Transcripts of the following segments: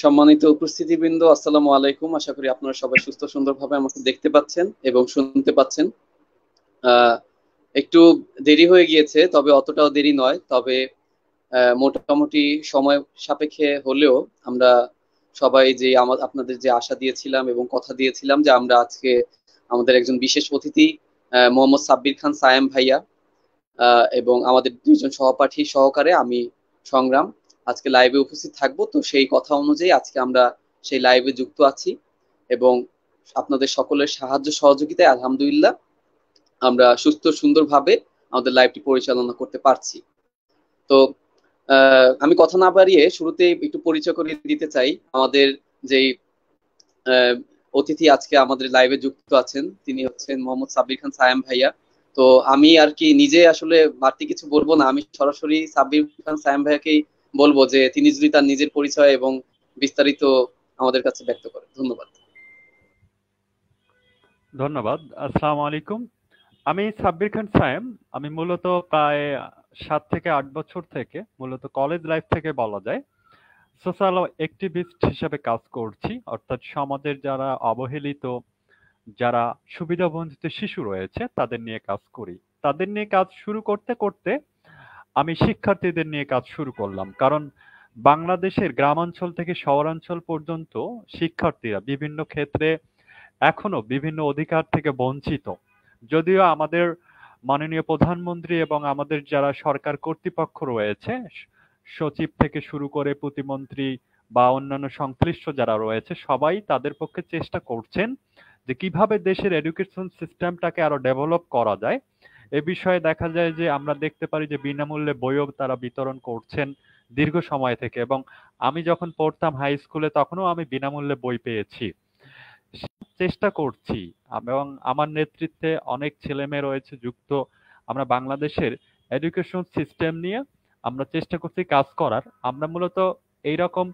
সম্মানিত উপস্থিতিবৃন্দ, আসসালামু আলাইকুম। আশা করি আপনারা সবাই সুস্থ সুন্দরভাবে আমাকে দেখতে পাচ্ছেন এবং শুনতে পাচ্ছেন। একটু দেরি হয়ে গিয়েছে, তবে অতটাও দেরি নয়। তবে মোটামুটি সময় সাপেক্ষে হলেও আমরা সবাই যে আপনাদের যে আশা দিয়েছিলাম এবং কথা দিয়েছিলাম যে আমরা আজকে আমাদের একজন বিশেষ অতিথি মোহাম্মদ সাব্বির খান সায়েম ভাইয়া এবং আমাদের দুইজন সহপাঠী সহকারে আমি সংগ্রাম আজকে লাইভে উপস্থিত থাকবো। তো সেই কথা অনুযায়ী আজকে আমরা সেই লাইভে যুক্ত আছি এবং আপনাদের সকলের সাহায্য সহযোগিতায় আলহামদুলিল্লাহ আমরা সুস্থ সুন্দরভাবে আমাদের লাইভটি পরিচালনা করতে পারছি। তো আমি কথা না বাড়িয়ে শুরুতেই একটু পরিচয় করে দিতে চাই আমাদের যেই অতিথি আজকে আমাদের লাইভে যুক্ত আছেন, তিনি হচ্ছেন মোহাম্মদ সাব্বির খান সায়েম ভাইয়া। তো আমি আর কি নিজে আসলে বাড়তি কিছু বলবো না, আমি সরাসরি সাব্বির খান সায়েম ভাইয়াকেই বলবো যে তিনি যদি তার নিজের পরিচয় এবং বিস্তারিত আমাদের কাছে ব্যক্ত করেন। ধন্যবাদ। ধন্যবাদ। আসসালামু আলাইকুম। আমি সাব্বির খান সায়েম। আমি মূলত প্রায় 7 থেকে 8 বছর থেকে মূলত কলেজ লাইফ থেকে বলা যায় সোশ্যাল অ্যাক্টিভিস্ট হিসেবে কাজ করছি। অর্থাৎ সমাজের যারা অবহেলিত, যারা সুবিধাবঞ্চিত শিশু রয়েছে তাদের নিয়ে কাজ করি। তাদের নিয়ে কাজ শুরু করতে করতে আমি শিক্ষার্থীদের নিয়ে কাজ শুরু করলাম। কারণ বাংলাদেশের গ্রামাঞ্চল থেকে শহরাঞ্চল পর্যন্ত শিক্ষার্থীরা বিভিন্ন ক্ষেত্রে এখনো বিভিন্ন অধিকার থেকে বঞ্চিত। যদিও আমাদের মাননীয় প্রধানমন্ত্রী এবং আমাদের যারা সরকার কর্তৃপক্ষ রয়েছে, সচিব থেকে শুরু করে প্রতিমন্ত্রী বা অন্যান্য সংশ্লিষ্ট যারা রয়েছে, সবাই তাদের পক্ষে চেষ্টা করছেন যে কিভাবে দেশের এডুকেশন সিস্টেমটাকে আরো ডেভেলপ করা যায়। এ বিষয়ে দেখা যায় যে আমরা দেখতে পারি যে বিনামূল্যে বইও তারা বিতরণ করছেন দীর্ঘ সময় থেকে, এবং আমি যখন পড়তাম হাই স্কুলে তখনও আমি বিনামূল্যে বই পেয়েছি। চেষ্টা করছি এবং আমার নেতৃত্বে অনেক ছেলে মেয়ে রয়েছে যুক্ত। আমরা বাংলাদেশের এডুকেশন সিস্টেম নিয়ে আমরা চেষ্টা করছি কাজ করার। আমরা মূলত এইরকম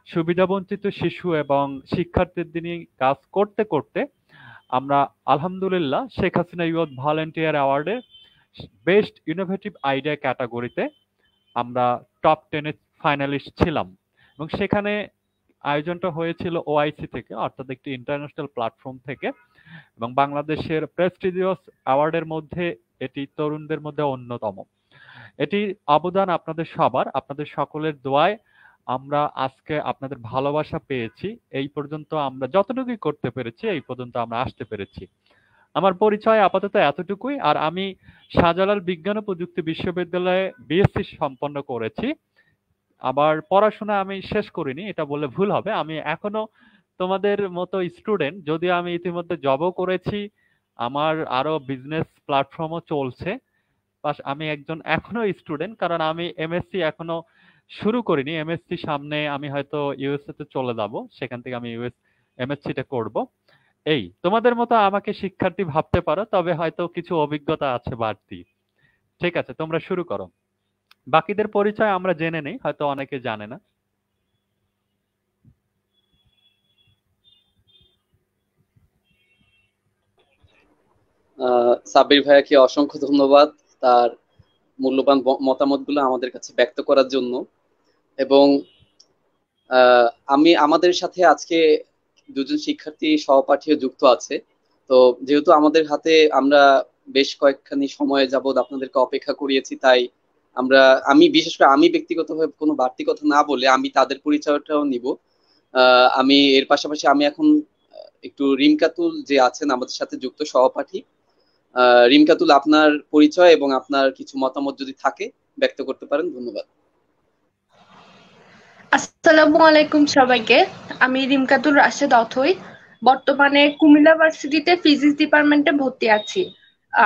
সুবিধাবঞ্চিত শিশু এবং শিক্ষার্থীদের নিয়ে কাজ করতে করতে আমরা আলহামদুলিল্লাহ শেখ হাসিনা ইউথ ভলেন্টিয়ার অ্যাওয়ার্ডে বেস্ট ইনোভেটিভ আইডিয়া ক্যাটাগরিতে আমরা টপ 10-এ ফাইনালিস্ট ছিলাম। এবং সেখানে আয়োজনটা হয়েছিল ওআইসি থেকে, অর্থাৎ একটি ইন্টারন্যাশনাল প্ল্যাটফর্ম থেকে, এবং বাংলাদেশের প্রেস্টিজিয়াস অ্যাওয়ার্ডের মধ্যে এটি তরুণদের মধ্যে অন্যতম। এটি অবদান আপনাদের সবার, আপনাদের সকলের দোয়ায় আমরা আজকে আপনাদের ভালোবাসা পেয়েছি। এই পর্যন্ত আমরা যতটুকুই করতে পেরেছি, এই পর্যন্ত আমরা আসতে পেরেছি। আমার পরিচয় আপাতত এতটুকুই। আর আমি শাহজালাল বিজ্ঞান ও প্রযুক্তি বিশ্ববিদ্যালয়ে বিএসসি সম্পন্ন করেছি। আবার পড়াশোনা আমি শেষ করিনি, এটা বললে ভুল হবে। আমি এখনো তোমাদের মতো স্টুডেন্ট, যদিও আমি ইতিমধ্যে জবও করেছি, আমার আরো বিজনেস প্ল্যাটফর্মও চলছে। আমি একজন এখনো স্টুডেন্ট, কারণ আমি এমএসসি এখনো শুরু করিনি। এমএসসি সামনে আমি হয়তো ইউএসএ তে চলে যাব, সেখান থেকে আমি এমএসসিটা করব। এই তোমাদের মতো আমাকে শিক্ষার্থী ভাবতে পারো, তবে হয়তো কিছু অভিজ্ঞতা আছে বাড়তি। ঠিক আছে, তোমরা শুরু করো। বাকিদের পরিচয় আমরা জেনে নেই, হয়তো অনেকে জানে না। সাব্বির ভাইয়াকে অসংখ্য ধন্যবাদ তার মূল্যবান মতামতগুলো আমাদের কাছে ব্যক্ত করার জন্য। এবং আমাদের সাথে আজকে দুজন শিক্ষার্থী সহপাঠীও যুক্ত আছে। তো যেহেতু আমাদের হাতে আমরা বেশ কয়েকখানি সময় যাবৎ আপনাদেরকে অপেক্ষা করিয়েছি, তাই আমি বিশেষ করে আমি ব্যক্তিগতভাবে কোনো বাড়তি কথা না বলে আমি তাদের পরিচয়টাও নিব। আমি এর পাশাপাশি আমি এখন একটু রিমকাতুল যে আছেন আমাদের সাথে যুক্ত সহপাঠী, রিমকাতুল আপনার পরিচয় এবং আপনার কিছু মতামত যদি থাকে ব্যক্ত করতে পারেন। ধন্যবাদ। আসসালামু আলাইকুম সবাইকে। আমি রিমকাতুল রাশেদ অথই, বর্তমানে কুমিল্লা ভার্সিটিতে ফিজিক্স ডিপার্টমেন্টে ভর্তি আছি।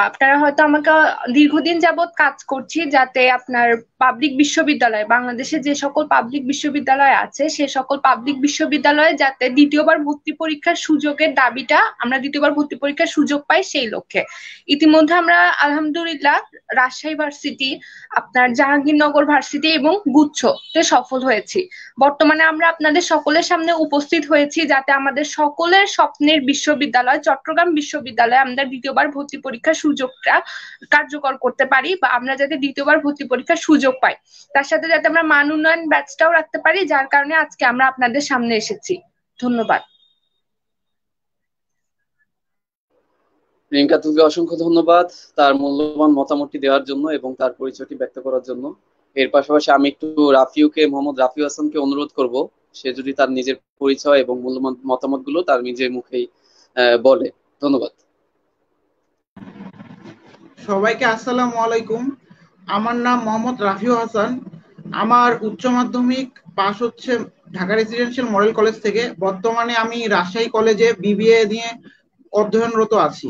আপনারা হয়তো আমাকে দীর্ঘদিন যাবৎ কাজ করছি যাতে আপনার পাবলিক বিশ্ববিদ্যালয়, বাংলাদেশে যে সকল পাবলিক বিশ্ববিদ্যালয় আছে সে সকল পাবলিক বিশ্ববিদ্যালয়ে যাতে দ্বিতীয়বার ভর্তি পরীক্ষার সুযোগের দাবিটা, আমরা দ্বিতীয়বার ভর্তি পরীক্ষার সুযোগ পাই সেই লক্ষ্যে। ইতিমধ্যে আমরা আলহামদুলিল্লাহ রাজশাহী ভার্সিটি, আপনার জাহাঙ্গীরনগর ভার্সিটি এবং গুচ্ছতে সফল হয়েছি। বর্তমানে আমরা আপনাদের সকলের সামনে উপস্থিত হয়েছি যাতে আমাদের সকলের স্বপ্নের বিশ্ববিদ্যালয় চট্টগ্রাম বিশ্ববিদ্যালয়ে আমরা দ্বিতীয়বার ভর্তি পরীক্ষার সুযোগটা কার্যকর করতে পারি, বা আমরা যাতে দ্বিতীয়বার ভর্তি পরীক্ষার সুযোগ সুযোগ পাই। তার সাথে যাতে আমরা মান উন্নয়ন ব্যাচটাও রাখতে পারি, যার কারণে আজকে আমরা আপনাদের সামনে এসেছি। ধন্যবাদ। রিঙ্কাতুকে অসংখ্য ধন্যবাদ তার মূল্যবান মতামতটি দেওয়ার জন্য এবং তার পরিচয়টি ব্যক্ত করার জন্য। এর পাশাপাশি আমি একটু মোহাম্মদ রাফিউ হাসানকে অনুরোধ করব, সে যদি তার নিজের পরিচয় এবং মূল্যবান মতামতগুলো তার নিজের মুখেই বলে। ধন্যবাদ। সবাইকে আসসালামু আলাইকুম। আমার নাম মোহাম্মদ রাফিউ হাসান। আমার উচ্চ মাধ্যমিক পাস হচ্ছে ঢাকা রেসিডেন্সিয়াল মডেল কলেজ থেকে। বর্তমানে আমি রাজশাহী কলেজে বিবিএ নিয়ে অধ্যয়নরত আছি।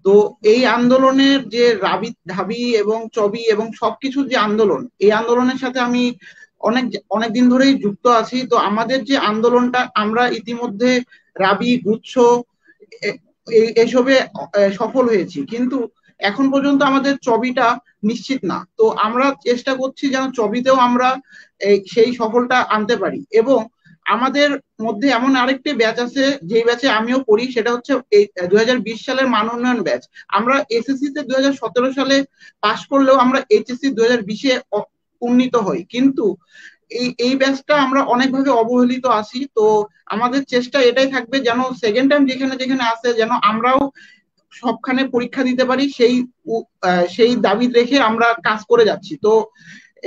তো এই আন্দোলনের যে রাবি ঢাবি এবং চবি এবং সবকিছুর যে আন্দোলন, এই আন্দোলনের সাথে আমি অনেক দিন ধরেই যুক্ত আছি। তো আমাদের যে আন্দোলনটা, আমরা ইতিমধ্যে রাবি, গুচ্ছ এসবে সফল হয়েছি, কিন্তু এখন পর্যন্ত আমাদের চবিটা নিশ্চিত না। তো আমরা চেষ্টা করছি যেন চবিতেও আমরা সেই সফলটা আনতে পারি। এবং আমাদের মধ্যে এমন আরেকটি ব্যাচ আছে যে ব্যাচে আমিও পড়ি, সেটা হচ্ছে এই 2020 সালের মান উন্নয়ন ব্যাচ। আমরা এসএসসি তে 2017 সালে পাশ করলেও আমরা এইচএসসি 2020-এ উন্নীত হই, কিন্তু এই ব্যাচটা আমরা অনেকভাবে অবহেলিত আছি। তো আমাদের চেষ্টা এটাই থাকবে যেন সেকেন্ড টাইম যেখানে যেখানে আসে যেন আমরাও সবখানে পরীক্ষা দিতে পারি, সেই দাবি রেখে আমরা কাজ করে যাচ্ছি। তো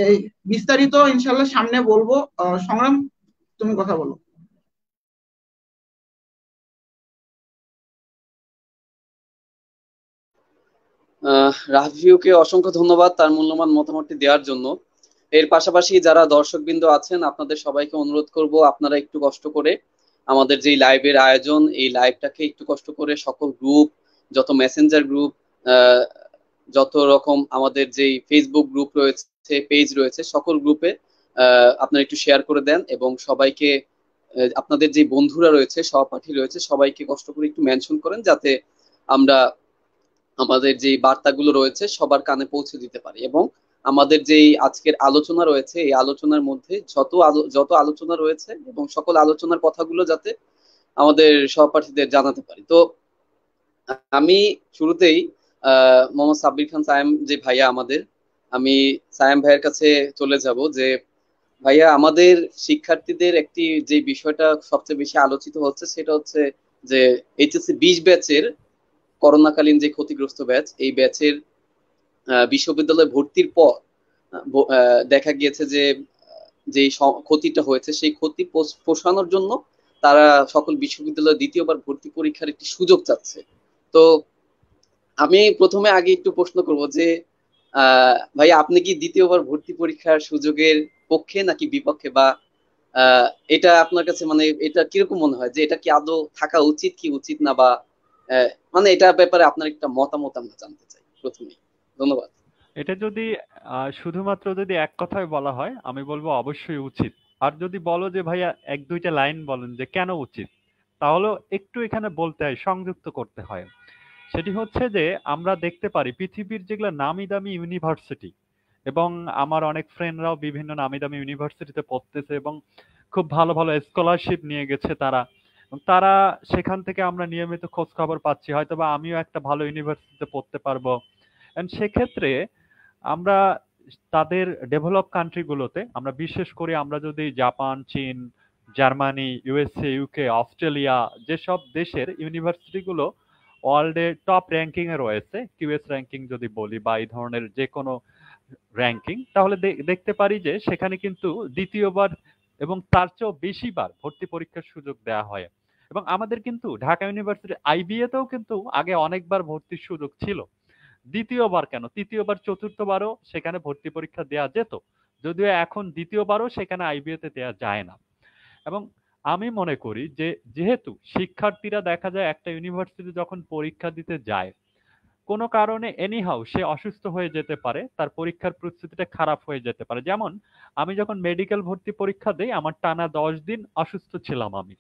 এই বিস্তারিত ইনশাল্লাহ সামনে বলবো। সংগ্রাম, তুমি কথা বলো। রাফিউকে অসংখ্য ধন্যবাদ তার মূল্যবান মতামতটি দেওয়ার জন্য। এর পাশাপাশি যারা দর্শকবৃন্দ আছেন, আপনাদের সবাইকে অনুরোধ করব, আপনারা একটু কষ্ট করে আমাদের যে লাইভের আয়োজন, এই লাইভটাকে একটু কষ্ট করে সকল গ্রুপ, যত মেসেঞ্জার গ্রুপ, যত রকম আমাদের যে ফেসবুক গ্রুপ রয়েছে, পেজ রয়েছে, সকল গ্রুপে আপনারা একটু শেয়ার করে দেন এবং সবাইকে, আপনাদের যে বন্ধুরা রয়েছে, সহপাঠী রয়েছে, সবাইকে কষ্ট করে একটু মেনশন করেন, যাতে আমরা আমাদের যে বার্তাগুলো রয়েছে সবার কানে পৌঁছে দিতে পারি এবং আমাদের যে আজকের আলোচনা রয়েছে, এই আলোচনার মধ্যে যত আলোচনা রয়েছে এবং সকল আলোচনার কথাগুলো যাতে আমাদের সহপাঠীদের জানাতে পারি। তো আমি শুরুতেই মোহাম্মদ সাব্বির খান সায়েম যে ভাইয়া আমাদের, আমি সায়েম ভাইয়ের কাছে চলে যাব যে ভাইয়া, আমাদের শিক্ষার্থীদের একটি যে বিষয়টা সবচেয়ে বেশি আলোচিত হচ্ছে সেটা হচ্ছে যে এইচএসসি 20 ব্যাচের করোনাকালীন যে ক্ষতিগ্রস্ত ব্যাচ, এই ব্যাচের বিশ্ববিদ্যালয়ে ভর্তির পর দেখা গিয়েছে যে যে ক্ষতিটা হয়েছে, সেই ক্ষতি পোষানোর জন্য তারা সকল বিশ্ববিদ্যালয়ে দ্বিতীয়বার ভর্তি পরীক্ষার একটি সুযোগ চাচ্ছে। তো আমি প্রথমে আগে একটু প্রশ্ন করব যে ভাই, আপনি কি দ্বিতীয়বার ভর্তি পরীক্ষার সুযোগের পক্ষে নাকি বিপক্ষে, বা এটা আপনার কাছে মানে এটা কিরকম মনে হয় যে এটা কি আদৌ থাকা উচিত কি উচিত না, বা মানে এটার ব্যাপারে আপনার একটা মতামত আমরা জানতে চাই প্রথমেই। ধন্যবাদ। এটা যদি শুধুমাত্র যদি এক কথায় বলা হয়, আমি বলবো অবশ্যই উচিত। আর যদি বলো যে ভাইয়া এক দুইটা লাইন বলেন যে কেন উচিত, তাহলে একটু এখানে বলতে হয়, সংযুক্ত করতে হয়। সেটি হচ্ছে যে আমরা দেখতে পারি পৃথিবীর যেগুলো নামি দামি ইউনিভার্সিটি, এবং আমার অনেক ফ্রেন্ডরাও বিভিন্ন নামি দামি ইউনিভার্সিটিতে পড়তেছে এবং খুব ভালো ভালো স্কলারশিপ নিয়ে গেছে তারা, এবং তারা সেখান থেকে আমরা নিয়মিত খোঁজ খবর পাচ্ছি, হয়তো বা আমিও একটা ভালো ইউনিভার্সিটিতে পড়তে পারবো। এন্ড সেক্ষেত্রে আমরা তাদের ডেভেলপ কান্ট্রিগুলোতে, আমরা বিশেষ করে আমরা যদি জাপান, চীন, জার্মানি, ইউএসএ, ইউকে, অস্ট্রেলিয়া, যেসব দেশের ইউনিভার্সিটিগুলো ওয়ার্ল্ডে টপ র্যাঙ্কিং এ রয়েছে, কিউএস র্যাঙ্কিং যদি বলি বা এই ধরনের যে কোনো র্যাঙ্কিং, তাহলে দেখতে পারি যে সেখানে কিন্তু দ্বিতীয়বার এবং তার চেয়েও বেশিবার ভর্তি পরীক্ষার সুযোগ দেওয়া হয়। এবং আমাদের কিন্তু ঢাকা ইউনিভার্সিটি আইবিএ তেও কিন্তু আগে অনেকবার ভর্তির সুযোগ ছিল, দ্বিতীয়বার কেন তৃতীয়বার চতুর্থবারও সেখানে ভর্তি পরীক্ষা দেওয়া যেত, যদিও এখন দ্বিতীয়বারও সেখানে আইবিএ তে দেওয়া যায় না। এবং আমি মনে করি যে যেহেতু শিক্ষার্থীরা দেখা যায় একটা ইউনিভার্সিটি যখন পরীক্ষা দিতে যায়, কোনো কারণে এনিহাউ সে অসুস্থ হয়ে যেতে পারে, তার পরীক্ষার প্রস্তুতিটা খারাপ হয়ে যেতে পারে। যেমন আমি যখন মেডিকেল ভর্তি পরীক্ষা দেই, আমার টানা 10 দিন অসুস্থ ছিলাম আমি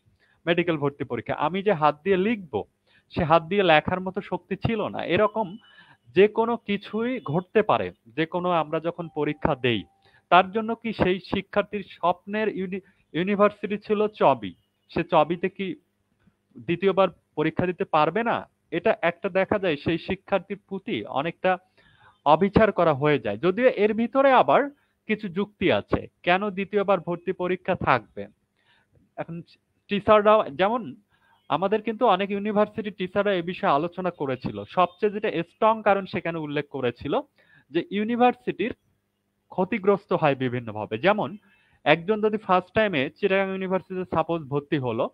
মেডিকেল ভর্তি পরীক্ষা, আমি যে হাত দিয়ে লিখবো সে হাত দিয়ে লেখার মতো শক্তি ছিল না। এরকম যে কোনো কিছুই ঘটতে পারে যে কোনো আমরা যখন পরীক্ষা দেই। তার জন্য কি সেই শিক্ষার্থীর স্বপ্নের ইউনিভার্সিটি ছিল চবি, সে চবিতে কি দ্বিতীয়বার পরীক্ষা দিতে পারবে না? এটা একটা দেখা যায় সেই শিক্ষার্থীর প্রতি অনেকটা অবিচার করা হয়ে যায়। যদিও এর ভিতরে আবার কিছু যুক্তি আছে কেন দ্বিতীয়বার ভর্তি পরীক্ষা থাকবে। এখন টিচাররাও যেমন আমাদের কিন্তু অনেক ইউনিভার্সিটি টিচাররা এই বিষয়ে আলোচনা করেছিল, সবচেয়ে যেটা স্ট্রং কারণ সেখানে উল্লেখ করেছিল যে ইউনিভার্সিটির ক্ষতিগ্রস্ত হয় বিভিন্নভাবে। যেমন একজন যদি ফার্স্ট টাইমে চিটাগাং ইউনিভার্সিটিতে সাপোজ ভর্তি হলো,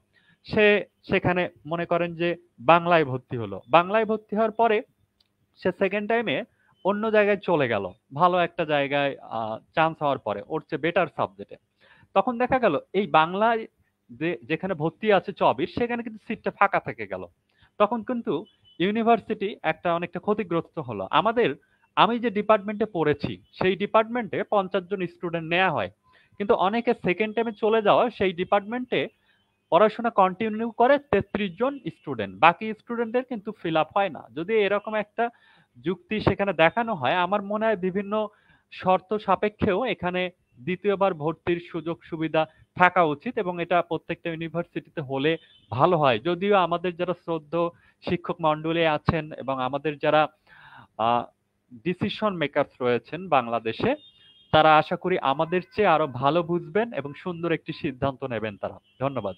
সে সেখানে মনে করেন যে বাংলায় ভর্তি হলো, বাংলায় ভর্তি হওয়ার পরে সে সেকেন্ড টাইমে অন্য জায়গায় চলে গেল, ভালো একটা জায়গায় চান্স হওয়ার পরে ওর চেয়ে বেটার সাবজেক্টে, তখন দেখা গেল এই বাংলায় যেখানে ভর্তি আছে 24 সেখানে কিন্তু সিটটা ফাঁকা থেকে গেল। তখন কিন্তু ইউনিভার্সিটি একটা অনেকটা ক্ষতিগ্রস্ত হলো। আমি যে ডিপার্টমেন্টে পড়েছি সেই ডিপার্টমেন্টে 50 জন স্টুডেন্ট নেওয়া হয়, কিন্তু অনেকে সেকেন্ড টাইমে চলে যাওয়া সেই ডিপার্টমেন্টে পড়াশোনা কন্টিনিউ করে 33 জন স্টুডেন্ট, বাকি স্টুডেন্টদের কিন্তু ফিল আপ হয় না। যদি এরকম একটা যুক্তি সেখানে দেখানো হয়, আমার মনে হয় বিভিন্ন শর্ত সাপেক্ষেও এখানে দ্বিতীয়বার ভর্তির সুযোগ সুবিধা থাকা উচিত এবং এটা প্রত্যেকটা ইউনিভার্সিটিতে হলে ভালো হয়। যদিও আমাদের যারা শ্রদ্ধেয় শিক্ষক মন্ডলী আছেন এবং আমাদের যারা ডিসিশন মেকারস রয়েছেন বাংলাদেশে, তারা আশা করি আমাদের চেয়ে আরো ভালো বুঝবেন এবং সুন্দর একটি সিদ্ধান্ত নেবেন তারা। ধন্যবাদ।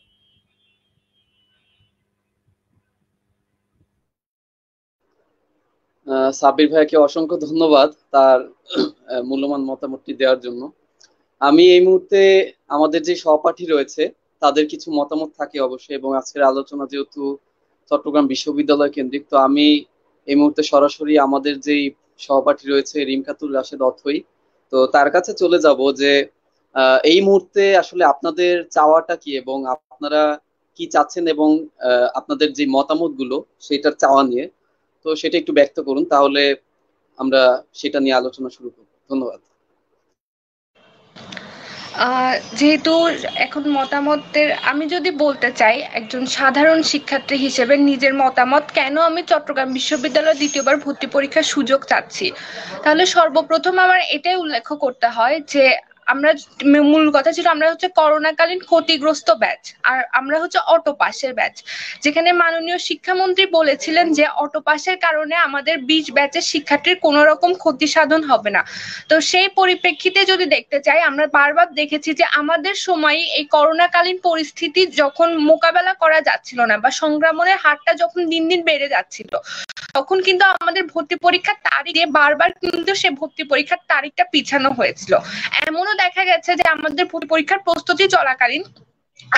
সাব্বির ভাইকে অসংখ্য ধন্যবাদ তার মূল্যবান মতামতটি দেওয়ার জন্য। আমি এই মুহূর্তে আমাদের যে সহপাঠী রয়েছে তাদের কিছু মতামত থাকে অবশ্যই, এবং আজকের আলোচনা যেহেতু চট্টগ্রাম বিশ্ববিদ্যালয় কেন্দ্রিক, তো আমি এই মুহূর্তে সরাসরি আমাদের যেই সহপাঠী রয়েছে রিমকাতুল রাশেদ অথই, তো তার কাছে চলে যাব যে এই মুহূর্তে আসলে আপনাদের চাওয়াটা কি এবং আপনারা কি চাচ্ছেন এবং আপনাদের যে মতামতগুলো সেটার চাওয়া নিয়ে, তো সেটা একটু ব্যক্ত করুন, তাহলে আমরা সেটা নিয়ে আলোচনা শুরু করব। ধন্যবাদ। যেহেতু এখন মতামতের আমি যদি বলতে চাই একজন সাধারণ শিক্ষার্থী হিসেবে নিজের মতামত কেন আমি চট্টগ্রাম বিশ্ববিদ্যালয়ে দ্বিতীয়বার ভর্তি পরীক্ষার সুযোগ চাচ্ছি, তাহলে সর্বপ্রথম আমার এটাই উল্লেখ করতে হয় যে আমরা মূল কথা ছিল আমরা হচ্ছে করোনাকালীন ক্ষতিগ্রস্ত ব্যাচ, আর আমরা হচ্ছে অটো পাসের ব্যাচ, যেখানে মাননীয় শিক্ষামন্ত্রী বলেছিলেন যে অটো পাসের কারণে আমাদের 20 ব্যাচের শিক্ষার্থীর কোনো রকম ক্ষতি সাধন হবে না। তো সেই পরিপ্রেক্ষিতে যদি দেখতে চাই, আমরা বারবার দেখেছি যে আমাদের সময় এই করোনাকালীন পরিস্থিতি যখন মোকাবেলা করা যাচ্ছিল না বা সংক্রমণের হারটা যখন দিন দিন বেড়ে যাচ্ছিল, তখন কিন্তু আমাদের ভর্তি পরীক্ষার তারিখ বারবার কিন্তু সে ভর্তি পরীক্ষার তারিখটা পিছানো হয়েছিল। এমনও দেখা গেছে যে আমাদের ভর্তি পরীক্ষার প্রস্তুতি চলাকালীন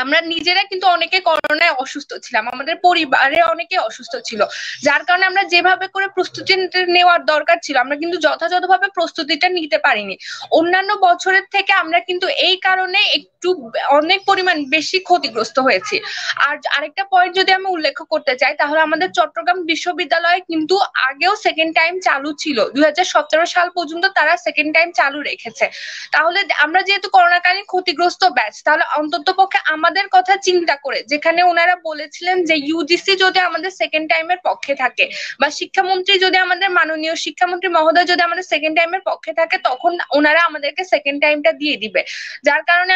আমরা নিজেরা কিন্তু অনেকে করোনায় অসুস্থ ছিলাম, আমাদের পরিবারে অনেকে অসুস্থ ছিল, যার কারণে আমরা যেভাবে করে প্রস্তুতি নেওয়ার দরকার ছিল আমরা কিন্তু যথাযথভাবে প্রস্তুতিটা নিতে পারিনি। অন্যান্য বছরের থেকে আমরা কিন্তু এই কারণে একটু অনেক পরিমাণ বেশি ক্ষতিগ্রস্ত হয়েছি। আর আরেকটা পয়েন্ট যদি আমি উল্লেখ করতে চাই, তাহলে আমাদের চট্টগ্রাম বিশ্ববিদ্যালয়ে কিন্তু আগেও সেকেন্ড টাইম চালু ছিল, 2017 সাল পর্যন্ত তারা সেকেন্ড টাইম চালু রেখেছে। তাহলে আমরা যেহেতু করোনাকালীন ক্ষতিগ্রস্ত ব্যাচ, তাহলে অন্তত পক্ষে আমাদের কথা চিন্তা করে, যেখানে ওনারা বলেছিলেন যে ইউজিসি যদি আমাদের সেকেন্ড টাইমের পক্ষে থাকে বা শিক্ষামন্ত্রী যদি আমাদের মাননীয় শিক্ষামন্ত্রী মহোদয় যদি আমাদের সেকেন্ড টাইমের পক্ষে থাকে, তখন ওনারা আমাদেরকে সেকেন্ড টাইমটা দিয়ে দিবে। যার কারণে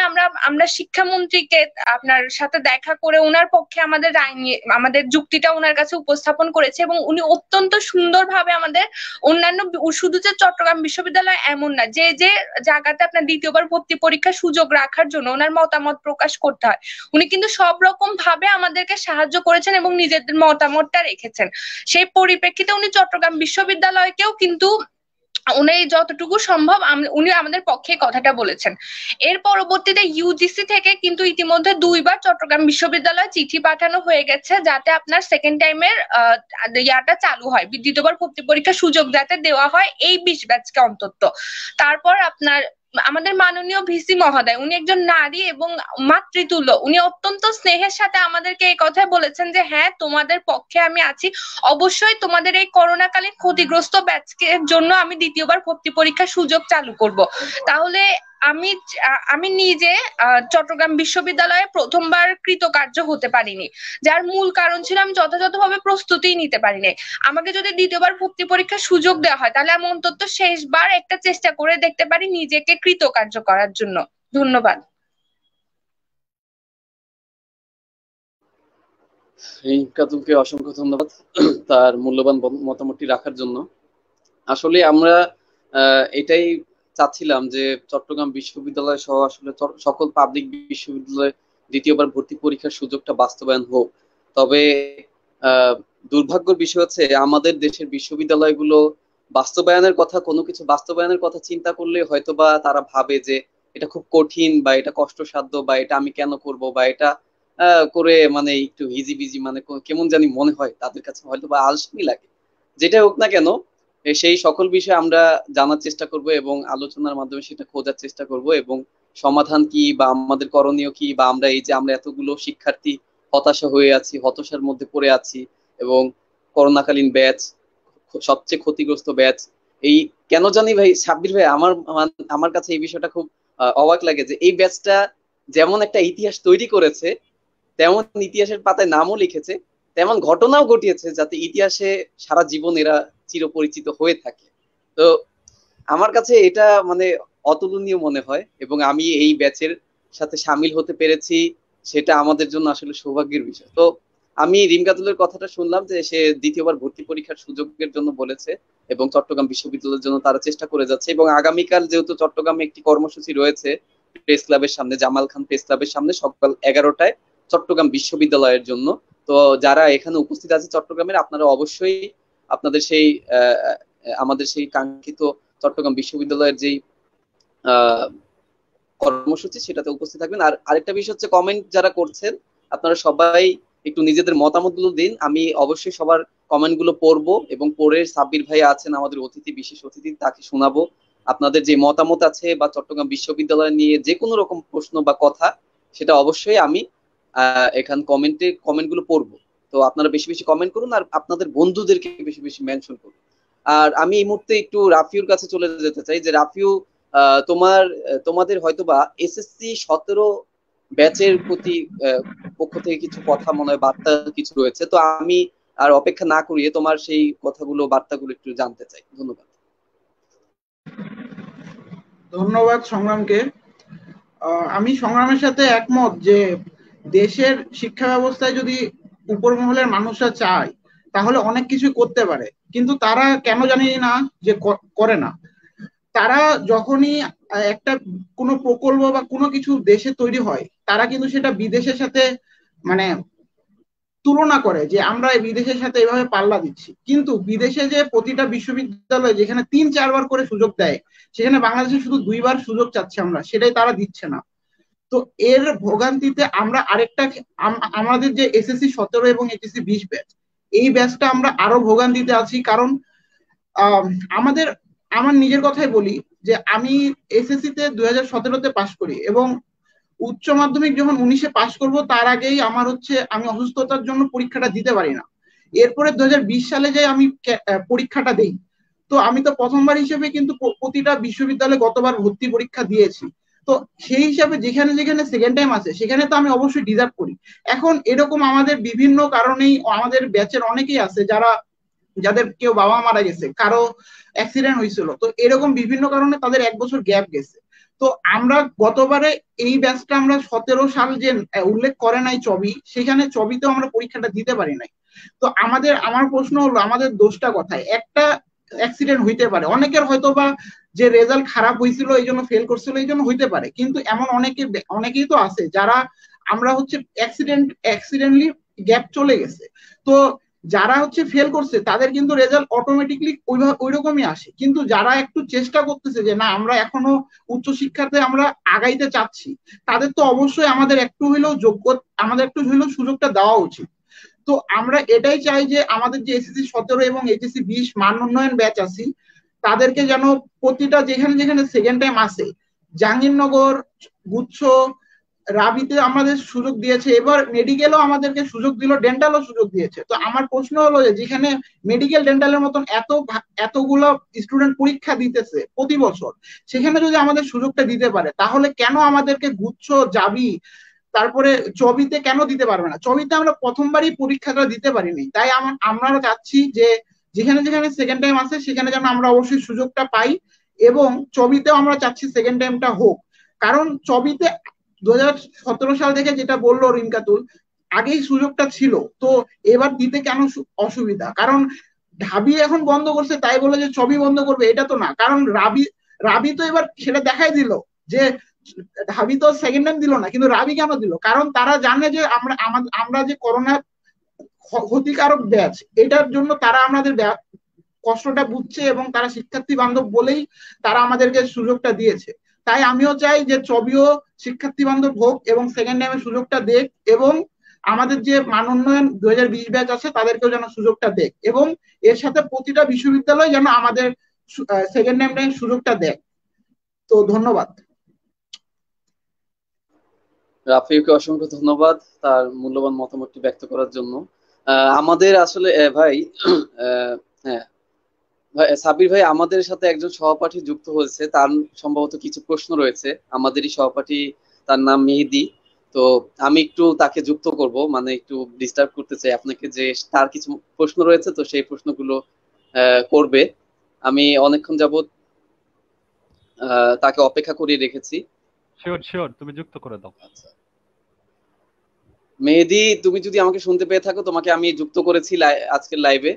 আমরা শিক্ষামন্ত্রীকে আপনার সাথে দেখা করে ওনার পক্ষে আমাদের রায় নিয়ে আমাদের যুক্তিটা ওনার কাছে উপস্থাপন করেছে, এবং উনি অত্যন্ত সুন্দরভাবে আমাদের অন্যান্য শুধু যে চট্টগ্রাম বিশ্ববিদ্যালয় এমন না, যে যে জায়গাতে আপনার দ্বিতীয়বার ভর্তি পরীক্ষার সুযোগ রাখার জন্য ওনার মতামত প্রকাশ করতে হয়, উনি কিন্তু সব রকম ভাবে আমাদেরকে সাহায্য করেছেন এবং নিজেদের মতামতটা রেখেছেন। সেই পরিপ্রেক্ষিতে উনি চট্টগ্রাম বিশ্ববিদ্যালয়কেও কিন্তু উনি যতটুকু সম্ভব উনি আমাদের পক্ষে কথাটা বলেছেন। এর পরবর্তীতে ইউজিসি থেকে কিন্তু ইতিমধ্যে 2বার চট্টগ্রাম বিশ্ববিদ্যালয়ে চিঠি পাঠানো হয়ে গেছে যাতে আপনার সেকেন্ড টাইমের ইয়াটা চালু হয়, দ্বিতীয়বার ভর্তি পরীক্ষার সুযোগ যাতে দেওয়া হয় এই 20 ব্যাচকে অন্তত। তারপর আপনার আমাদের মাননীয় ভিসি মহোদয়, উনি একজন নারী এবং মাতৃতুল্য, উনি অত্যন্ত স্নেহের সাথে আমাদেরকে এই কথা বলেছেন যে হ্যাঁ তোমাদের পক্ষে আমি আছি, অবশ্যই তোমাদের এই করোনাকালীন ক্ষতিগ্রস্ত ব্যাচের জন্য আমি দ্বিতীয়বার ভর্তি পরীক্ষার সুযোগ চালু করব। তাহলে আমি নিজে চট্টগ্রাম বিশ্ববিদ্যালয়ে প্রথমবার কৃতকার্য হতে পারিনি, যার মূল কারণ ছিল আমি যথাযথভাবে প্রস্তুতি নিতে পারিনি। আমাকে যদি দ্বিতীয়বার ভর্তি পরীক্ষার সুযোগ দেওয়া হয়, তাহলে আমি অন্তত শেষবার একটা চেষ্টা করে দেখতে পারি নিজেকে কৃতকার্য করার জন্য। ধন্যবাদ। কাতুলকে অসংখ্য ধন্যবাদ তার মূল্যবান মতামতটি রাখার জন্য। আসলে আমরা এটাই চাচ্ছিলাম যে চট্টগ্রাম বিশ্ববিদ্যালয় সহ আসলে সকল পাবলিক বিশ্ববিদ্যালয়ে দ্বিতীয়বার ভর্তি পরীক্ষার সুযোগটা বাস্তবায়ন হোক। তবে আহ দুর্ভাগ্যের বিষয় হচ্ছে আমাদের দেশের বিশ্ববিদ্যালয়গুলো কোনো কিছু বাস্তবায়নের কথা চিন্তা করলে হয়তোবা তারা ভাবে যে এটা খুব কঠিন বা এটা কষ্টসাধ্য বা এটা আমি কেন করব বা এটা করে মানে একটু হিজিবিজি মানে কেমন জানি মনে হয় তাদের কাছে, হয়তোবা আলসেমি লাগে। যেটা হোক না কেন, সেই সকল বিষয়ে আমরা জানার চেষ্টা করব এবং আলোচনার মাধ্যমে সেটা খোঁজার চেষ্টা করব এবং সমাধান কি বা আমাদের করণীয় কি, বা আমরা এতগুলো শিক্ষার্থী হতাশা হয়ে আছি, হতাশার মধ্যে পড়ে আছি এবং করোনাকালীন ব্যাচ সবচেয়ে ক্ষতিগ্রস্ত ব্যাচ। এই কেন জানি ভাই সাব্বির ভাই, আমার কাছে এই বিষয়টা খুব অবাক লাগে যে এই ব্যাচটা যেমন একটা ইতিহাস তৈরি করেছে, তেমন ইতিহাসের পাতায় নামও লিখেছে, তেমন ঘটনাও ঘটিয়েছে যাতে ইতিহাসে সারা জীবন এরা চিরপরিচিত হয়ে থাকে। তো আমার কাছে এটা মানে অতুলনীয় মনে হয় এবং আমি এই ব্যাচের সাথে সামিল হতে পেরেছি, সেটা আমাদের জন্য আসলে সৌভাগ্যের বিষয়। তো আমি রিমকাতুলের কথাটা শুনলাম যে সে দ্বিতীয়বার ভর্তি পরীক্ষার সুযোগের জন্য বলেছে এবং চট্টগ্রাম বিশ্ববিদ্যালয়ের জন্য তারা চেষ্টা করে যাচ্ছে, এবং আগামীকাল যেহেতু চট্টগ্রামে একটি কর্মসূচি রয়েছে প্রেস ক্লাবের সামনে, জামাল খান প্রেস ক্লাবের সামনে সকাল 11টায় চট্টগ্রাম বিশ্ববিদ্যালয়ের জন্য। তো যারা এখানে উপস্থিত আছে চট্টগ্রামের, আপনারা অবশ্যই আপনাদের সেই আমাদের সেই কাঙ্ক্ষিত চট্টগ্রাম বিশ্ববিদ্যালয়ের যেই কর্মসূচি সেটাতে উপস্থিত থাকবেন। আর আরেকটা বিষয় হচ্ছে, কমেন্ট যারা করছেন আপনারা সবাই একটু নিজেদের মতামত গুলো দিন। আমি অবশ্যই সবার কমেন্ট গুলো পড়বো এবং পড়ে সাব্বির ভাই আছেন আমাদের অতিথি, বিশেষ অতিথি, তাকে শোনাবো। আপনাদের যে মতামত আছে বা চট্টগ্রাম বিশ্ববিদ্যালয় নিয়ে যে কোনো রকম প্রশ্ন বা কথা, সেটা অবশ্যই আমি এখান কমেন্ট গুলো পড়বো। তো আপনারা বেশি বেশি কমেন্ট করুন আর আপনাদের বন্ধুদেরকে বেশি বেশি মেনশন করুন। আর আমি এই মুহূর্তে একটু রাফিউর কাছে চলে যেতে চাই যে রাফিউ, তোমাদের হয়তোবা এসএসসি 17 ব্যাচের প্রতি পক্ষ থেকে কিছু কথা মনে হয়, বার্তা কিছু রয়েছে। তো আমি আর অপেক্ষা না করিয়ে তোমার সেই কথাগুলো, বার্তাগুলো একটু জানতে চাই। ধন্যবাদ। ধন্যবাদ সংগ্রামকে। আমি সংগ্রামের সাথে একমত যে দেশের শিক্ষা ব্যবস্থায় যদি উপর মহলের মানুষরা চায় তাহলে অনেক কিছু করতে পারে, কিন্তু তারা কেন জানি না যে করে না। তারা যখনই একটা কোনো প্রকল্প বা কোনো কিছু দেশে তৈরি হয়, তারা কিন্তু সেটা বিদেশের সাথে মানে তুলনা করে যে আমরা বিদেশের সাথে এভাবে পাল্লা দিচ্ছি, কিন্তু বিদেশে যে প্রতিটা বিশ্ববিদ্যালয় যেখানে 3-4 বার করে সুযোগ দেয়, সেখানে বাংলাদেশে শুধু 2 বার সুযোগ চাচ্ছে আমরা, সেটাই তারা দিচ্ছে না। তো এর ভোগান্তিতে আমরা আরেকটা আমাদের যে এসএসসি 17 এবং এইচএসসি 20 ব্যাচ, এই ব্যাচটা আমরা আরো ভোগান্তিতে আছি। কারণ আমার নিজের কথাই বলি যে আমি এসএসসি তে 2017-তে পাশ করি এবং উচ্চ মাধ্যমিক যখন 19-এ পাশ করব তার আগেই আমি অসুস্থতার জন্য পরীক্ষাটা দিতে পারি না। এরপরে 2020 সালে যাই আমি পরীক্ষাটা দেই। তো আমি তো প্রথমবার হিসেবে কিন্তু প্রতিটা বিশ্ববিদ্যালয়ে গতবার ভর্তি পরীক্ষা দিয়েছি। তো সেই হিসাবে যেখানে যেখানে সেকেন্ড টাইম আছে সেখানে তো আমি অবশ্যই ডিজার্ভ করি। এখন এরকম আমাদের বিভিন্ন কারণেই আমাদের ব্যাচের অনেকেই আছে যাদের কেউ বাবা মারা গেছে, কারো অ্যাক্সিডেন্ট হয়েছিল, তো এরকম বিভিন্ন কারণে তাদের 1 বছর গ্যাপ গেছে। তো আমরা গতবারে এই ব্যাচটা আমরা 17 সাল যে উল্লেখ করে নাই চবি, সেখানে চবিতেও আমরা পরীক্ষাটা দিতে পারি নাই। তো আমার প্রশ্ন হলো আমাদের দোষটা কোথায়? একটা অ্যাক্সিডেন্ট হইতে পারে, অনেকের হয়তো বা যে রেজাল্ট খারাপ হয়েছিল এই জন্য ফেল করছিল এই জন্য হইতে পারে, কিন্তু এমন অনেকেই তো আছে যারা আমরা অ্যাক্সিডেন্টলি গ্যাপ চলে গেছে। তো যারা ফেল করছে তাদের কিন্তু রেজাল্ট অটোমেটিকলি ওইরকমই আসে, কিন্তু যারা একটু চেষ্টা করতেছে যে না আমরা এখনো উচ্চশিক্ষাতে আমরা আগাইতে চাচ্ছি, তাদের তো অবশ্যই আমাদের একটু হইলেও সুযোগটা দেওয়া উচিত। তো আমরা এটাই চাই যে আমাদের যে এসএসসি 17 এবং এইচএসসি 20 মান উন্নয়ন ব্যাচ আছি, তাদেরকে যেন প্রতিটা যেখানে যেখানে সেকেন্ড টাইম আছে, জাহাঙ্গীরনগর, গুচ্ছ, রাবিতে আমাদের সুযোগ দিয়েছে, এবার মেডিকেলও আমাদেরকে সুযোগ দিল, ডেন্টালও সুযোগ দিয়েছে। তো আমার প্রশ্ন হলো যে যেখানে মেডিকেল ডেন্টালের মতন এতগুলো স্টুডেন্ট পরীক্ষা দিতেছে প্রতি বছর, সেখানে যদি আমাদের সুযোগটা দিতে পারে তাহলে কেন আমাদেরকে গুচ্ছ, জাবি, তারপরে চবিতে কেন দিতে পারবে না? চবিতে আমরা প্রথমবারই পরীক্ষাটা দিতে পারিনি, তাই আমরা চাচ্ছি যে যেখানে যেখানে সেকেন্ড টাইম আছে সেখানে যেন আমরা অবশ্যই সুযোগটা পাই, এবং চবিতেও আমরা চাচ্ছি সেকেন্ড টাইমটা হোক। কারণ চবিতে 2017 সাল থেকে যেটা বললো রিমকাতুল, আগেই সুযোগটা ছিল, তো এবার দিতে কেন অসুবিধা? কারণ ঢাবি এখন বন্ধ করছে তাই বলে যে চবি বন্ধ করবে এটা তো না, কারণ রাবি তো এবার সেটা দেখাই দিল যে ঢাবি তো সেকেন্ড টাইম দিল না, কিন্তু রাবি কেন দিল? কারণ তারা জানে যে আমরা যে করোনা ক্ষতিকারক ব্যাচ, এটার জন্য তারা আমাদের কষ্টটা বুঝছে এবং তারা শিক্ষার্থী বান্ধব বলেই তারা আমাদেরকে সুযোগটা দিয়েছে। তাই আমিও চাই যে চবিও শিক্ষার্থী বান্ধব হোক এবং সেকেন্ড টাইমের সুযোগটা দেখ, এবং আমাদের যে মান উন্নয়ন 2020 ব্যাচ আছে তাদেরকেও যেন সুযোগটা দেখ, এবং এর সাথে প্রতিটা বিশ্ববিদ্যালয় যেন আমাদের সেকেন্ড টাইম সুযোগটা দেয়। তো ধন্যবাদ। রাফিকে অসংখ্য ধন্যবাদ তার মূল্যবান মতামতটি ব্যক্ত করার জন্য। আমাদের আসলে ভাই হ্যাঁ ভাই সাবির ভাই, আমাদের সাথে একজন সহপাঠী যুক্ত হয়েছে, তার সম্ভবত কিছু প্রশ্ন রয়েছে। আমাদেরই সহপাঠী, তার নাম মেহেদি। তো আমি একটু তাকে যুক্ত করব, মানে একটু ডিস্টার্ব করতে চাই আপনাকে, যে তার কিছু প্রশ্ন রয়েছে, তো সেই প্রশ্নগুলো করবে। আমি অনেকক্ষণ যাবত তাকে অপেক্ষা করিয়ে রেখেছি। শিওর শিওর, তুমি যুক্ত করে দাও। আচ্ছা মেহেদি, তুমি যদি আমাকে শুনতে পেয়ে থাকো, তোমাকে আমি যুক্ত করেছি আজকের লাইভে।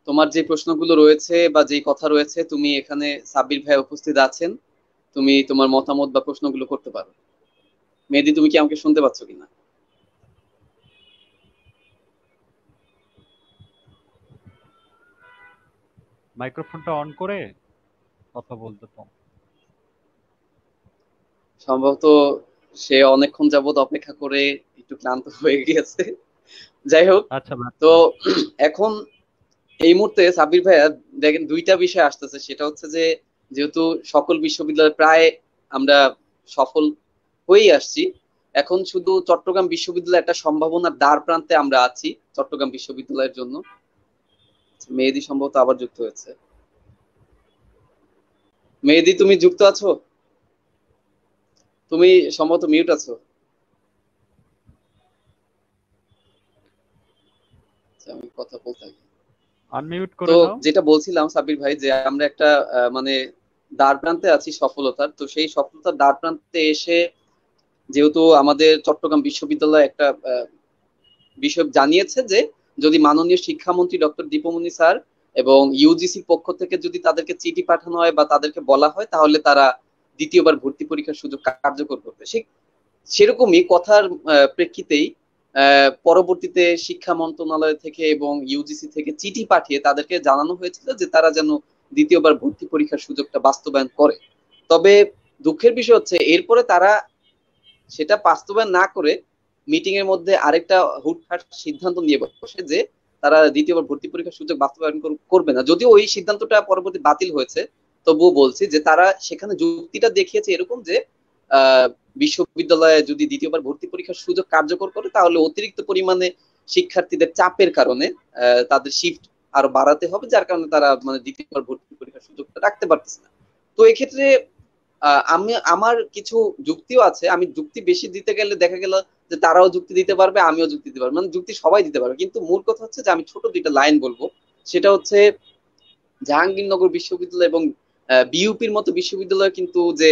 তোমার যে প্রশ্নগুলো রয়েছে বা যে কথা রয়েছে, তুমি এখানে সাব্বির ভাই উপস্থিত আছেন, তুমি তোমার মতামত বা প্রশ্নগুলো করতে পারো। মেহেদি, তুমি কি আমাকে শুনতে পাচ্ছ কিনা? মাইক্রোফোনটা অন করে কথা বলতে তো। সম্ভবত সে অনেকক্ষণ যাবত অপেক্ষা করে একটু ক্লান্ত হয়ে গিয়েছে। যাই হোক, আচ্ছা তো এখন এই মুহূর্তে সাব্বির ভাইয়া দেখেন দুইটা বিষয় আসতেছে। সেটা হচ্ছে যে যেহেতু সকল বিশ্ববিদ্যালয় প্রায় আমরা সফল হয়েই আসছি, এখন শুধু চট্টগ্রাম বিশ্ববিদ্যালয় একটা সম্ভাবনার দ্বার প্রান্তে আমরা আছি চট্টগ্রাম বিশ্ববিদ্যালয়ের জন্য। মেহেদি সম্ভবত আবার যুক্ত হয়েছে। মেহেদি, তুমি যুক্ত আছো? তুমি সম্ভবত মিউট আছো। আমি কথা বলতে থাকি। আনমিউট তো করে দাও। যেটা বলছিলাম সাব্বির ভাই, যে আমরা একটা মানে দ্বার প্রান্তে আছি সফলতার। তো সেই সফলতার দ্বার প্রান্তে এসে যেহেতু আমাদের চট্টগ্রাম বিশ্ববিদ্যালয় একটা বিষয় জানিয়েছে যে যদি মাননীয় শিক্ষামন্ত্রী ডক্টর দীপমনি স্যার এবং ইউজিসির পক্ষ থেকে যদি তাদেরকে চিঠি পাঠানো হয় বা তাদেরকে বলা হয়, তাহলে তারা দ্বিতীয়বার ভর্তি পরীক্ষার সুযোগ কার্যকর করবে। সেরকমই কথার প্রেক্ষিতেই পরবর্তীতে শিক্ষা মন্ত্রণালয় থেকে এবং ইউজিসি থেকে চিঠি পাঠিয়ে তাদেরকে জানানো হয়েছিল যে তারা যেন দ্বিতীয়বার ভর্তি পরীক্ষার সুযোগটা বাস্তবায়ন করে। তবে দুঃখের বিষয় হচ্ছে এরপরে তারা সেটা বাস্তবায়ন না করে মিটিং এর মধ্যে আরেকটা হুটহাট সিদ্ধান্ত নিয়ে বসে যে তারা দ্বিতীয়বার ভর্তি পরীক্ষার সুযোগ বাস্তবায়ন করবে না। যদিও ওই সিদ্ধান্তটা পরবর্তী বাতিল হয়েছে, তবুও বলছি যে তারা সেখানে যুক্তিটা দেখিয়েছে এরকম যে বিশ্ববিদ্যালয়ে যদি দ্বিতীয়বার ভর্তি পরীক্ষার সুযোগ কার্যকর করে, তাহলে অতিরিক্ত পরিমাণে শিক্ষার্থীদের চাপের কারণে তাদের শিফট আরো বাড়াতে হবে, যার কারণে তারা মানে দ্বিতীয়বার ভর্তি পরীক্ষার সুযোগটা রাখতে পারতেছে না। তো এক্ষেত্রে আমি আমার কিছু যুক্তিও আছে। আমি যুক্তি বেশি দিতে গেলে দেখা গেল যে তারাও যুক্তি দিতে পারবে, আমিও যুক্তি দিতে পারবো, মানে যুক্তি সবাই দিতে পারবে। কিন্তু মূল কথা হচ্ছে যে আমি ছোট দুইটা লাইন বলবো। সেটা হচ্ছে জাহাঙ্গীরনগর বিশ্ববিদ্যালয় এবং বিইউপির মতো বিশ্ববিদ্যালয় কিন্তু যে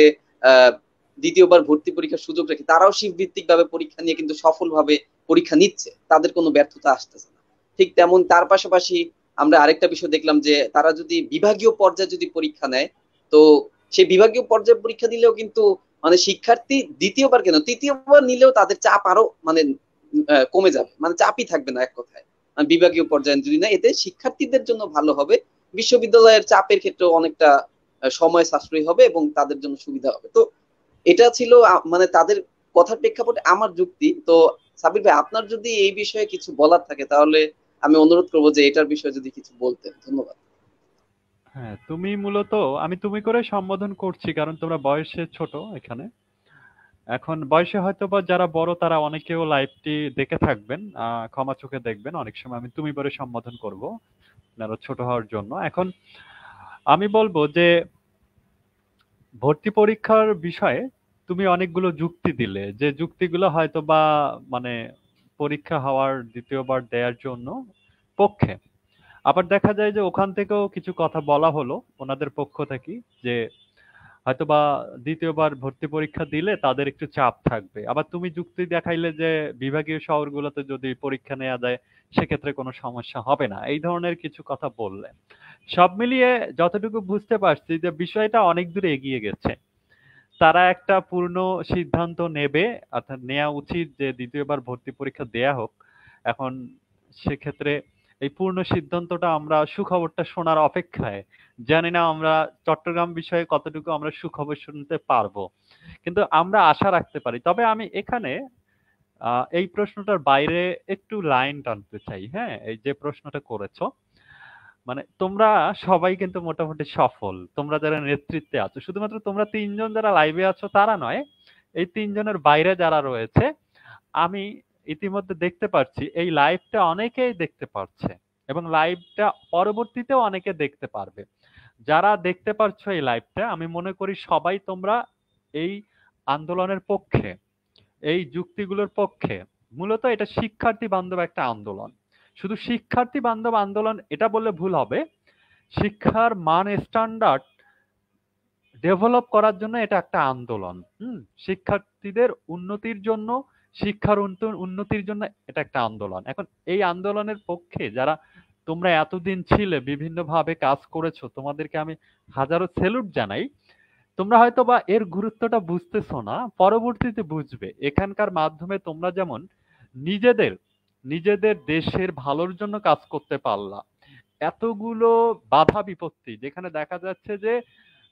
দ্বিতীয়বার ভর্তি পরীক্ষার সুযোগ রেখে তারাও শিফট ভিত্তিক ভাবে পরীক্ষা নিয়ে কিন্তু সফলভাবে পরীক্ষা নিচ্ছে, তাদের কোনো ব্যর্থতা আসতেছে না। ঠিক তেমন তার পাশাপাশি আমরা আরেকটা বিষয় দেখলাম যে তারা যদি বিভাগীয় পর্যায়ে যদি পরীক্ষা নেয়, তো সেই বিভাগীয় পর্যায়ে পরীক্ষা দিলেও কিন্তু মানে শিক্ষার্থী দ্বিতীয়বার কেন তৃতীয়বার নিলেও তাদের চাপ আরো মানে কমে যাবে, মানে চাপই থাকবে না এক কথায়। বিভাগীয় পর্যায়ে যদি না, এতে শিক্ষার্থীদের জন্য ভালো হবে, বিশ্ববিদ্যালয়ের চাপের ক্ষেত্রে অনেকটা সময় সাশ্রয়ী হবে এবং তাদের জন্য সুবিধা হবে। তো এটা ছিল মানে তাদের কথার প্রেক্ষাপটে আমার যুক্তি। তো সাবির ভাই, আপনার যদি এই বিষয়ে কিছু বলার থাকে তাহলে আমি অনুরোধ করবো যে এটার বিষয়ে যদি কিছু বলতেন। ধন্যবাদ। হ্যাঁ, তুমি মূলত, আমি তুমি করে সম্বোধন করছি কারণ তোমরা বয়সে ছোট এখানে। এখন বয়সে হয়তো বা যারা বড় তারা অনেকেও লাইভটি দেখে থাকবেন, ক্ষমা চোখে দেখবেন, অনেক সময় আমি তুমি বলে সম্বোধন করব আপনারা ছোট হওয়ার জন্য। এখন আমি বলবো যে ভর্তি পরীক্ষার বিষয়ে তুমি অনেকগুলো যুক্তি দিলে, যে যুক্তিগুলো হয়তো বা মানে পরীক্ষা হওয়ার দ্বিতীয়বার দেওয়ার জন্য পক্ষে। আবার দেখা যায় যে ওখান থেকেও কিছু কথা বলা হলো ওনাদের পক্ষ থেকে, যে হয়তোবা দ্বিতীয়বার ভর্তি পরীক্ষা দিলে তাদের একটু চাপ থাকবে। আবার তুমি যুক্তি দেখাইলে যে বিভাগীয় শহরগুলোতে যদি পরীক্ষা নেওয়া যায় সেক্ষেত্রে কোনো সমস্যা হবে না, এই ধরনের কিছু কথা বললে। সব মিলিয়ে যতটুকু বুঝতে পারছি যে বিষয়টা অনেক দূর এগিয়ে গেছে। তারা একটা পূর্ণ সিদ্ধান্ত নেবে, অর্থাৎ নেওয়া উচিত যে দ্বিতীয়বার ভর্তি পরীক্ষা দেয়া হোক। এখন সেক্ষেত্রে এই পূর্ণ সিদ্ধান্তটা আমরা সুখবরটা শোনার অপেক্ষায়। জানি না আমরা চট্টগ্রাম বিষয়ে কতটুকু আমরা সুখবর শুনতে পারবো, কিন্তু আমরা আশা রাখতে পারি। তবে আমি এখানে এই প্রশ্নটার বাইরে একটু লাইন টানতে চাই। হ্যাঁ, এই যে প্রশ্নটা করেছো, মানে তোমরা সবাই কিন্তু মোটামুটি সফল, তোমরা যারা নেতৃত্বে আছো, শুধুমাত্র তোমরা তিনজন যারা লাইভে আছো তারা নয়, এই তিনজনের বাইরে যারা রয়েছে, আমি ইতিমধ্যে দেখতে পাচ্ছি এই লাইভটা অনেকেই দেখতে পাচ্ছে এবং লাইভটা পরবর্তীতেও অনেকে দেখতে পারবে। যারা দেখতে পারছো এই লাইভটা, আমি মনে করি সবাই তোমরা এই আন্দোলনের পক্ষে, এই যুক্তিগুলোর পক্ষে। মূলত এটা শিক্ষার্থী বান্ধব একটা আন্দোলন। শুধু শিক্ষার্থী বান্ধব আন্দোলন এটা বললে ভুল হবে, শিক্ষার মান স্ট্যান্ডার্ড ডেভেলপ করার জন্য এটা একটা আন্দোলন। শিক্ষার্থীদের উন্নতির জন্য, শিক্ষার উন্নতির জন্য এটা একটা আন্দোলন। এখন এই আন্দোলনের পক্ষে যারা তোমরা এতদিন ছিলে, বিভিন্ন ভাবে কাজ করেছো, তোমাদেরকে আমি হাজারো স্যালুট জানাই। তোমরা হয়তো বা এর গুরুত্বটা বুঝতেছো না, পরবর্তীতে বুঝবে। এখানকার মাধ্যমে তোমরা যেমন নিজেদের নিজেদের দেশের ভালোর জন্য কাজ করতে পারলা, এতগুলো বাধা বিপত্তি যেখানে দেখা যাচ্ছে যে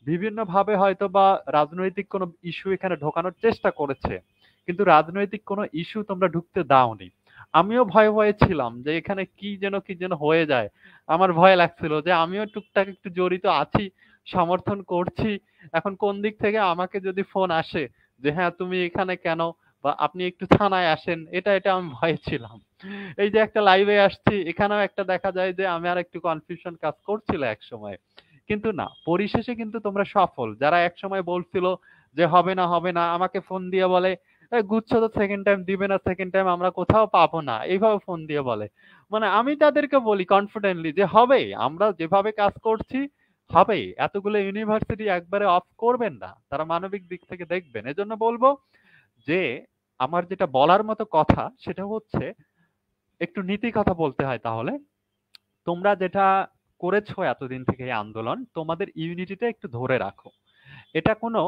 বিভিন্ন ভাবে হয়তো বা রাজনৈতিক কোনো ইস্যু এখানে ঢোকানোর চেষ্টা করেছে, কিন্তু রাজনৈতিক কোনো ইস্যু তোমরা ঢুকতে দাওনি। আমিও ভয়ে ভয়ে ছিলাম যে এখানে কি যেন হয়ে যায়। আমার ভয় লাগছিল যে আমিও টুকটাক একটু জড়িত আছি, সমর্থন করছি। এখন কোন দিক থেকে আমাকে যদি ফোন আসে যে হ্যাঁ তুমি এখানে কেন, বা আপনি একটু থানায় আসেন, এটা আমি ভয়ে ছিলাম। এই যে একটা লাইভে আসছি, এখানেও একটা দেখা যায় যে আমি আর একটু কনফিউশন কাজ করছিল এক সময়। কিন্তু না, পরিশেষে কিন্তু তোমরা সফল। যারা একসময় বলছিল যে হবে না হবে না, আমাকে ফোন দিয়ে বলে গুচ্ছ তো সেকেন্ড টাইম দিবে না, সেকেন্ড টাইম আমরা কোথাও পাবো না, এইভাবে ফোন দিয়ে বলে। মানে আমি তাদেরকে বলি কনফিডেন্টলি যে হবে, আমরা যেভাবে কাজ করছি হবে। এতগুলো ইউনিভার্সিটি একবারে অফ করবেন না, তারা মানবিক দিক থেকে দেখবেন। এজন্য বলবো যে আমার যেটা বলার মতো কথা সেটা হচ্ছে, একটু নীতি কথা বলতে হয় তাহলে। তোমরা যেটা করেছো এতদিন থেকে এই আন্দোলন, তোমাদের ইউনিটিটা একটু ধরে রাখো। এটা কোনো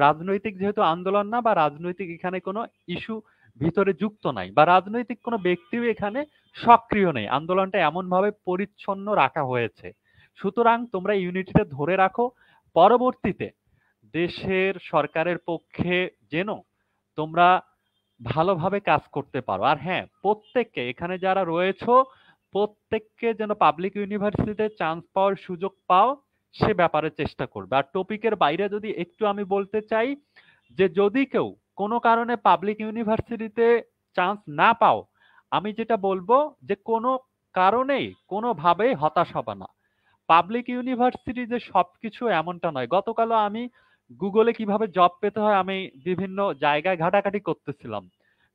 রাজনৈতিক যেহেতু আন্দোলন না, বা রাজনৈতিক এখানে কোনো ইস্যু ভিতরে যুক্ত নাই, বা রাজনৈতিক কোনো ব্যক্তিও এখানে সক্রিয় নেই। আন্দোলনটা এমন ভাবে পরিচ্ছন্ন রাখা হয়েছে। সুতরাং তোমরা ইউনিটিটা ধরে রাখো। পরবর্তীতে দেশের সরকারের পক্ষে যেন তোমরা ভালোভাবে কাজ করতে পারো। আর হ্যাঁ, প্রত্যেককে এখানে যারা রয়েছো প্রত্যেককে যেন পাবলিক ইউনিভার্সিটিতে চান্স পাওয়ার সুযোগ পাও, সে ব্যাপারে চেষ্টা করবে। আর টপিকের বাইরে যদি একটু আমি বলতে চাই যে যদি কেউ কোনো কারণে পাবলিক ইউনিভার্সিটিতে চান্স না পাও, আমি যেটা বলবো যে কোনো কারণেই কোনোভাবেই হতাশ হবে না। পাবলিক ইউনিভার্সিটি যে সবকিছু এমনটা নয়। গতকালও আমি গুগলে কিভাবে জব পেতে হয় আমি বিভিন্ন জায়গায় ঘাটাঘাটি করতেছিলাম,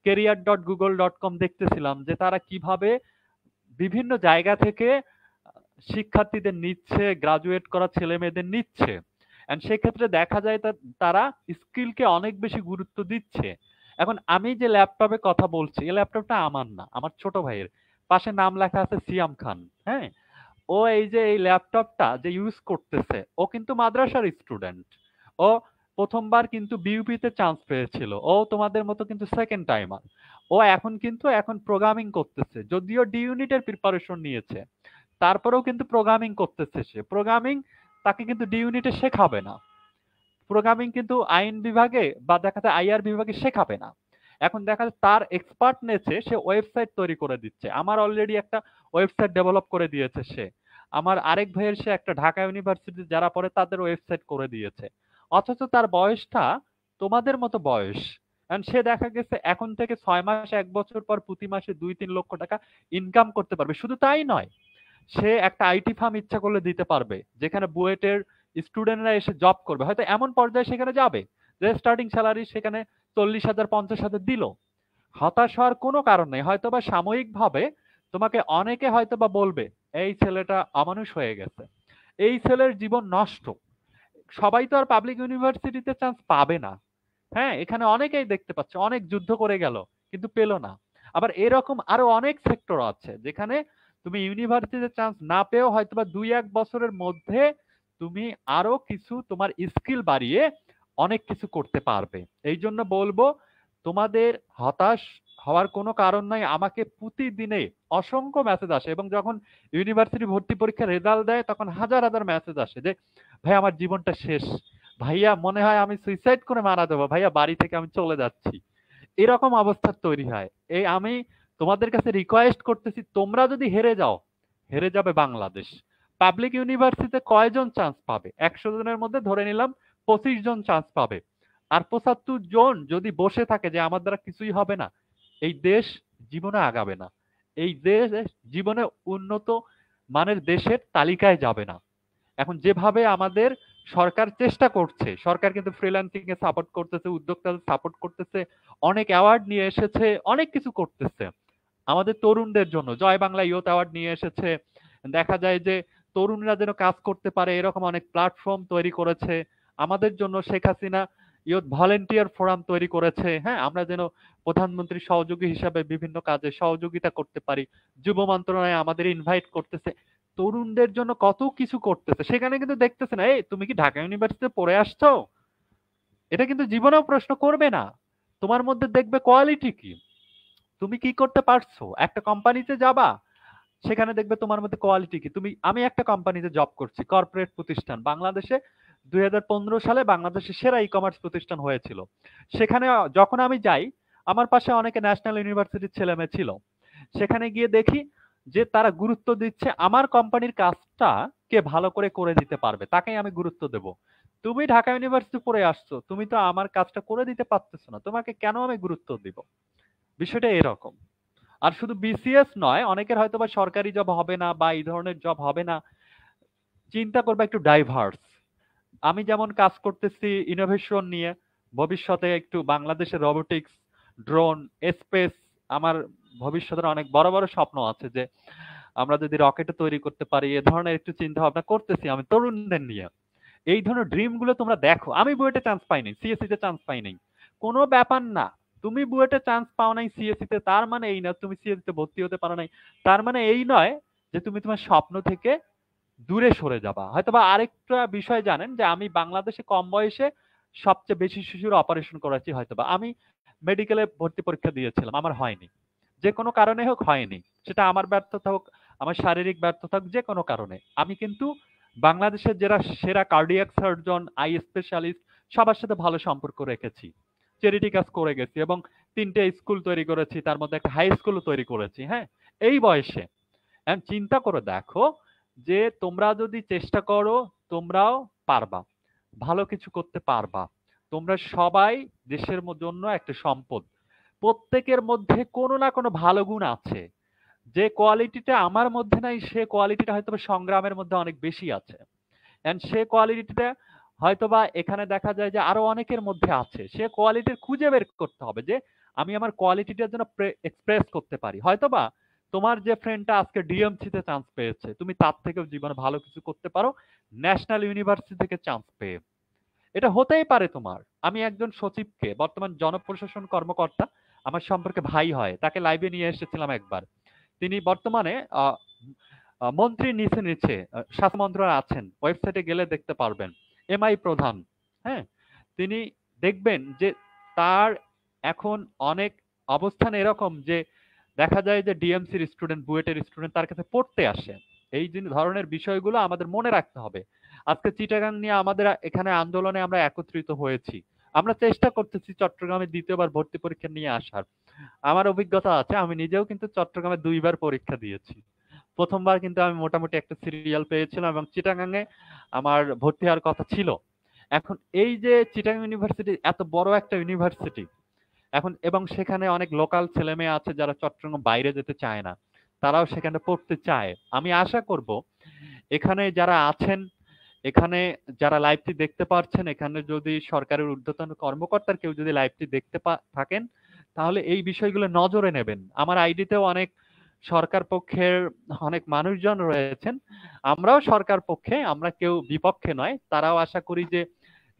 career.google.com দেখতেছিলাম যে তারা কিভাবে বিভিন্ন জায়গা থেকে শিক্ষার্থীদের নিচ্ছে, গ্রাজুয়েট করা ছেলে মেয়েদের নিচ্ছে। এন্ড সেক্ষেত্রে দেখা যায় তারা স্কিলকে অনেক বেশি গুরুত্ব দিচ্ছে। এখন আমি যে ল্যাপটপে কথা বলছি, এই ল্যাপটপটা আমার না, আমার ছোট ভাইয়ের। পাশে নাম লেখা আছে সিয়াম খান। হ্যাঁ, ও এই যে এই ল্যাপটপটা যে ইউজ করতেছে, ও কিন্তু মাদ্রাসার স্টুডেন্ট। ও প্রথমবার কিন্তু বিইউপিতে চান্স পেয়েছিল, ও তোমাদের মতো কিন্তু সেকেন্ড টাইমার। ও এখন প্রোগ্রামিং করতেছে, যদিও ডি ইউনিটের প্রিপারেশন নিয়েছে, তারপরেও কিন্তু প্রোগ্রামিং করতেছে। সে প্রোগ্রামিং তাকে কিন্তু ডি ইউনিটে শেখাবে না, প্রোগ্রামিং কিন্তু আইন বিভাগে বা দেখা যায় আইআর বিভাগে শেখাবে না। এখন দেখা যায় তার এক্সপার্টনেসে সে ওয়েবসাইট তৈরি করে দিচ্ছে। আমার অলরেডি একটা ওয়েবসাইট ডেভেলপ করে দিয়েছে সে। আমার আরেক ভাইয়ের সে একটা ঢাকা ইউনিভার্সিটি যারা পড়ে তাদের ওয়েবসাইট করে দিয়েছে। অথচ তার বয়সটা তোমাদের মতো বয়স। And সে দেখা গেছে এখন থেকে 6 মাস 1 বছর পর প্রতি মাসে 2-3 লক্ষ টাকা ইনকাম করতে পারবে। শুধু তাই নয়, সে একটা আইটি ফার্ম ইচ্ছা করলে দিতে পারবে, যেখানে বুয়েটের স্টুডেন্টরা এসে জব করবে। হয়তো এমন পর্যায়ে সেখানে যাবে যে স্টার্টিং স্যালারি সেখানে 40,000 50,000 দিল। হতাশ হওয়ার কোনো কারণ নেই। হয়তোবা সাময়িকভাবে তোমাকে অনেকে হয়তোবা বলবে এই ছেলেটা অমানুষ হয়ে গেছে, এই ছেলের জীবন নষ্ট। সবাই তো আর পাবলিক ইউনিভার্সিটিতে চান্স পাবে না। হ্যাঁ, এখানে অনেকেই দেখতে পাচ্ছে অনেক যুদ্ধ করে গেল কিন্তু পেল না। আবার এরকম আরো অনেক সেক্টর আছে যেখানে তুমি ইউনিভার্সিটিতে চান্স না পেয়েও হয়তোবা 2-1 বছরের মধ্যে তুমি আরো কিছু তোমার স্কিল বাড়িয়ে অনেক কিছু করতে পারবে। এই জন্য বলবো তোমাদের হতাশ হওয়ার কোনো কারণ নাই। আমাকে প্রতিদিনে অসংখ্য মেসেজ আসে এবং যখন ইউনিভার্সিটি ভর্তি পরীক্ষার রেজাল্ট দেয় তখন হাজার হাজার মেসেজ আসে যে ভাই আমার জীবনটা শেষ, ভাইয়া মনে হয় আমি সুইসাইড করে মারা দেবো, ভাইয়া বাড়ি থেকে আমি চলে যাচ্ছি, এরকম অবস্থা তৈরি হয়। এই আমি তোমাদের কাছে রিকোয়েস্ট করতেছি, তোমরা যদি হেরে যাও, হেরে যাবে বাংলাদেশ। পাবলিক ইউনিভার্সিটিতে কয়জন চান্স পাবে? 100 জনের মধ্যে ধরে নিলাম 25 জন চান্স পাবে। আর 75 জন যদি বসে থাকে যে আমার দ্বারা কিছুই হবে না, এই দেশ জীবনে আগাবে না। এই দেশ জীবনে উন্নত মানের দেশের তালিকায় যাবে না। এখন যেভাবে আমাদের সরকার চেষ্টা করছে, সরকার কিন্তু ফ্রিল্যান্সিং এ সাপোর্ট করতেছে, উদ্যোক্তাদের সাপোর্ট করতেছে, অনেক অ্যাওয়ার্ড নিয়ে এসেছে, অনেক কিছু করতেছে আমাদের তরুণদের জন্য। জয় বাংলা ইয়ুথ অ্যাওয়ার্ড নিয়ে এসেছে। দেখা যায় যে তরুণরা যেন কাজ করতে পারে এরকম অনেক প্ল্যাটফর্ম তৈরি করেছে আমাদের জন্য। Sheikh Hasina youth volunteer forum তৈরি করেছে, হ্যাঁ, আমরা যেন প্রধানমন্ত্রী সহযোগী হিসাবে বিভিন্ন কাজে সহযোগিতা করতে পারি। যুব মন্ত্রণালয় আমাদের ইনভাইট করতেছে, তরুণদের জন্য কত কিছু করতেছে। সেখানে কিন্তু দেখতেছে না, এই তুমি কি ঢাকা ইউনিভার্সিটিতে পড়ে আসছো? এটা কিন্তু জীবনেও প্রশ্ন করবে না। তোমার মধ্যে দেখবে কোয়ালিটি কি, তুমি কি করতে পারছো। একটা কোম্পানিতে যাবা, সেখানে দেখবে তোমার মধ্যে কোয়ালিটি কি। আমি একটা কোম্পানিতে জব করছি, কর্পোরেট প্রতিষ্ঠান, বাংলাদেশে 2015 সালে বাংলাদেশের সেরা ই কমার্স প্রতিষ্ঠান হয়েছিল। সেখানে যখন আমি যাই, আমার পাশে অনেকে ন্যাশনাল ইউনিভার্সিটির ছেলে মেয়ে ছিল। সেখানে গিয়ে দেখি যে তারা গুরুত্ব দিচ্ছে আমার কোম্পানির কাজটা কে ভালো করে করে দিতে পারবে তাকেই আমি গুরুত্ব দেব। তুমি ঢাকা ইউনিভার্সিটি পড়ে আসছো, তুমি তো আমার কাজটা করে দিতে পারতেছো না, তোমাকে কেন আমি গুরুত্ব দিব? বিষয়টা এরকম। আর শুধু বিসিএস নয়, অনেকের হয়তো বা সরকারি জব হবে না বা এই ধরনের জব হবে না, চিন্তা করবে একটু ডাইভার্স। আমি যেমন কাজ করতেছি ইনোভেশন নিয়ে, ভবিষ্যতে একটু বাংলাদেশের রোবোটিক্স, ড্রোন, স্পেস, আমার ভবিষ্যতের অনেক বড় বড় স্বপ্ন আছে যে আমরা যদি রকেট তৈরি করতে পারি, এ ধরনের একটু চিন্তা ভাবনা করতেছি আমি তরুণদের নিয়ে। এই ধরনের ড্রিম গুলো তোমরা দেখো। আমি বুয়েটে চান্স পাইনি, সিএসসি তে চান্স পাই নাই, কোনো ব্যাপার না। তুমি বুয়েটে চান্স পাও নাই সিএসসি তে, তার মানে এই না তুমি সিএসসি তে ভর্তি হতে পারো নাই। তার মানে এই নয় যে তুমি তোমার স্বপ্ন থেকে দূরে সরে যাবা। হয়তোবা আরেকটা বিষয় জানেন যে আমি বাংলাদেশে কম বয়সে সবচেয়ে বেশি শিশুর অপারেশন করেছি। হয়তোবা আমি মেডিকেলে ভর্তি পরীক্ষা দিয়েছিলাম, আমার হয়নি, যে কোনো কারণে হোক হয়নি। সেটা আমার ব্যর্থতা হোক, আমার শারীরিক ব্যর্থতা হোক, যে কোনো কারণে। আমি কিন্তু বাংলাদেশের যারা সেরা কার্ডিয়াক সার্জন, আই স্পেশালিস্ট, সবার সাথে ভালো সম্পর্ক রেখেছি, চ্যারিটি কাজ করে গেছি এবং 3টে স্কুল তৈরি করেছি, তার মধ্যে একটা হাই স্কুলও তৈরি করেছি। হ্যাঁ, এই বয়সে। এখন চিন্তা করে দেখো যে তোমরা যদি চেষ্টা করো তোমরাও পারবা, ভালো কিছু করতে পারবা। তোমরা সবাই দেশের জন্য একটা সম্পদ। প্রত্যেকের মধ্যে কোনো না কোনো ভালো গুণ আছে। যে কোয়ালিটিটা আমার মধ্যে নাই, সে কোয়ালিটিটা হয়তো সংগ্রামের মধ্যে অনেক বেশি আছে। এন্ড সে কোয়ালিটিটা হয়তোবা এখানে দেখা যায় যে আরো অনেকের মধ্যে আছে। সে কোয়ালিটির খুঁজে বের করতে হবে যে আমি আমার কোয়ালিটিটার জন্য এক্সপ্রেস করতে পারি। হয়তোবা তোমার যে ফ্রেন্ডটা আজকে ডিএমসি তে চান্স পেয়েছে, তুমি তার থেকেও জীবনে ভালো কিছু করতে পারো ন্যাশনাল ইউনিভার্সিটি থেকে চান্স পেয়ে। এটা হতেই পারে তোমার। আমি একজন সচিবকে, বর্তমান জনপ্রশাসন কর্মকর্তা, আমার সম্পর্কে ভাই হয়, তাকে লাইভে নিয়ে এসেছিলাম একবার। তিনি বর্তমানে মন্ত্রীর নিচে নিচে স্বাস্থ্য মন্ত্রণালয়ে আছেন, ওয়েবসাইটে গেলে দেখতে পারবেন, এমআই প্রধান। হ্যাঁ, তিনি দেখবেন যে তার এখন অনেক অবস্থান এরকম যে দেখা যায় যে ডিএমসির স্টুডেন্ট, বুয়েটের স্টুডেন্ট তার কাছে পড়তে আসে। এই ধরনের বিষয়গুলো আমাদের মনে রাখতে হবে। আজকে চিটাগাং নিয়ে আমাদের এখানে আন্দোলনে আমরা একত্রিত হয়েছি। আমরা চেষ্টা করতেছি চট্টগ্রামে দ্বিতীয়বার ভর্তি পরীক্ষা নিয়ে আসার। আমার অভিজ্ঞতা আছে, আমি নিজেও কিন্তু চট্টগ্রামে 2বার পরীক্ষা দিয়েছি। প্রথমবার কিন্তু আমি মোটামুটি একটা সিরিয়াল পেয়েছিলাম এবং চিটাগাংয়ে আমার ভর্তি হওয়ার কথা ছিল। এখন এই যে চিটাগাং ইউনিভার্সিটি এত বড় একটা ইউনিভার্সিটি, এখন এবং সেখানে অনেক লোকাল ছেলে মেয়ে আছে যারা চট্টগ্রাম বাইরে যেতে চায় না, তারাও সেখানে পড়তে চায়। আমি আশা করব এখানে যারা আছেন, এখানে যারা লাইভটি দেখতে পাচ্ছেন, এখানে যদি সরকারের ঊর্ধ্বতন কর্মকর্তার কেউ যদি লাইভটি দেখতে থাকেন, তাহলে এই বিষয়গুলো নজরে নেবেন। আমার আইডিতেও অনেক সরকার পক্ষের অনেক মানুষজন রয়েছেন, আমরাও সরকার পক্ষে, আমরা কেউ বিপক্ষে নয়, তারাও আশা করি যে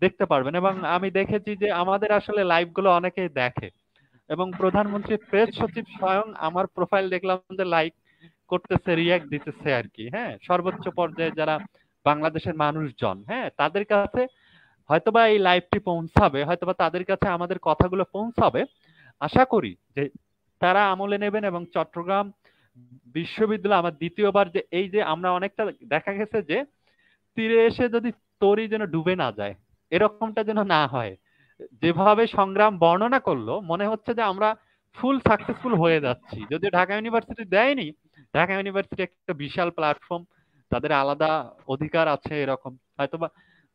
দেখতে পারবেন। এবং আমি দেখেছি যে আমাদের আসলে লাইভ গুলো অনেকেই দেখে, এবং প্রধানমন্ত্রীর প্রেস সচিব স্বয়ং আমার প্রোফাইল দেখলাম যে লাইক করতেছে, রিয়াক্ট দিতেছে আর কি। হ্যাঁ, সর্বোচ্চ পর্যায়ে যারা বাংলাদেশের মানুষজন, হ্যাঁ, তাদের কাছে হয়তোবা এই লাইভটি পৌঁছাবে, হয়তোবা তাদের কাছে আমাদের কথাগুলো পৌঁছাবে। আশা করি যে তারা আমলে নেবেন এবং চট্টগ্রাম বিশ্ববিদ্যালয় আমার দ্বিতীয়বার যে এই যে আমরা অনেকটা দেখা গেছে যে তীরে এসে যদি তরি যেন ডুবে না যায়, এরকমটা যেন না হয়। যেভাবে সংগ্রাম বর্ণনা করলো মনে হচ্ছে যে আমরা ফুল সাকসেসফুল হয়ে যাচ্ছি, যদিও ঢাকা ইউনিভার্সিটি দেয়নি। ঢাকা ইউনিভার্সিটি একটা বিশাল প্ল্যাটফর্ম, তাদের আলাদা অধিকার আছে, এরকম হয়তোবা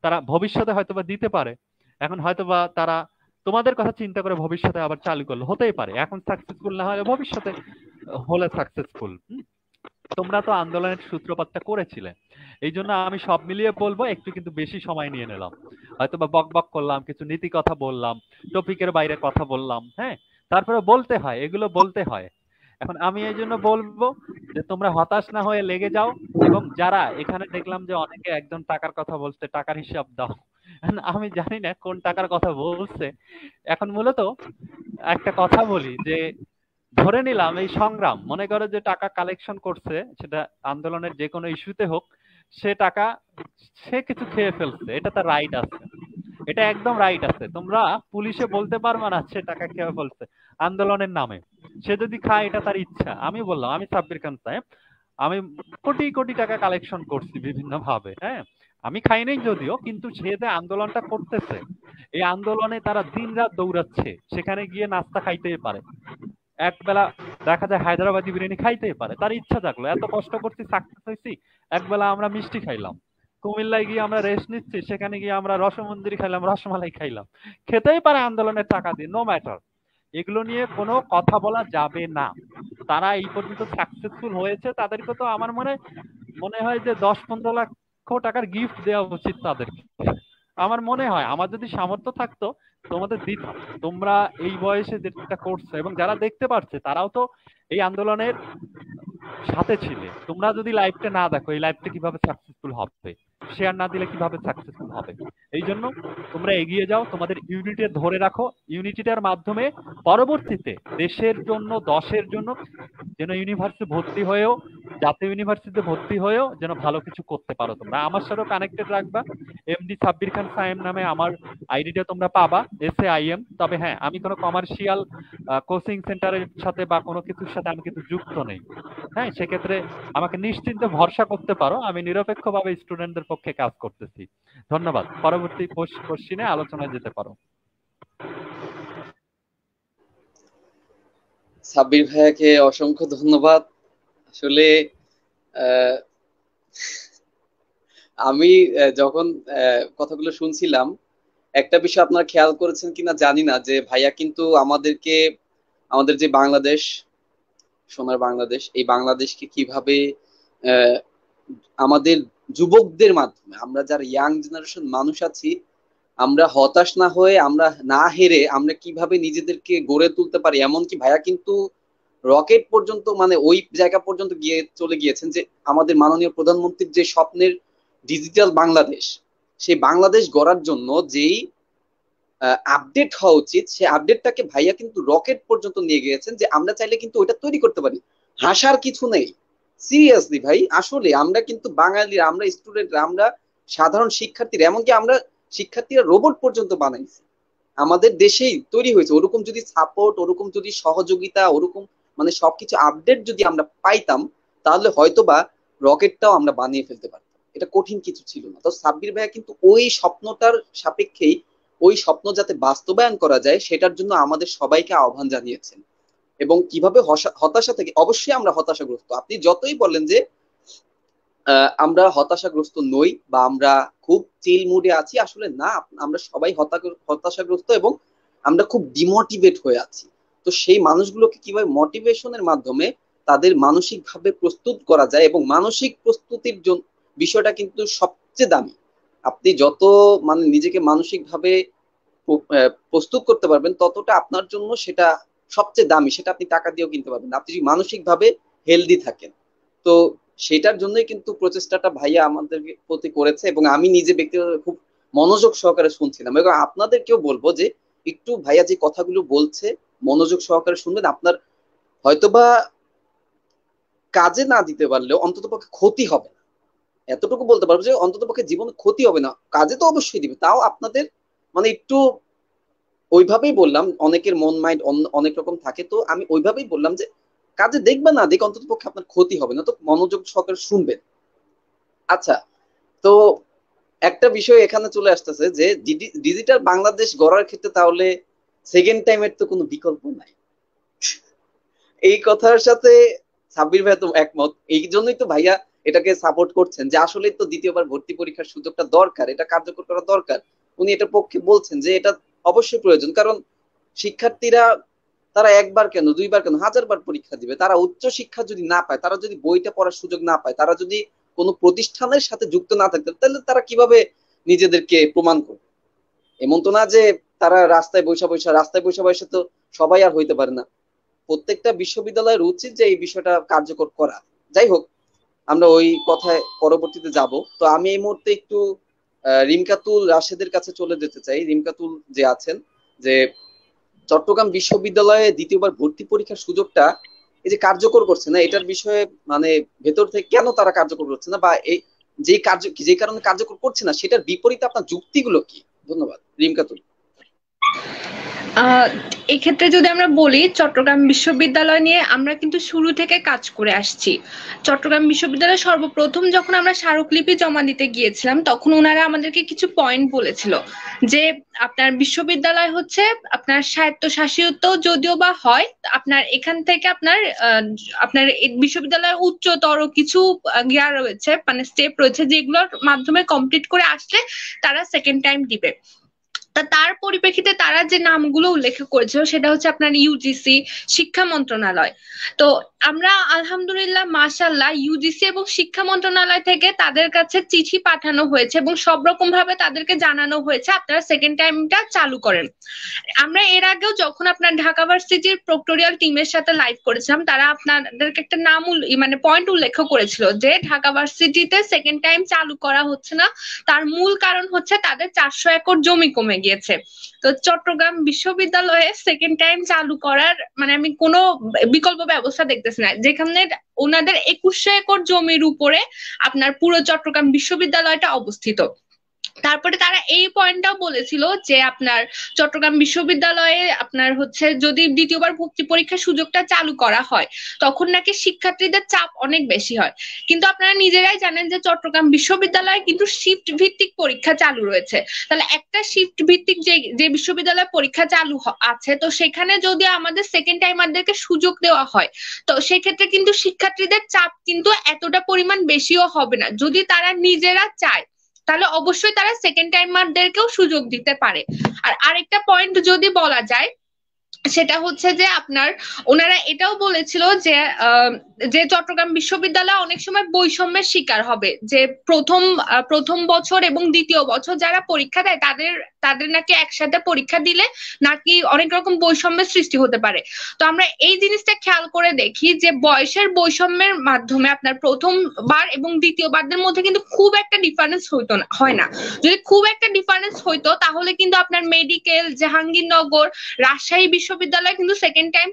তারা ভবিষ্যতে হয়তোবা দিতে পারে। এখন হয়তোবা তারা তোমাদের কথা চিন্তা করে ভবিষ্যতে আবার চালু করলো, হতেই পারে। এখন সাকসেসফুল না হলে ভবিষ্যতে হলে সাকসেসফুল। তোমরা তো আন্দোলনের সূত্রপাতটা করেছিলে, এই জন্য আমি সব মিলিয়ে বলবো একটু কিন্তু বেশি সময় নিয়ে নিলাম, হয়তো বা বক বক করলাম, কিছু নীতি কথা বললাম, টপিকের বাইরে কথা বললাম। হ্যাঁ, তারপরে বলতে হয়, এগুলো বলতে হয়। এখন আমি এই জন্য বলবো যে তোমরা হতাশ না হয়ে লেগে যাও, এবং যারা এখানে দেখলাম যে অনেকে একজন টাকার কথা বলছে, টাকার হিসাব দাও। এখন আমি জানি না কোন টাকার কথা বলছে। এখন মূলত একটা কথা বলি যে ধরে নিলাম এই সংগ্রাম, মনে করো যে টাকা কালেকশন করছে, সেটা আন্দোলনের যে কোনো ইস্যুতে হোক, সে টাকা সে কিছু খেয়ে ফেলছে, এটা তার রাইট আছে, এটা একদম রাইট আছে। তোমরা পুলিশে বলতে পারবে না সে টাকা খেয়ে ফেলছে আন্দোলনের নামে। সে যদি খায় এটা তার ইচ্ছা। আমি বললাম, আমি সাব্বির খান সাহেব, আমি কোটি কোটি টাকা কালেকশন করছি বিভিন্ন ভাবে। হ্যাঁ, আমি খাই নাই যদিও, কিন্তু সে যে আন্দোলনটা করতেছে, এই আন্দোলনে তারা দিন রাত দৌড়াচ্ছে, সেখানে গিয়ে নাস্তা খাইতেই পারে, একবেলা দেখা যায় হায়দ্রাবাদি বিরিয়ানি খাইতেই পারে, তার ইচ্ছা থাকলো। এত কষ্ট করছি, সাকসেস হয়েছি, একবেলা আমরা মিষ্টি খাইলাম। কুমিল্লায় গিয়ে আমরা রেস্ট নিচ্ছি, সেখানে গিয়ে আমরা রসমন্দির খাইলাম, রসমালাই খাইলাম, খেতেই পারে আন্দোলনের টাকা দিয়ে, নো ম্যাটার। এগুলো নিয়ে কোনো কথা বলা যাবে না। তারা এই পর্যন্ত সাকসেসফুল হয়েছে, তাদেরকে তো আমার মনে মনে হয় যে 10-15 লক্ষ টাকার গিফট দেওয়া উচিত তাদেরকে। আমার মনে হয় আমার যদি সামর্থ্য থাকতো তোমাদের দিতাম। তোমরা এই বয়সে যেটা করছো এবং যারা দেখতে পাচ্ছে তারাও তো এই আন্দোলনের সাথে ছিলে। তোমরা যদি লাইভটা না দেখো, এই লাইভটা কিভাবে সাকসেসফুল হবে? শেয়ার না দিলে কিভাবে সাকসেসফুল হবে? এই জন্য তোমরা এগিয়ে যাও, তোমাদের ইউনিটি ধরে রাখো। ইউনিটিটার মাধ্যমে পরবর্তীতে দেশের জন্য, দশের জন্য যেন ইউনিভার্সিটি ভর্তি হয়েও, জাতীয় ইউনিভার্সিটিতে ভর্তি হয়েও যেন ভালো কিছু করতে পারো। তোমরা আমার সাথেও কানেক্টেড রাখবা। এমডি সাব্বির খান সায়েম নামে আমার আইডিটা তোমরা পাবা, SAIM। তবে হ্যাঁ, আমি কোনো কমার্শিয়াল কোচিং সেন্টারের সাথে বা কোনো কিছুর সাথে আমি কিন্তু যুক্ত নেই। হ্যাঁ, সেক্ষেত্রে আমাকে নিশ্চিন্তে ভরসা করতে পারো, আমি নিরপেক্ষভাবে স্টুডেন্টদের পক্ষে কাজ করতেছি। ধন্যবাদ। পরবর্তী কোশ্চিনে আলোচনায় যেতে পারো। সাব্বির ভাইয়াকে অসংখ্য ধন্যবাদ। আসলে আমি যখন কথাগুলো শুনছিলাম, একটা বিষয় আপনারা খেয়াল করেছেন কিনা জানি না, যে ভাইয়া কিন্তু আমাদেরকে, আমাদের যে বাংলাদেশ, সোনার বাংলাদেশ, এই বাংলাদেশকে কিভাবে আমাদের যুবকদের মাধ্যমে, আমরা যারা ইয়াং জেনারেশন মানুষ আছি, আমরা হতাশ না হয়ে, আমরা না হেরে, আমরা কিভাবে নিজেদেরকে গড়ে তুলতে পারি। এমনকি ভাইয়া কিন্তু রকেট পর্যন্ত, মানে ওই জায়গা পর্যন্ত গিয়ে চলে গিয়েছেন যে আমাদের মাননীয় প্রধানমন্ত্রীর যে স্বপ্নের ডিজিটাল বাংলাদেশ, সেই বাংলাদেশ গড়ার জন্য যেই আপডেট হওয়া উচিত, সেই আপডেটটাকে ভাইয়া কিন্তু রকেট পর্যন্ত নিয়ে গিয়েছেন, যে আমরা চাইলে কিন্তু ওইটা তৈরি করতে পারি। হাসার কিছু নেই, সিরিয়াসলি ভাই। আসলে আমরা কিন্তু বাঙালিরা, আমরা স্টুডেন্টরা, আমরা সাধারণ শিক্ষার্থীরা, এমনকি আমরা শিক্ষার্থীরা রোবট পর্যন্ত বানাইছি, আমাদের দেশেই তৈরি হয়েছে। ওরকম যদি সাপোর্ট, ওরকম যদি সহযোগিতা, ওরকম মানে সবকিছু আপডেট যদি আমরা পাইতাম, তাহলে হয়তোবা রকেটটাও আমরা বানিয়ে ফেলতে পারতাম। এটা কঠিন কিছু ছিল না। তো সাব্বির ভাইয়া কিন্তু ওই স্বপ্নটার সাপেক্ষেই, ওই স্বপ্ন যাতে বাস্তবায়ন করা যায় সেটার জন্য আমাদের সবাইকে আহ্বান জানিয়েছেন। এবং কিভাবে হতাশা থেকে, অবশ্যই আমরা হতাশাগ্রস্ত, আপনি যতই বলেন যে আমরা হতাশাগ্রস্ত নই বা আমরা খুব চিল মুডে আছি, আসলে না, আমরা সবাই হতাশাগ্রস্ত এবং আমরা খুব ডিমোটিভেট হয়ে আছি। তো সেই মানুষগুলোকে কিভাবে মোটিভেশনের মাধ্যমে তাদের মানসিকভাবে প্রস্তুত করা যায়, এবং মানসিক প্রস্তুতির জন্য বিষয়টা কিন্তু সবচেয়ে দামি। আপনি যত মানে নিজেকে মানসিকভাবে প্রস্তুত করতে পারবেন, ততটা আপনার জন্য সেটা সবচেয়ে দামি। সেটা আপনি টাকা দিয়েও কিনতে পারবেন। আপনি যদি মানসিকভাবে হেলদি থাকেন। তো সেটার জন্যই কিন্তু প্রচেষ্টাটা ভাইয়া আমাদের প্রতি করেছে, এবং আমি নিজে ব্যক্তিগত খুব মনোযোগ সহকারে শুনছিলাম, এবং আপনাদেরকেও বলবো যে একটু ভাইয়া যে কথাগুলো বলছে মনোযোগ সহকারে শুনবেন। আপনার হয়তোবা কাজে না দিতে পারলেও অন্ততপক্ষে ক্ষতি হবে না, এতটুকু বলতে পারবো যে অন্ততপক্ষে জীবনে ক্ষতি হবে না। কাজে তো অবশ্যই দিবে, তাও আপনাদের মানে একটু ওইভাবেই বললাম, অনেকের মন মাইন্ড অনেক রকম থাকে, তো আমি ওইভাবেই বললাম যে কাজে দেখবে না দেখ অন্তত পক্ষে আপনার ক্ষতি হবে না, তো মনোযোগ সহকারে শুনবেন। আচ্ছা, তো একটা বিষয় এখানে চলে আসতেছে যে ডিজিটাল বাংলাদেশ গড়ার ক্ষেত্রে তাহলে সেকেন্ড টাইমের তো কোনো বিকল্প নাই। এই কথার সাথে সাব্বির ভাই তো একমত, এই জন্যই তো ভাইয়া এটাকে সাপোর্ট করছেন যে আসলে তো দ্বিতীয়বার ভর্তি পরীক্ষার সুযোগটা দরকার, এটা কার্যকর করা দরকার। উনি এটার পক্ষে বলছেন যে এটা অবশ্যই প্রয়োজন, কারণ শিক্ষার্থীরা তারা একবার কেন দুইবার কেন হাজারবার পরীক্ষা দিবে, তারা উচ্চ শিক্ষা যদি না পায়, তারা যদি বইটা পড়ার সুযোগ না পায়, তারা যদি কোনো প্রতিষ্ঠানের সাথে যুক্ত না থাকতে, তাহলে তারা কিভাবে নিজেদেরকে প্রমাণ করবে? এমন তো না যে তারা রাস্তায় বৈশা বসে তো সবাই আর হইতে পারে না। প্রত্যেকটা বিশ্ববিদ্যালয়ের উচিত যে এই বিষয়টা কার্যকর করা। যাই হোক, আমরা ওই কথায় পরবর্তীতে যাব। তো আমি এই মুহূর্তে একটু রিমকাতুল রাশেদের কাছে চলে যেতে চাই। রিমকাতুল যে আছেন, যে চট্টগ্রাম বিশ্ববিদ্যালয়ে দ্বিতীয়বার ভর্তি পরীক্ষার সুযোগটা এই যে কার্যকর করছে না, এটার বিষয়ে মানে ভেতর থেকে কেন তারা কার্যকর করছে না, বা এই যে কারণে কার্যকর করছে না সেটার বিপরীতে আপনার যুক্তিগুলো কি? ধন্যবাদ রিমকাতুল। এক্ষেত্রে যদি আমরা বলি, চট্টগ্রাম বিশ্ববিদ্যালয় নিয়ে আমরা কিন্তু শুরু থেকে কাজ করে আসছি। চট্টগ্রাম বিশ্ববিদ্যালয়ে সর্বপ্রথম যখন আমরা স্মারকলিপি জমা দিতে গিয়েছিলাম, তখন ওনারা আমাদেরকে কিছু পয়েন্ট বলেছিল যে আপনার বিশ্ববিদ্যালয় হচ্ছে আপনার স্বায়ত্তশাসিত যদিও বা হয়, আপনার এখান থেকে আপনার বিশ্ববিদ্যালয়ের উচ্চতর কিছু গিয়ার রয়েছে, মানে স্টেপ রয়েছে, যেগুলোর মাধ্যমে কমপ্লিট করে আসলে তারা সেকেন্ড টাইম দিবে। তার পরিপ্রেক্ষিতে তারা যে নামগুলো উল্লেখ করেছিল সেটা হচ্ছে আপনার ইউজিসি, শিক্ষা মন্ত্রণালয়। তো আমরা আলহামদুলিল্লাহ মাশাআল্লাহ ইউজিসি এবং শিক্ষা মন্ত্রণালয় থেকে তাদের কাছে চিঠি পাঠানো হয়েছে এবং সব রকম ভাবে তাদেরকে জানানো হয়েছে আপনারা সেকেন্ড টাইমটা চালু করেন। আমরা এর আগেও যখন আপনার ঢাকা ভার্সিটির প্রক্টোরিয়াল টিমের সাথে লাইভ করেছিলাম, তারা আপনাদেরকে একটা নাম মানে পয়েন্ট উল্লেখ করেছিল যে ঢাকা ভার্সিটিতে সেকেন্ড টাইম চালু করা হচ্ছে না, তার মূল কারণ হচ্ছে তাদের 400 একর জমি কমে গিয়েছে। তো চট্টগ্রাম বিশ্ববিদ্যালয়ে সেকেন্ড টাইম চালু করার মানে আমি কোনো বিকল্প ব্যবস্থা দেখতেছি না, যেখানে ওনাদের 2100 একর জমির উপরে আপনার পুরো চট্টগ্রাম বিশ্ববিদ্যালয়টা অবস্থিত। তারপরে তারা এই পয়েন্টটাও বলেছিল যে আপনার চট্টগ্রাম বিশ্ববিদ্যালয়ে আপনার হচ্ছে যদি দ্বিতীয়বার ভর্তি পরীক্ষার সুযোগটা চালু করা হয়, তখন নাকি শিক্ষার্থীদের চাপ অনেক বেশি হয়। কিন্তু আপনারা নিজেরাই জানেন যে চট্টগ্রাম বিশ্ববিদ্যালয়ে কিন্তু শিফট ভিত্তিক পরীক্ষা চালু রয়েছে। তাহলে একটা শিফট ভিত্তিক যে বিশ্ববিদ্যালয় পরীক্ষা চালু আছে, তো সেখানে যদি আমাদের সেকেন্ড টাইমারদেরকে সুযোগ দেওয়া হয়, তো সেক্ষেত্রে কিন্তু শিক্ষার্থীদের চাপ কিন্তু এতটা পরিমাণ বেশিও হবে না। যদি তারা নিজেরা চায় তাহলে অবশ্যই তারা সেকেন্ড টাইমারদেরকেও সুযোগ দিতে পারে। আর আরেকটা পয়েন্ট যদি বলা যায়, সেটা হচ্ছে যে আপনার ওনারা এটাও বলেছিল যে চট্টগ্রাম বিশ্ববিদ্যালয় অনেক সময় বৈষম্যের শিকার হবে, যে প্রথম বছর এবং দ্বিতীয় বছর যারা পরীক্ষা দেয় তাদের নাকি একসাথে পরীক্ষা দিলে নাকি অনেক রকম বৈষম্যের সৃষ্টি হতে পারে। তো আমরা এই জিনিসটা খেয়াল করে দেখি যে বয়সের বৈষম্যের মাধ্যমে আপনার প্রথমবার এবং দ্বিতীয়বারদের মধ্যে কিন্তু খুব একটা ডিফারেন্স হয় না। যদি খুব একটা ডিফারেন্স হইতো তাহলে কিন্তু আপনার মেডিকেল, জাহাঙ্গীরনগর, রাজশাহী বিশ্ববিদ্যালয় কিন্তু সেকেন্ড টাইম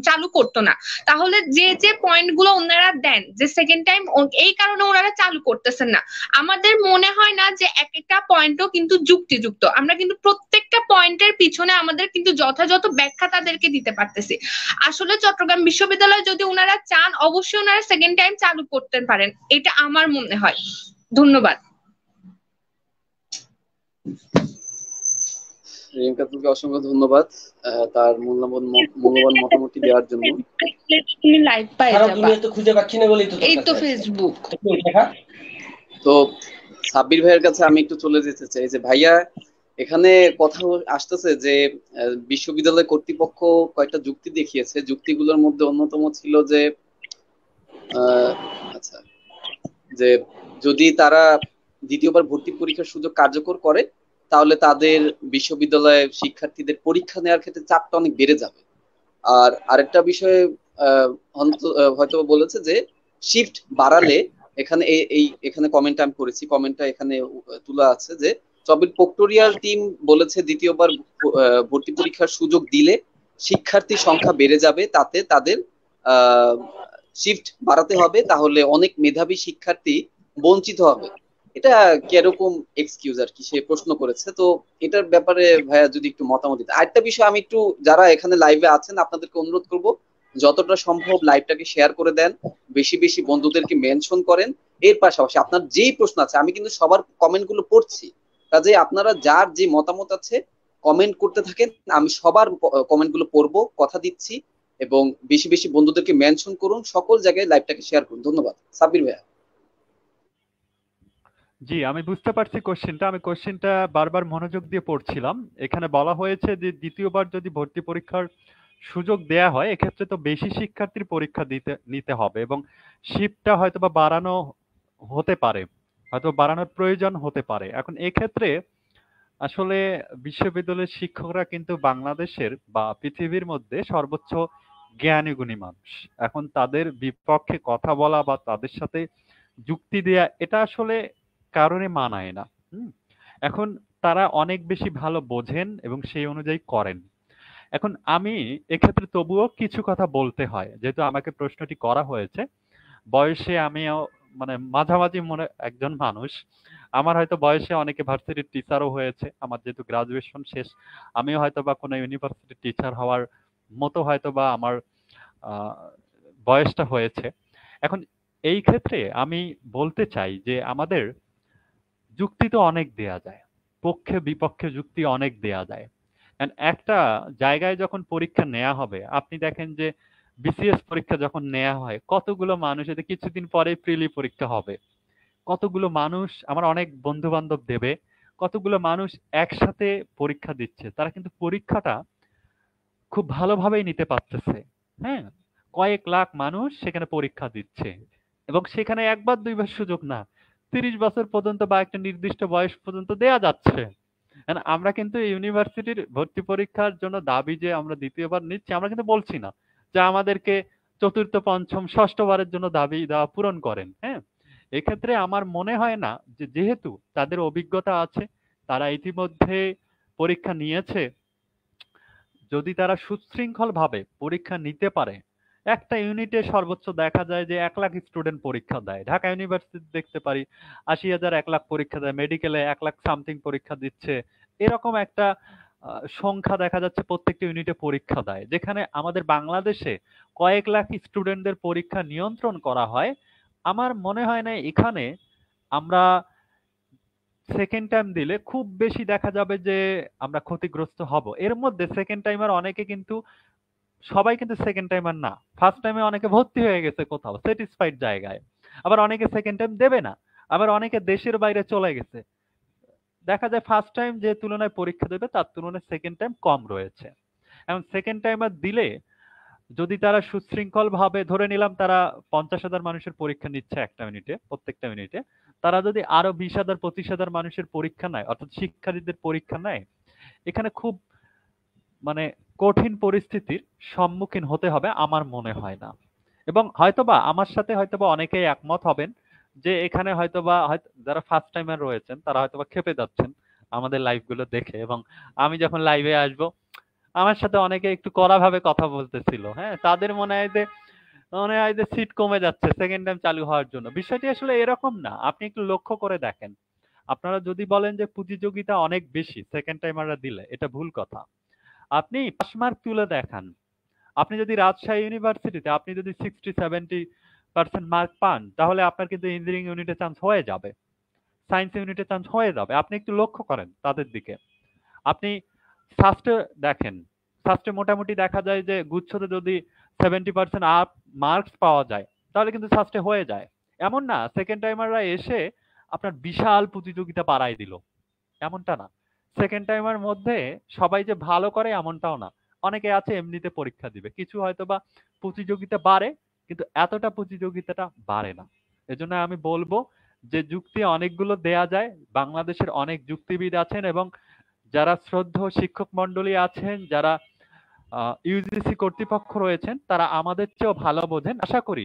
চালু করতো না। তাহলে যে পয়েন্ট গুলো ওনারা দেন যে সেকেন্ড টাইম এই কারণে ওনারা চালু করতেছেন না, আমাদের মনে হয় না যে এক একটা পয়েন্টও কিন্তু যুক্তিযুক্ত। আমরা কিন্তু প্রত্যেকটা পয়েন্টের পিছনে আমাদের কিন্তু যথাযথ ব্যাখ্যা তাদেরকে দিতে পারতেছি। আসলে চট্টগ্রাম বিশ্ববিদ্যালয় যদি ওনারা চান, অবশ্যই ওনারা সেকেন্ড টাইম চালু করতে পারেন, এটা আমার মনে হয়। ধন্যবাদ। রিমকাতুলকে অসংখ্য ধন্যবাদ তার মূল্যবান মতামত দেওয়ার জন্য। তুমি লাইভ পাই যাবা, তো খুঁজে পাচ্ছি না বলেই তো এই তো ফেসবুক। তো সাব্বির ভাইয়ের কাছে আমি একটু চলে যেতে চাই যে ভাইয়া এখানে কথা আসতেছে যে বিশ্ববিদ্যালয় কর্তৃপক্ষ কয়েকটা যুক্তি দেখিয়েছে, যুক্তিগুলোর মধ্যে অন্যতম ছিল যে আচ্ছা যে যদি তারা দ্বিতীয়বার ভর্তি পরীক্ষার সুযোগ কার্যকর করে তাহলে তাদের বিশ্ববিদ্যালয়ে শিক্ষার্থীদের পরীক্ষা নেওয়ার ক্ষেত্রে চাপটা অনেক বেড়ে যাবে। আর আরেকটা বিষয়ে হয়তো বলেছে যে শিফট বাড়ালে, এখানে এখানে কমেন্টটা আমি করেছি, কমেন্টটা এখানে তোলা আছে যে চবির প্রক্টোরিয়াল টিম বলেছে দ্বিতীয়বার ভর্তি পরীক্ষার সুযোগ দিলে শিক্ষার্থীর সংখ্যা বেড়ে যাবে, তাতে তাদের শিফট বাড়াতে হবে, তাহলে অনেক মেধাবী শিক্ষার্থী বঞ্চিত হবে। এটা কিরকম এক্সকিউজ আর কি, সে প্রশ্ন করেছে। তো এটার ব্যাপারে ভাইয়া যদি একটু মতামত দিতে। আরেকটা বিষয় আমি একটু, যারা এখানে লাইভে আছেন আপনাদেরকে অনুরোধ করব, যতটা সম্ভব লাইভটাকে শেয়ার করে দেন, বেশি বেশি বন্ধুদেরকে মেনশন করেন। এর পাশাপাশি আপনার যেই প্রশ্ন আছে, আমি কিন্তু সবার কমেন্ট গুলো পড়ছি, কাজে আপনারা যার যে মতামত আছে কমেন্ট করতে থাকেন, আমি সবার কমেন্ট গুলো পড়বো, কথা দিচ্ছি। এবং বেশি বেশি বন্ধুদেরকে মেনশন করুন, সকল জায়গায় লাইভটাকে শেয়ার করুন। ধন্যবাদ। সাব্বির ভাইয়া। জি, আমি বুঝতে পারছি কোশ্চেনটা। আমি কোশ্চেনটা বারবার মনোযোগ দিয়ে পড়ছিলাম। এখানে বলা হয়েছে যে দ্বিতীয়বার যদি ভর্তি পরীক্ষার সুযোগ দেয়া হয়, এক্ষেত্রে তো বেশি শিক্ষার্থীর পরীক্ষা নিতে হবে এবং শিফটটা হয়তোবা বাড়ানো হতে পারে, হয়তো বাড়ানোর প্রয়োজন হতে পারে। এখন এক্ষেত্রে আসলে বিশ্ববিদ্যালয়ের শিক্ষকরা কিন্তু বাংলাদেশের বা পৃথিবীর মধ্যে সর্বোচ্চ জ্ঞানী গুণী মানুষ। এখন তাদের বিপক্ষে কথা বলা বা তাদের সাথে যুক্তি দেয়া, এটা আসলে কারণে মানায় না। হুম? এখন তারা অনেক বেশি ভালো বোঝেন এবং সেই অনুযায়ী করেন। এখন আমি এক্ষেত্রে তবুও কিছু কথা বলতে হয়, যেহেতু আমাকে প্রশ্নটি করা হয়েছে। বয়সে আমিও মানে মাঝামাঝি মনে একজন মানুষ। আমার হয়তো বয়সে অনেকে ভার্সিটির টিচারও হয়েছে। আমার যেহেতু গ্রাজুয়েশন শেষ, আমিও হয়তোবা কোনো ইউনিভার্সিটির টিচার হওয়ার মতো হয়তোবা আমার আহ, বয়সটা হয়েছে। এখন এই ক্ষেত্রে আমি বলতে চাই যে আমাদের যুক্তি তো অনেক দেয়া যায়, পক্ষে বিপক্ষে যুক্তি অনেক দেয়া যায়। And একটা জায়গায় যখন পরীক্ষা নেওয়া হবে, আপনি দেখেন যে বিসিএস পরীক্ষা যখন নেওয়া হয়, কতগুলো মানুষ, এতে কিছুদিন পরে প্রিলি পরীক্ষা হবে, কতগুলো মানুষ, আমার অনেক বন্ধু বান্ধব দেবে, কতগুলো মানুষ একসাথে পরীক্ষা দিচ্ছে, তারা কিন্তু পরীক্ষাটা খুব ভালোভাবেই নিতে পারতেছে। হ্যাঁ, কয়েক লাখ মানুষ সেখানে পরীক্ষা দিচ্ছে এবং সেখানে একবার দুইবার সুযোগ না, 30 বছর পর্যন্ত বা একটা নির্দিষ্ট বয়স পর্যন্ত দেয়া যাচ্ছে। And আমরা কিন্তু ইউনিভার্সিটির ভর্তি পরীক্ষার জন্য দাবি যে আমরা দ্বিতীয়বার নিচ্ছি, আমরা কিন্তু বলছি না যে আমাদেরকে চতুর্থ পঞ্চম ষষ্ঠবারের জন্য দাবি দেওয়া পূরণ করেন। হ্যাঁ, এক্ষেত্রে আমার মনে হয় না যে, যেহেতু তাদের অভিজ্ঞতা আছে, তারা ইতিমধ্যে পরীক্ষা নিয়েছে, যদি তারা সুশৃঙ্খল ভাবে পরীক্ষা নিতে পারে, একটা ইউনিটে সর্বোচ্চ দেখা যায় যে 1 লাখ স্টুডেন্ট পরীক্ষা দেয়। ঢাকা ইউনিভার্সিটি দেখতে পারি 80,000 1 লাখ পরীক্ষা দেয়, মেডিকেলে 1 লাখ সামথিং পরীক্ষা দিচ্ছে। এরকম একটা সংখ্যা দেখা যাচ্ছে প্রত্যেকটা ইউনিটে পরীক্ষা দেয়, যেখানে আমাদের বাংলাদেশে কয়েক লাখ স্টুডেন্টদের পরীক্ষা নিয়ন্ত্রণ করা হয়। আমার মনে হয় না এখানে আমরা সেকেন্ড টাইম দিলে খুব বেশি দেখা যাবে যে আমরা ক্ষতিগ্রস্ত হব। এর মধ্যে সেকেন্ড টাইমার অনেকে কিন্তু, সবাই কিন্তু সেকেন্ড টাইমার না। ফার্স্ট টাইমে অনেকে ভর্তি হয়ে গেছে কোথাও স্যাটিসফাইড জায়গায়, আবার অনেকে সেকেন্ড টাইম দেবে না, আবার অনেকে দেশের বাইরে চলে গেছে। দেখা যায় ফার্স্ট টাইম যে তুলনায় পরীক্ষা দেবে তার তুলনায় সেকেন্ড টাইম কম রয়েছে। এখন সেকেন্ড টাইমার দিলে যদি তারা সুশৃঙ্খল ভাবে, ধরে নিলাম তারা 50,000 মানুষের পরীক্ষা নিচ্ছে একটা মিনিটে, প্রত্যেকটা মিনিটে, তারা যদি আরো 20,000 25,000 মানুষের পরীক্ষা নেয়, অর্থাৎ শিক্ষার্থীদের পরীক্ষা নেয়, এখানে খুব মানে কঠিন পরিস্থিতির সম্মুখীন হতে হবে আমার মনে হয় না। এবং হয়তোবা আমার সাথে হয়তোবা অনেকেই একমত হবেন যে এখানে হয়তোবা যারা ফার্স্ট টাইমার রয়েছেন তারা হয়তোবা ক্ষেপে যাচ্ছেন আমাদের লাইভ গুলো দেখে, এবং আমি যখন লাইভে আসব আমার সাথে অনেকে একটু কড়া ভাবে কথা বলতেছিল। হ্যাঁ, তাদের মনে হয় যে সিট কমে যাচ্ছে সেকেন্ড টাইম চালু হওয়ার জন্য। বিষয়টি আসলে এরকম না, আপনি একটু লক্ষ্য করে দেখেন। আপনারা যদি বলেন যে প্রতিযোগিতা অনেক বেশি সেকেন্ড টাইমাররা দিলে, এটা ভুল কথা। আপনি পাস মার্ক তুলে দেখান। আপনি যদি রাজশাহী ইউনিভার্সিটিতে আপনি যদি 60-70% মার্ক পান, তাহলে আপনার কিন্তু ইঞ্জিনিয়ারিং ইউনিটে চান্স হয়ে যাবে, সায়েন্স ইউনিটে চান্স হয়ে যাবে। আপনি একটু লক্ষ্য করেন তাদের দিকে। আপনি সাস্টে দেখেন, সাস্টে মোটামুটি দেখা যায় যে গুচ্ছতে যদি 70% আপ মার্কস পাওয়া যায়, তাহলে কিন্তু সাস্টে হয়ে যায়। এমন না সেকেন্ড টাইমাররা এসে আপনার বিশাল প্রতিযোগিতা বাড়ায় দিল, এমনটা না। সেকেন্ড টাইমের মধ্যে সবাই যে ভালো করে এমনটাও না। অনেকে আছে এমনিতে পরীক্ষা দিবে, কিছু হয়তোবা প্রতিযোগিতা বাড়ে, কিন্তু এতটা প্রতিযোগিতাটা বাড়ে না। এজন্য আমি বলবো যে যুক্তি অনেকগুলো দেয়া যায়, বাংলাদেশের অনেক যুক্তিবিদ আছেন এবং যারা শ্রদ্ধেয় শিক্ষক মন্ডলী আছেন, যারা ইউজিসি কর্তৃপক্ষ রয়েছেন, তারা আমাদের চেয়েও ভালো বোঝেন। আশা করি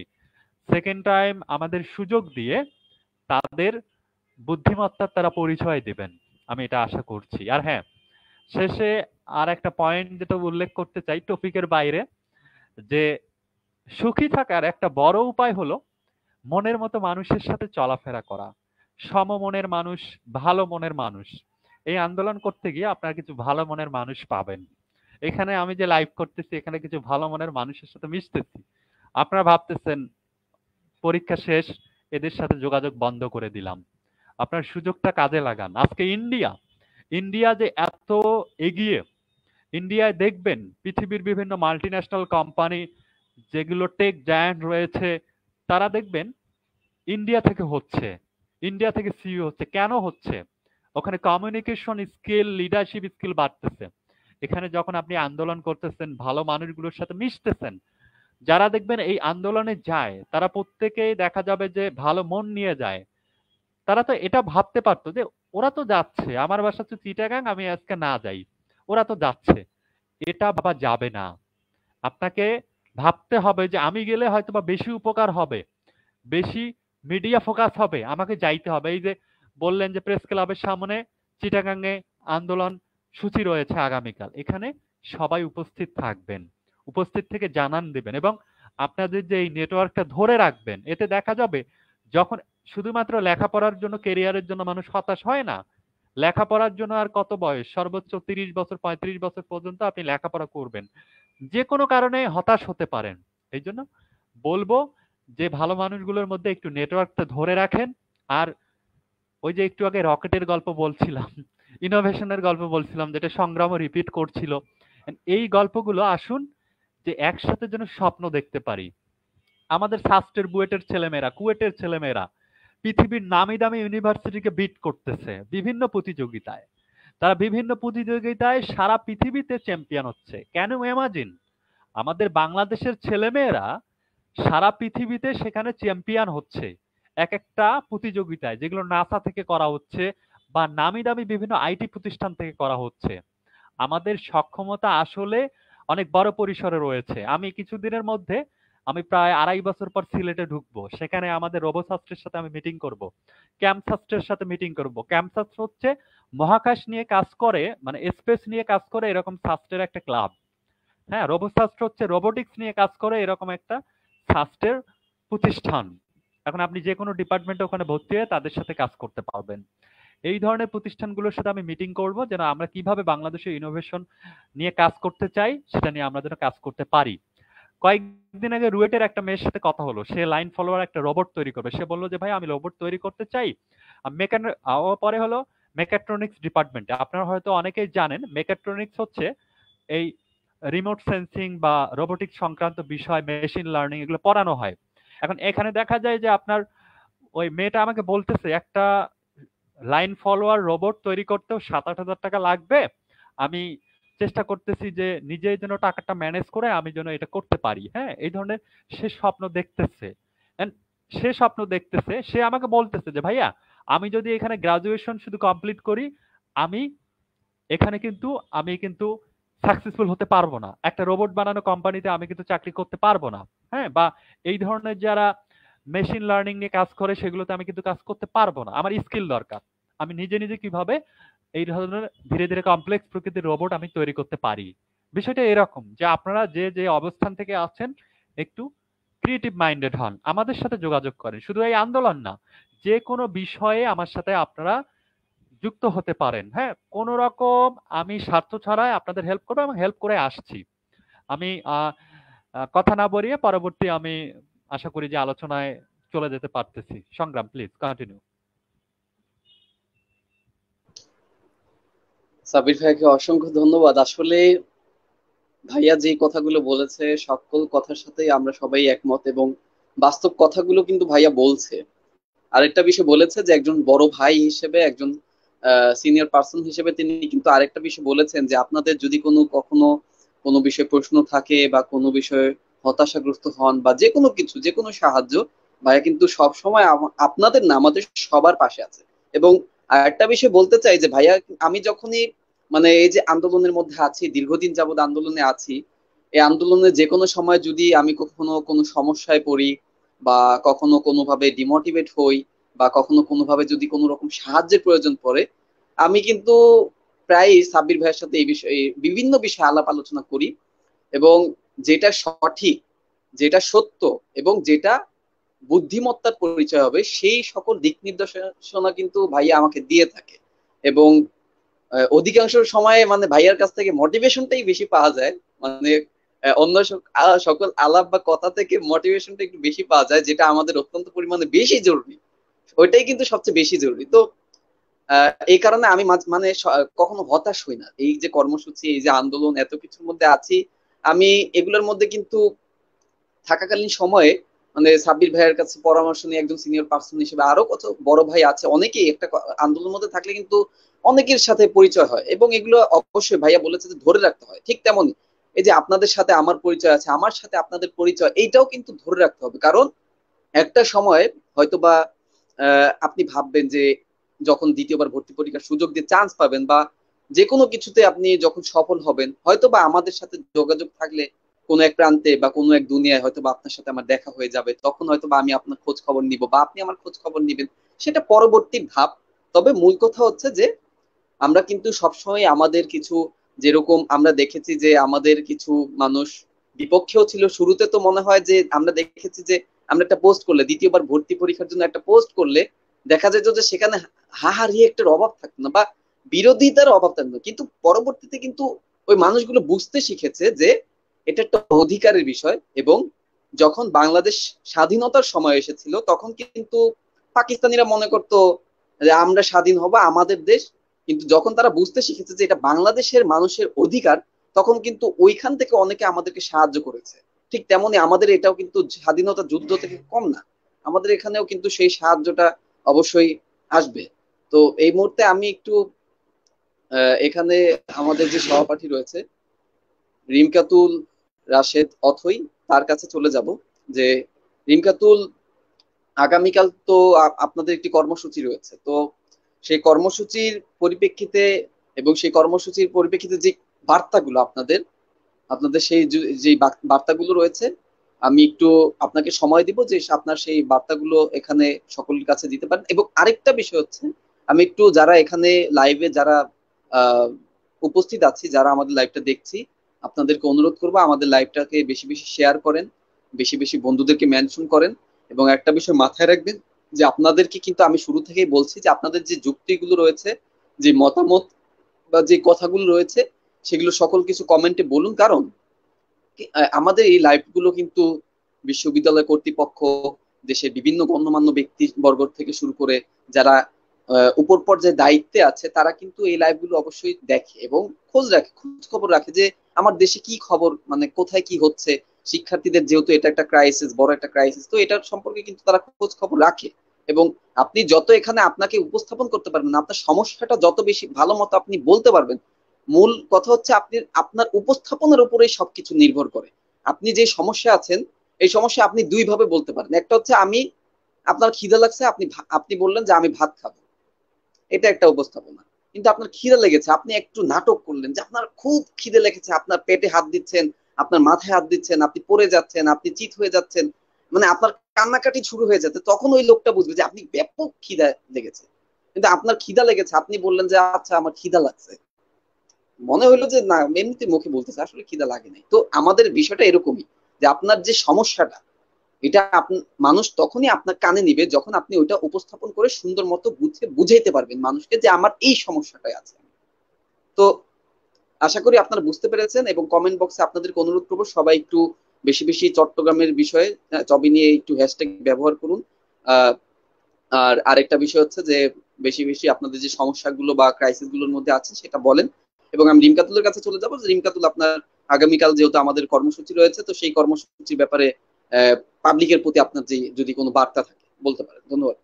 সেকেন্ড টাইম আমাদের সুযোগ দিয়ে তাদের বুদ্ধিমত্তার তারা পরিচয় দিবেন, আমি এটা আশা করছি। আর হ্যাঁ, শেষে আর একটা পয়েন্ট যেটা উল্লেখ করতে চাই টপিকের বাইরে, যে সুখী থাকার একটা বড় উপায় হলো মনের মতো মানুষের সাথে চলাফেরা করা, সমমনের মানুষ, ভালো মনের মানুষ। এই আন্দোলন করতে গিয়ে আপনারা কিছু ভালো মনের মানুষ পাবেন। এখানে আমি যে লাইভ করতেছি, এখানে কিছু ভালো মনের মানুষের সাথে মিশতেছি। আপনারা ভাবতেছেন পরীক্ষা শেষ, এদের সাথে যোগাযোগ বন্ধ করে দিলাম। আপনার সুযোগটা কাজে লাগান। আজকে ইন্ডিয়া যে এত এগিয়ে, ইন্ডিয়ায় দেখবেন পৃথিবীর বিভিন্ন মাল্টিন্যাশনাল কোম্পানি যেগুলো টেক জায়ান্ট রয়েছে, তারা দেখবেন ইন্ডিয়া থেকে হচ্ছে, ইন্ডিয়া থেকে সিইও হচ্ছে। কেন হচ্ছে? ওখানে কমিউনিকেশন স্কিল, লিডারশিপ স্কিল বাড়তেছে। এখানে যখন আপনি আন্দোলন করতেছেন, ভালো মানুষগুলোর সাথে মিশতেছেন, যারা দেখবেন এই আন্দোলনে যায়, তারা প্রত্যেকেই দেখা যাবে যে ভালো মন নিয়ে যায়। তারা তো এটা ভাবতে পারতো যে ওরা তো যাচ্ছে, আমার বাসা তো চিটাগাং, আমি আজকে না যাই, ওরা তো যাচ্ছে। এটা ভাবা যাবে না। আপনাকে ভাবতে হবে যে আমি গেলে হয়তো বা বেশি উপকার হবে, বেশি মিডিয়া ফোকাস হবে, আমাকে যাইতে হবে। এই যে বললেন যে প্রেস ক্লাবের সামনে চিটাগাংয়ে আন্দোলন সূচি রয়েছে আগামীকাল, এখানে সবাই উপস্থিত থাকবেন, উপস্থিত থেকে জানান দিবেন এবং আপনাদের যে এই নেটওয়ার্কটা ধরে রাখবেন। এতে দেখা যাবে যখন শুধুমাত্র লেখাপড়ার জন্য, কেরিয়ারের জন্য মানুষ হতাশ হয় না, লেখাপড়ার জন্য আর কত বয়স, সর্বোচ্চ 30 বছর 35 বছর পর্যন্ত আপনি লেখাপড়া করবেন, যে কোনো কারণে হতাশ হতে পারেন। এই জন্য বলবো যে ভালো মানুষগুলোর মধ্যে একটু নেটওয়ার্কটা ধরে রাখেন। আর ওই যে একটু আগে রকেটের গল্প বলছিলাম, ইনোভেশনের গল্প বলছিলাম, যেটা সংগ্রামও রিপিট করছিল, এই গল্পগুলো আসুন যে একসাথে যেন স্বপ্ন দেখতে পারি। আমাদের সাস্টের বুয়েটের ছেলেমেয়েরা, কুয়েটের ছেলেমেয়েরা পৃথিবীর নামি দামি ইউনিভার্সিটিকে বিট করতেছে বিভিন্ন প্রতিযোগিতায়। তারা বিভিন্ন প্রতিযোগিতায় সারা পৃথিবীতে চ্যাম্পিয়ন হচ্ছে। কেন ইমাজিন, আমাদের বাংলাদেশের ছেলেমেয়েরা সারা পৃথিবীতে সেখানে চ্যাম্পিয়ন হচ্ছে এক একটা প্রতিযোগিতায়, যেগুলো নাসা থেকে করা হচ্ছে বা নামি দামি বিভিন্ন আইটি প্রতিষ্ঠান থেকে করা হচ্ছে। আমাদের সক্ষমতা আসলে অনেক বড় পরিসরে রয়েছে। আমি কিছুদিনের মধ্যে, আমি প্রায় 2.5 বছর পর সিলেটে ঢুকবো। সেখানে আমাদের রোবোসাস্টের সাথে আমি মিটিং করব, ক্যাম্পসাস্টের সাথে মিটিং করব। ক্যাম্পসাস্ট হচ্ছে মহাকাশ নিয়ে কাজ করে, মানে স্পেস নিয়ে কাজ করে এরকম সাস্টের একটা ক্লাব। হ্যাঁ, রোবোসাস্ট হচ্ছে রোবোটিক্স নিয়ে কাজ করে এরকম একটা সাস্টের প্রতিষ্ঠান। এখন আপনি যে কোনো ডিপার্টমেন্টে ওখানে ভর্তি হয়ে তাদের সাথে কাজ করতে পারবেন। এই ধরনের প্রতিষ্ঠানগুলোর সাথে আমি মিটিং করব, যেন আমরা কিভাবে বাংলাদেশে ইনোভেশন নিয়ে কাজ করতে চাই সেটা নিয়ে আমরা যেন কাজ করতে পারি। কয়েকদিন আগে রুয়েটের একটা মেয়ের সাথে কথা হলো, সে লাইন ফলোয়ার একটা রোবট তৈরি করবে। সে বললো যে ভাই আমি রোবট তৈরি করতে চাই। পরে হলো মেকাট্রনিক্স ডিপার্টমেন্টে। আপনারা হয়তো অনেকেই জানেন মেকাট্রনিক্স হচ্ছে এই রিমোট সেন্সিং বা রোবোটিক্স সংক্রান্ত বিষয়, মেশিন লার্নিং, এগুলো পড়ানো হয়। এখন এখানে দেখা যায় যে আপনার ওই মেয়েটা আমাকে বলতেছে একটা লাইন ফলোয়ার রোবট তৈরি করতেও 7-8 হাজার টাকা লাগবে। আমি চেষ্টা করতেছি যে নিজেই যেন টাকাটা ম্যানেজ করে আমি যেন এটা করতে পারি। হ্যাঁ, এই ধরনের সে স্বপ্ন দেখতেছে। And সে স্বপ্ন দেখতেছে, সে আমাকে বলতেছে যে ভাইয়া আমি যদি এখানে গ্রাজুয়েশন শুধু কমপ্লিট করি, আমি এখানে কিন্তু সাকসেসফুল হতে পারবো না, একটা রোবট বানানো কোম্পানিতে আমি কিন্তু চাকরি করতে পারবো না। হ্যাঁ, বা এই ধরনের যারা মেশিন লার্নিং নিয়ে কাজ করে সেগুলোতে আমি কিন্তু কাজ করতে পারবো না, আমার স্কিল দরকার। আমি নিজে নিজে কিভাবে এই ধরনের ধীরে ধীরে কমপ্লেক্স প্রকৃতির রোবট আমি তৈরি করতে পারি। বিষয়টা এরকম যে আপনারা যে যে অবস্থান থেকে আছেন একটু ক্রিয়েটিভ মাইন্ডেড হন, আমাদের সাথে যোগাযোগ করেন। শুধু এই আন্দোলন না, যে কোনো বিষয়ে আমার সাথে আপনারা যুক্ত হতে পারেন। হ্যাঁ, কোন রকম আমি স্বার্থ ছাড়াই আপনাদের হেল্প করবো এবং হেল্প করে আসছি। আমি কথা না বলিয়ে পরবর্তী আমি আশা করি যে আলোচনায় চলে যেতে পারতেছি। সংগ্রাম, প্লিজ কন্টিনিউ। সাবির ভাইকে অসংখ্য ধন্যবাদ। আসলে ভাইয়া যে কথাগুলো বলেছে সকল কথার সাথেই আমরা সবাই একমত এবং বাস্তব কথাগুলো কিন্তু ভাইয়া বলছে। আরেকটা বিষয় বলেছে যে একজন বড় ভাই হিসেবে, একজন সিনিয়র পার্সন হিসেবে তিনি কিন্তু আরেকটা বিষয় বলেছেন যে আপনাদের যদি কখনো কোনো বিষয়ে প্রশ্ন থাকে বা কোনো বিষয়ে হতাশাগ্রস্ত হন বা যে কোনো কিছু, যে কোনো সাহায্য, ভাইয়া কিন্তু সব সময় আপনাদের না, আমাদের সবার পাশে আছে। এবং আরেকটা বিষয় বলতে চাই যে ভাইয়া, আমি যখনই মানে এই যে আন্দোলনের মধ্যে আছি, দীর্ঘদিন যাবৎ আন্দোলনে আছি, এই আন্দোলনে যে কোনো সময় যদি আমি কখনো কোনো সমস্যায় পড়ি বা কখনো কোনোভাবে ডিমোটিভেট হই বা কখনো কোনোভাবে যদি কোনো রকম সাহায্যের প্রয়োজন পড়ে, আমি কিন্তু প্রায় সাব্বির ভাইয়ের সাথে এই বিষয়ে বিভিন্ন বিষয়ে আলাপ আলোচনা করি, এবং যেটা সঠিক, যেটা সত্য এবং যেটা বুদ্ধিমত্তার পরিচয় হবে সেই সকল দিক নির্দেশনা কিন্তু ভাইয়া আমাকে দিয়ে থাকে। এবং অধিকাংশ সময়ে মানে ভাইয়ার কাছ থেকে মোটিভেশনটাই বেশি পাওয়া যায়। মানে অন্য সকল আলাপ বা কথা থেকে মোটিভেশনটা একটু বেশি পাওয়া যায়, যেটা আমাদের অত্যন্ত পরিমাণে বেশি জরুরি। ওইটাই কিন্তু সবচেয়ে বেশি জরুরি। তো এই কারণে আমি মানে কখনো হতাশ হই না। এই যে কর্মসূচি, এই যে আন্দোলন, এত কিছুর মধ্যে আছি আমি, এগুলোর মধ্যে কিন্তু থাকাকালীন সময়ে মানে সাব্বির ভাইয়ের কাছে পরামর্শ নিয়ে একজন সিনিয়র পার্সন হিসেবে আরো কত বড় ভাই আছে, অনেকেই একটা আন্দোলনের মধ্যে থাকলে কিন্তু অনেকের সাথে পরিচয় হয়, এবং এগুলো অবশ্যই ভাইয়া বলেছে যে ধরে রাখতে হয়। ঠিক তেমনই এই যে আপনাদের সাথে আমার পরিচয় আছে, আমার সাথে আপনাদের পরিচয়, এইটাও কিন্তু ধরে রাখতে হবে। কারণ একটা সময় হয়তোবা আপনি ভাববেন যে যখন দ্বিতীয়বার ভর্তি পরীক্ষার সুযোগ দিয়ে চান্স পাবেন বা যে কোনো কিছুতে আপনি যখন সফল হবেন, হয়তোবা আমাদের সাথে যোগাযোগ থাকলে কোনো এক প্রান্তে বা কোনো এক দুনিয়ায় হয়তোবা আপনার সাথে আমার দেখা হয়ে যাবে, তখন হয়তোবা আমি আপনার খোঁজ খবর নিব বা আপনি আমার খোঁজ খবর নিবেন, সেটা পরবর্তী ধাপ। তবে মূল কথা হচ্ছে যে আমরা কিন্তু সবসময় আমাদের কিছু, যেরকম আমরা দেখেছি যে আমাদের কিছু মানুষ বিপক্ষেও ছিল শুরুতে, তো মনে হয় যে আমরা দেখেছি যে আমরা একটা পোস্ট করলে, দ্বিতীয়বার ভর্তি পরীক্ষার জন্য একটা পোস্ট করলে দেখা যেত যে সেখানে হাহারি একটা অভাব থাকতো না বা বিরোধিতার অভাব থাকতো না, কিন্তু পরবর্তীতে কিন্তু ওই মানুষগুলো বুঝতে শিখেছে যে এটা একটা অধিকারের বিষয়। এবং যখন বাংলাদেশ স্বাধীনতার সময় এসেছিল তখন কিন্তু পাকিস্তানিরা মনে করতো যে আমরা স্বাধীন হব, আমাদের দেশ। কিন্তু যখন তারা বুঝতে শিখেছে যে এটা বাংলাদেশের মানুষের অধিকার, তখন কিন্তু ওইখান থেকে অনেকে আমাদেরকে সাহায্য করেছে। ঠিক তেমনি আমাদের এটাও কিন্তু স্বাধীনতা যুদ্ধ থেকে কম না, আমাদের এখানেও কিন্তু সেই সাহায্যটা অবশ্যই আসবে। তো এই মুহূর্তে আমি একটু এখানে আমাদের যে সহপাঠী রয়েছে রিমকাতুল রাশেদ অথই, তার কাছে চলে যাব। যে রিমকাতুল, আগামীকাল তো আপনাদের একটি কর্মসূচি রয়েছে, তো সেই কর্মসূচির পরিপ্রেক্ষিতে এবং সেই কর্মসূচির পরিপ্রেক্ষিতে যে বার্তাগুলো আপনাদের আপনাদের সেই যে বার্তাগুলো রয়েছে, আমি একটু আপনাকে সময় দিব যে আপনার সেই বার্তাগুলো এখানে সকলের কাছে দিতে পারেন। এবং আরেকটা বিষয় হচ্ছে, আমি একটু যারা এখানে লাইভে যারা আহ উপস্থিত আছি, যারা আমাদের লাইভটা দেখছি, আপনাদেরকে অনুরোধ করবো আমাদের লাইভটাকে বেশি বেশি শেয়ার করেন, বেশি বেশি বন্ধুদেরকে মেনশন করেন। এবং একটা বিষয় মাথায় রাখবেন যে আপনাদেরকে কিন্তু আমি শুরু থেকেই বলছি যে আপনাদের যে যুক্তিগুলো রয়েছে, যে মতামত বা যে কথাগুলো রয়েছে, সেগুলো সকল কিছু কমেন্টে বলুন। কারণ আমাদের এই লাইভ গুলো কিন্তু বিশ্ববিদ্যালয় কর্তৃপক্ষ, দেশের বিভিন্ন গণ্যমান্য ব্যক্তি বর্গ থেকে শুরু করে যারা উপর পর্যায়ে দায়িত্বে আছে, তারা কিন্তু এই লাইভ গুলো অবশ্যই দেখে এবং খোঁজ রাখে, খোঁজ খবর রাখে যে আমার দেশে কি খবর, মানে কোথায় কি হচ্ছে। শিক্ষার্থীদের যেহেতু এটা একটা ক্রাইসিস, বড় একটা ক্রাইসিস, তো এটার সম্পর্কে কিন্তু তারা খোঁজ খবর রাখে। এবং আপনি যত এখানে আপনাকে উপস্থাপন করতে পারবেন, আপনার সমস্যাটা যত বেশি ভালো মতো আপনি বলতে পারবেন, মূল কথা হচ্ছে আপনি আপনার উপস্থাপনার উপরেই সবকিছু নির্ভর করে। আপনি যে সমস্যা আছেন, এই সমস্যা আপনি দুই ভাবে বলতে পারেন। একটা হচ্ছে আমি, আপনার খিদা লাগছে, আপনি আপনি বললেন যে আমি ভাত খাবো, এটা একটা উপস্থাপনা। কিন্তু আপনার খিদে লেগেছে, আপনি একটু নাটক করলেন যে আপনার খুব খিদে লেগেছে, আপনার পেটে হাত দিচ্ছেন, আপনার মাথায় হাত দিচ্ছেন, আপনি পড়ে যাচ্ছেন, আপনি চিত হয়ে যাচ্ছেন, মানে আপনার কান্নাকাটি শুরু হয়ে যাচ্ছে, তখন ওই লোকটা বুঝবে যে আপনি ব্যাপক খিদা লেগেছে। কিন্তু আপনার খিদা লেগেছে, আপনি বললেন যে আচ্ছা আমার খিদা লাগছে, মনে হইলো যে না এমনিতে মুখে বলতেছে, আসলে খিদা লাগে নাই। তো আমাদের বিষয়টা এরকমই, যে আপনার যে সমস্যাটা, এটা মানুষ তখনই আপনার কানে নিবে যখন আপনি ওইটা উপস্থাপন করে সুন্দর মতো বুঝাইতে পারবেন মানুষকে যে আমার এই সমস্যাটাই আছে। তো আশা করি আপনারা বুঝতে পেরেছেন, এবং কমেন্ট বক্সে আপনাদেরকে অনুরোধ করবো সবাই একটু বেশি বেশি চট্টগ্রামের বিষয়ে চবি নিয়ে একটু হ্যাশট্যাগ ব্যবহার করুন। আহ আর আরেকটা বিষয় হচ্ছে যে বেশি বেশি আপনাদের যে সমস্যাগুলো বা ক্রাইসিস গুলোর মধ্যে আছে সেটা বলেন। এবং আমি রিমকাতুলের কাছে চলে যাবো। রিমকাতুল, আপনার আগামীকাল যেহেতু আমাদের কর্মসূচি রয়েছে, তো সেই কর্মসূচির ব্যাপারে পাবলিকের প্রতি আপনার যে যদি কোনো বার্তা থাকে বলতে পারেন। ধন্যবাদ।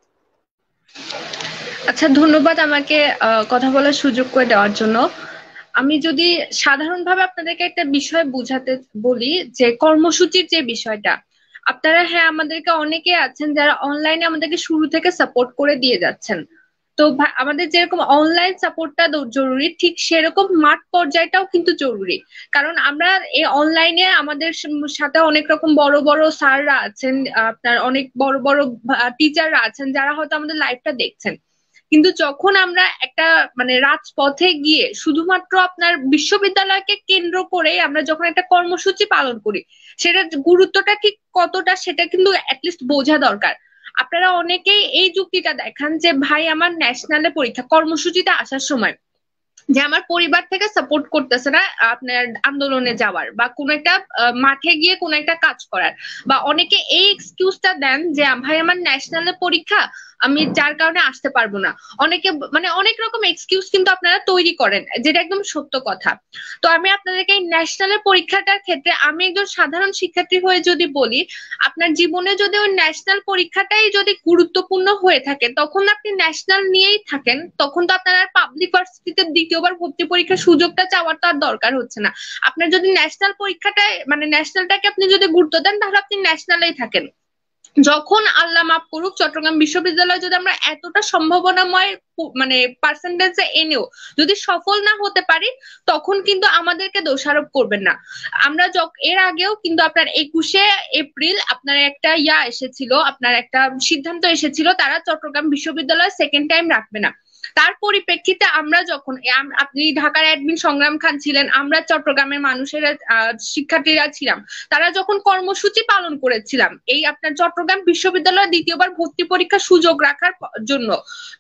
আচ্ছা, ধন্যবাদ আমাকে কথা বলার সুযোগ করে দেওয়ার জন্য। আমি যদি সাধারণভাবে আপনাদেরকে একটা বিষয় বুঝাতে বলি, যে কর্মসূচির যে বিষয়টা, আপনারা হ্যাঁ আমাদেরকে অনেকে আছেন যারা অনলাইনে আমাদেরকে শুরু থেকে সাপোর্ট করে দিয়ে যাচ্ছেন। তো আমাদের যেরকম অনলাইন সাপোর্টটা জরুরি, ঠিক সেরকম মাঠ পর্যায়টাও কিন্তু জরুরি। কারণ আমরা এই অনলাইনে আমাদের সাথে অনেক রকম বড় বড় স্যাররা আছেন, আপনার অনেক বড় বড় টিচাররা আছেন যারা হয়তো আমাদের লাইভটা দেখছেন। কিন্তু যখন আমরা একটা মানে রাজপথে গিয়ে শুধুমাত্র আপনার বিশ্ববিদ্যালয়কে কেন্দ্র করে আমরা যখন একটা কর্মসূচি পালন করি, সেটার গুরুত্বটা কি কতটা সেটা কিন্তু অ্যাটলিস্ট বোঝা দরকার। আপনারা অনেকেই এই যুক্তিটা দেখান যে ভাই আমার ন্যাশনালে পরীক্ষা, কর্মসূচিতে আসার সময় যে আমার পরিবার থেকে সাপোর্ট করতেছে না আপনার আন্দোলনে যাওয়ার বা কোন একটা মাঠে গিয়ে কোন একটা কাজ করার, বা অনেকে এই এক্সকিউজটা দেন যে ভাই আমার ন্যাশনালে পরীক্ষা, আমি যার কারণে আসতে পারবো না। অনেকে মানে অনেক রকম এক্সকিউজ কিন্তু আপনারা তৈরি করেন, যেটা একদম সত্য কথা। তো আমি আপনাদেরকে এই ন্যাশনালের পরীক্ষাটার ক্ষেত্রে আমি একজন সাধারণ শিক্ষার্থী হয়ে যদি বলি, আপনার জীবনে যদি ওই ন্যাশনাল পরীক্ষাটাই যদি গুরুত্বপূর্ণ হয়ে থাকে, তখন আপনি ন্যাশনাল নিয়েই থাকেন, তখন তো আপনার আর পাবলিক ভার্সিটিতে দ্বিতীয়বার ভর্তি পরীক্ষার সুযোগটা চাওয়ার তো আর দরকার হচ্ছে না। আপনার যদি ন্যাশনাল পরীক্ষাটায় মানে ন্যাশনালটাকে আপনি যদি গুরুত্ব দেন, তাহলে আপনি ন্যাশনালেই থাকেন। যখন আল্লাহ মাফ করুক চট্টগ্রাম বিশ্ববিদ্যালয় যদি আমরা এতটা সম্ভাবনাময় মানে পার্সেন্টেজে এনেও যদি সফল না হতে পারি, তখন কিন্তু আমাদেরকে দোষারোপ করবেন না। আমরা এর আগেও কিন্তু আপনার 21শে এপ্রিল আপনার একটা এসেছিল, আপনার একটা সিদ্ধান্ত এসেছিল তারা চট্টগ্রাম বিশ্ববিদ্যালয় সেকেন্ড টাইম রাখবে না। তার পরিপ্রেক্ষিতে আমরা যখন আপনি ঢাকার অ্যাডমিন সংগ্রাম খান ছিলেন, আমরা চট্টগ্রামের মানুষেরা শিক্ষার্থীরা ছিলাম, তারা যখন কর্মসূচি পালন করেছিলাম এই আপনার চট্টগ্রাম বিশ্ববিদ্যালয়ে দ্বিতীয়বার ভর্তি পরীক্ষার সুযোগ রাখার জন্য,